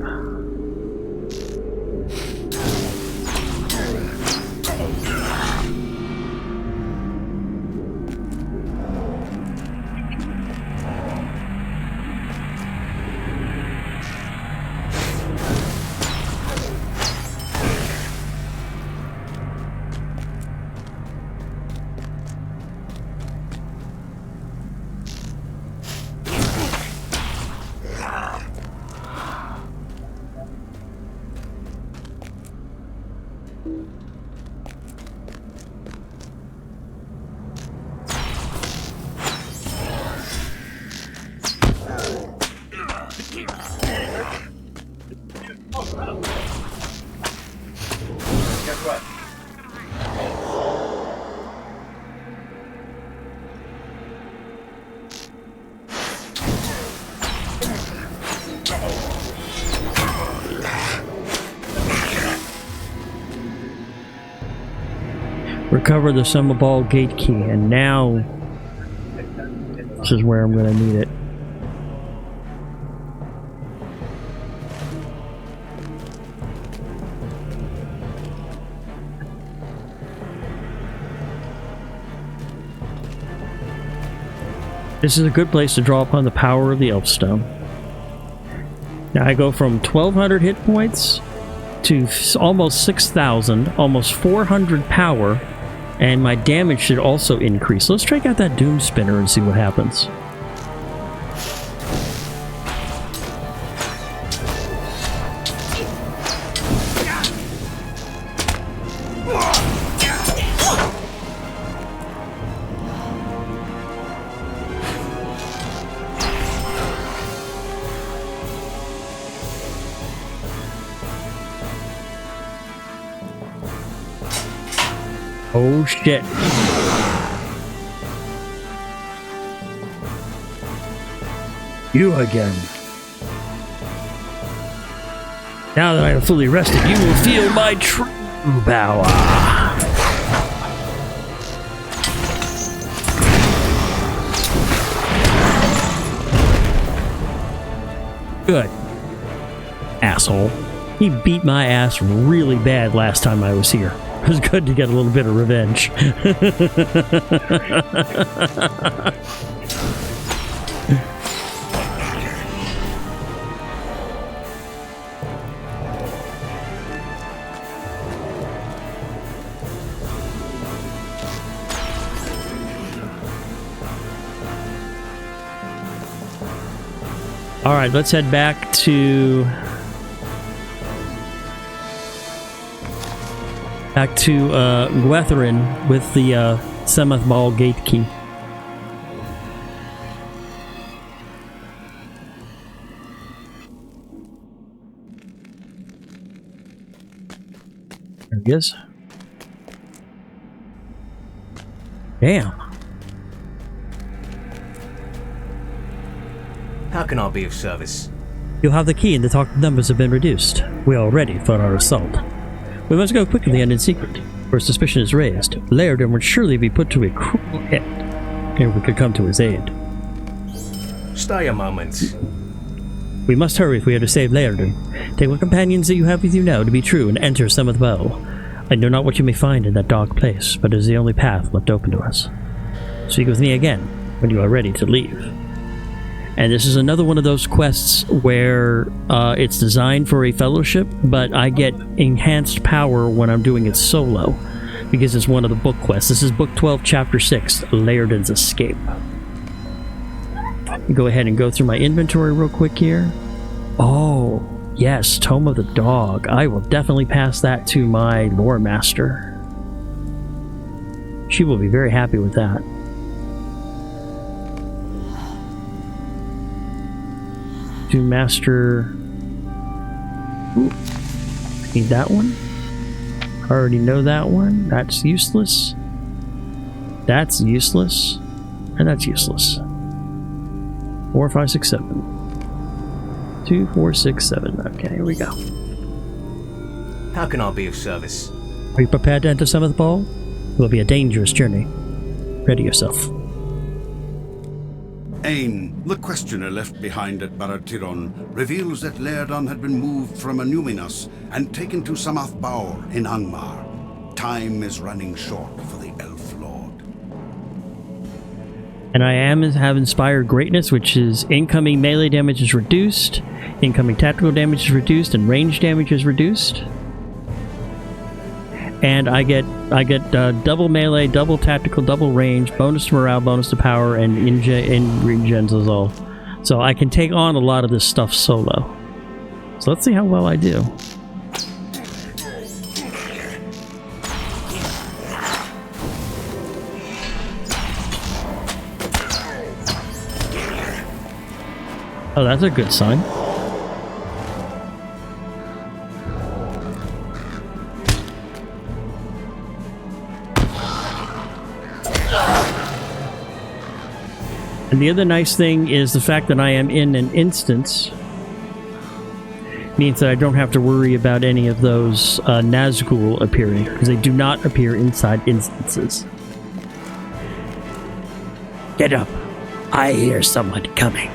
Recover the Summer Ball gate key, and now this is where I'm going to need it. This is a good place to draw upon the power of the Elfstone. Now I go from 1,200 hit points to almost 6,000, almost 400 power, and my damage should also increase. Let's check out that Doom Spinner and see what happens. Oh shit. You again. Now that I am fully rested, you will feel my true power. Good. Asshole. He beat my ass really bad last time I was here. It was good to get a little bit of revenge. All right, let's head back to Gwetherin with the Seventh Ball gate key. There he is. Damn. How can I be of service? You'll have the key and the talk numbers have been reduced. We are ready for our assault. We must go quickly and in secret. Where suspicion is raised, Laerden would surely be put to a cruel end, and we could come to his aid. Stay a moment. We must hurry if we are to save Laerden. Take what companions that you have with you now to be true and enter Seventh Bow. I know not what you may find in that dark place, but it is the only path left open to us. Speak with me again when you are ready to leave. And this is another one of those quests where it's designed for a fellowship, but I get enhanced power when I'm doing it solo, because it's one of the book quests. This is Book 12, Chapter 6, Laerden's Escape. Go ahead and go through my inventory real quick here. Oh, Yes, Tome of the Dog. I will definitely pass that to my lore master. She will be very happy with that. To master... Ooh. Need that one. I already know that one. That's useless. That's useless. And that's useless. 4, 5, 6, 7. 2, 4, 6, 7. Okay, here we go. How can I be of service? Are you prepared to enter Seventh Ball? It will be a dangerous journey. Ready yourself. Ain, the questioner left behind at Baratiron, reveals that Laerdon had been moved from Anuminas and taken to Samath Baur in Angmar. Time is running short for the Elf Lord. And I have inspired greatness, which is incoming melee damage is reduced, incoming tactical damage is reduced, and range damage is reduced. And I get double melee, double tactical, double range, bonus to morale, bonus to power, and regens as well. So I can take on a lot of this stuff solo. So let's see how well I do. Oh, that's a good sign. And the other nice thing is the fact that I am in an instance means that I don't have to worry about any of those Nazgul appearing, because they do not appear inside instances. Get up. I hear someone coming.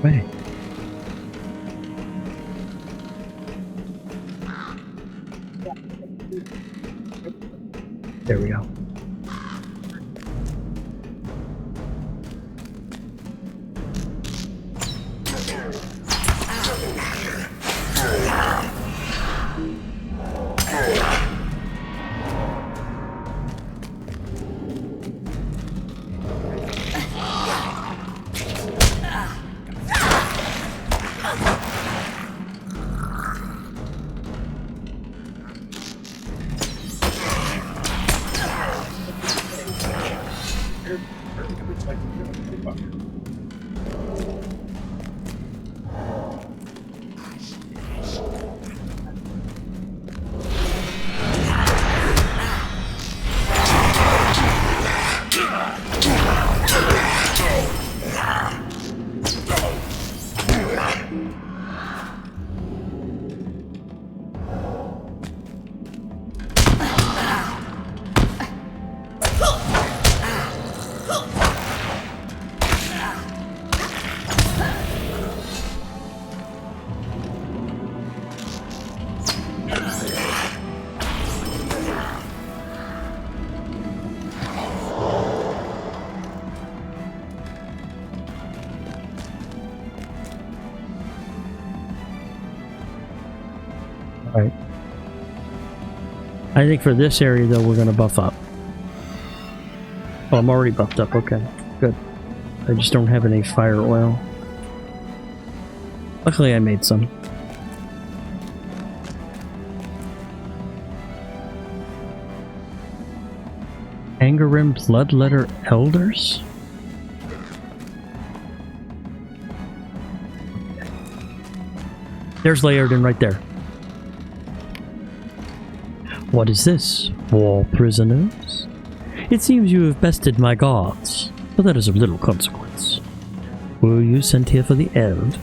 Way. There we go. Alright. I think for this area, though, we're going to buff up. Oh, I'm already buffed up. Okay, good. I just don't have any fire oil. Luckily, I made some. Angarim Bloodletter Elders? There's Laerdon right there. What is this? War prisoners? It seems you have bested my guards. but that is of little consequence. Were you sent here for the elf?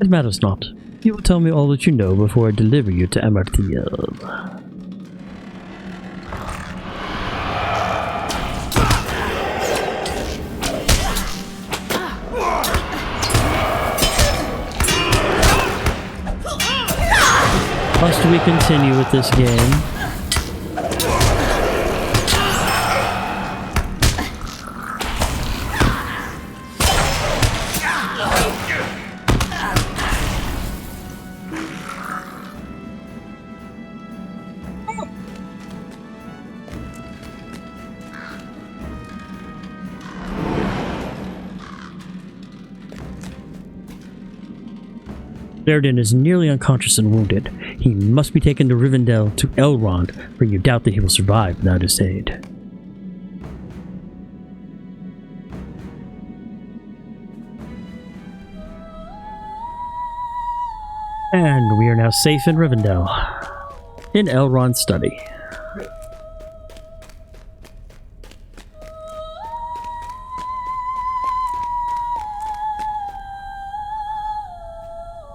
It matters not. You will tell me all that you know before I deliver you to Amartiel. Must we continue with this game? Leridan is nearly unconscious and wounded. He must be taken to Rivendell to Elrond, for you doubt that he will survive without his aid. And we are now safe in Rivendell, in Elrond's study.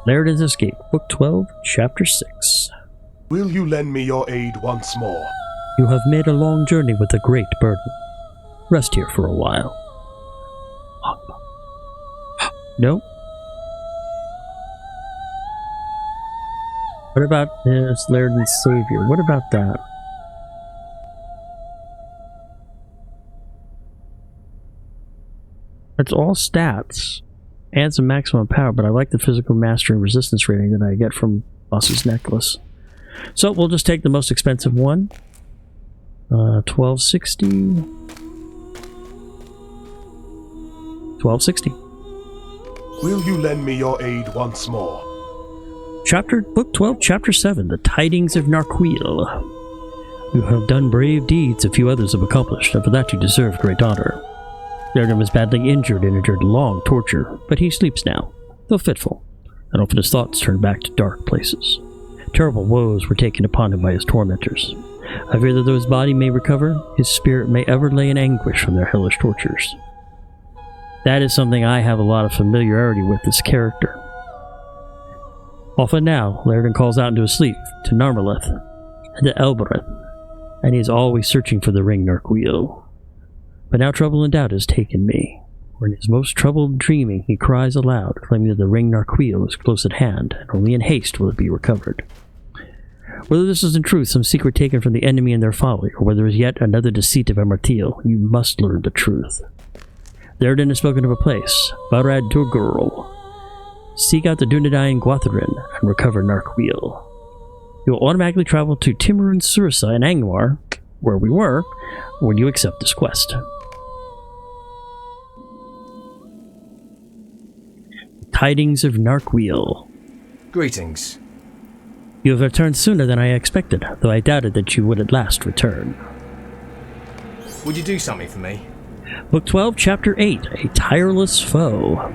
Leridan's Escape, Book 12, Chapter 6. Will you lend me your aid once more? You have made a long journey with a great burden. Rest here for a while. No? What about this Leridan's Savior? What about that? It's all stats. And some maximum power, but I like the physical mastery and resistance rating that I get from Boss's Necklace. So we'll just take the most expensive one. 1260. 1260. Will you lend me your aid once more? Book 12, Chapter 7, The Tidings of Narquil. You have done brave deeds a few others have accomplished, and for that you deserve great honor. Leridan was badly injured and endured long torture, but he sleeps now, though fitful, and often his thoughts turn back to dark places. Terrible woes were taken upon him by his tormentors. I fear that though his body may recover, his spirit may ever lay in anguish from their hellish tortures. That is something I have a lot of familiarity with this character. Often now, Leridan calls out into his sleep to Narmaleth and to Elbereth, and he is always searching for the ring Narquil. But now trouble and doubt has taken me. For in his most troubled dreaming he cries aloud, claiming that the ring Narquil is close at hand, and only in haste will it be recovered. Whether this is in truth some secret taken from the enemy in their folly, or whether it is yet another deceit of Amartiel, you must learn the truth. Leridan has spoken of a place, Barad Durgurl. Seek out the Dunedain Guatharin and recover Narquil. You will automatically travel to Timurun Sursa in Angmar, where we were, when you accept this quest. Tidings of Narquil. Greetings. You have returned sooner than I expected, though I doubted that you would at last return. Would you do something for me? Book 12, Chapter 8, A Tireless Foe.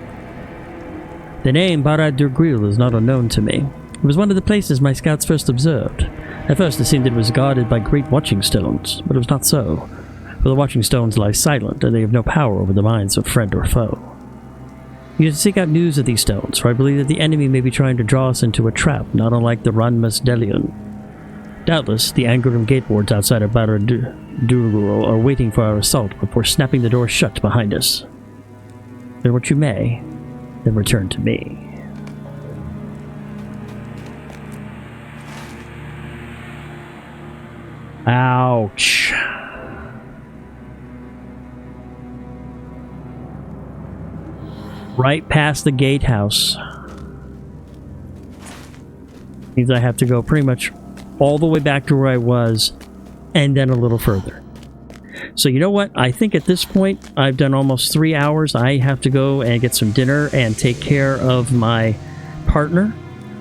The name Barad Durgurl is not unknown to me. It was one of the places my scouts first observed. At first it seemed it was guarded by great watching stones, but it was not so. For the watching stones lie silent, and they have no power over the minds of friend or foe. You should seek out news of these stones, for I believe that the enemy may be trying to draw us into a trap, not unlike the Ranmas Delion. Doubtless, the Angurim gatewards outside of Barad Durgurl are waiting for our assault before snapping the door shut behind us. Do what you may, then return to me. Ouch. Right past the gatehouse. Means I have to go pretty much all the way back to where I was, and then a little further. So you know what? I think at this point, I've done almost 3 hours. I have to go and get some dinner and take care of my partner.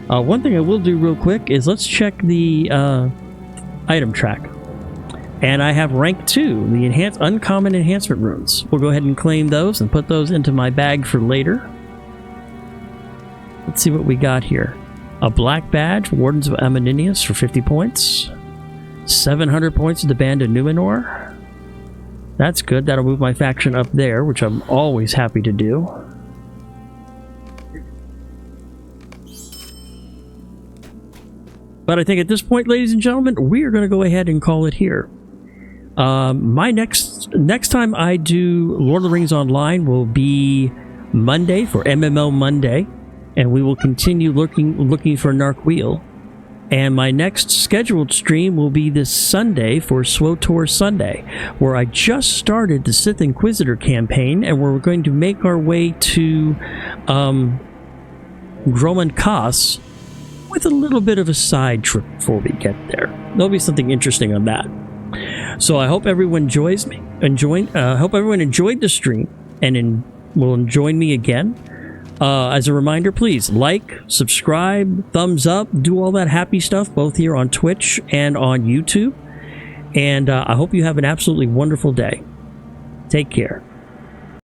One thing I will do real quick is let's check the item track. And I have rank 2, the uncommon enhancement runes. We'll go ahead and claim those and put those into my bag for later. Let's see what we got here. A black badge, Wardens of Amoninius for 50 points. 700 points to the Band of Numenor. That's good. That'll move my faction up there, which I'm always happy to do. But I think at this point, ladies and gentlemen, we are going to go ahead and call it here. My next time I do Lord of the Rings Online will be Monday for MMO Monday, and we will continue looking for Narquil. And my next scheduled stream will be this Sunday for SWTOR Sunday, where I just started the Sith Inquisitor campaign, and we're going to make our way to Groman Khas with a little bit of a side trip before we get there. There'll be something interesting on that. So I hope everyone hope everyone enjoyed the stream and will join me again. As a reminder, please like, subscribe, thumbs up, do all that happy stuff, both here on Twitch and on YouTube. And I hope you have an absolutely wonderful day. Take care.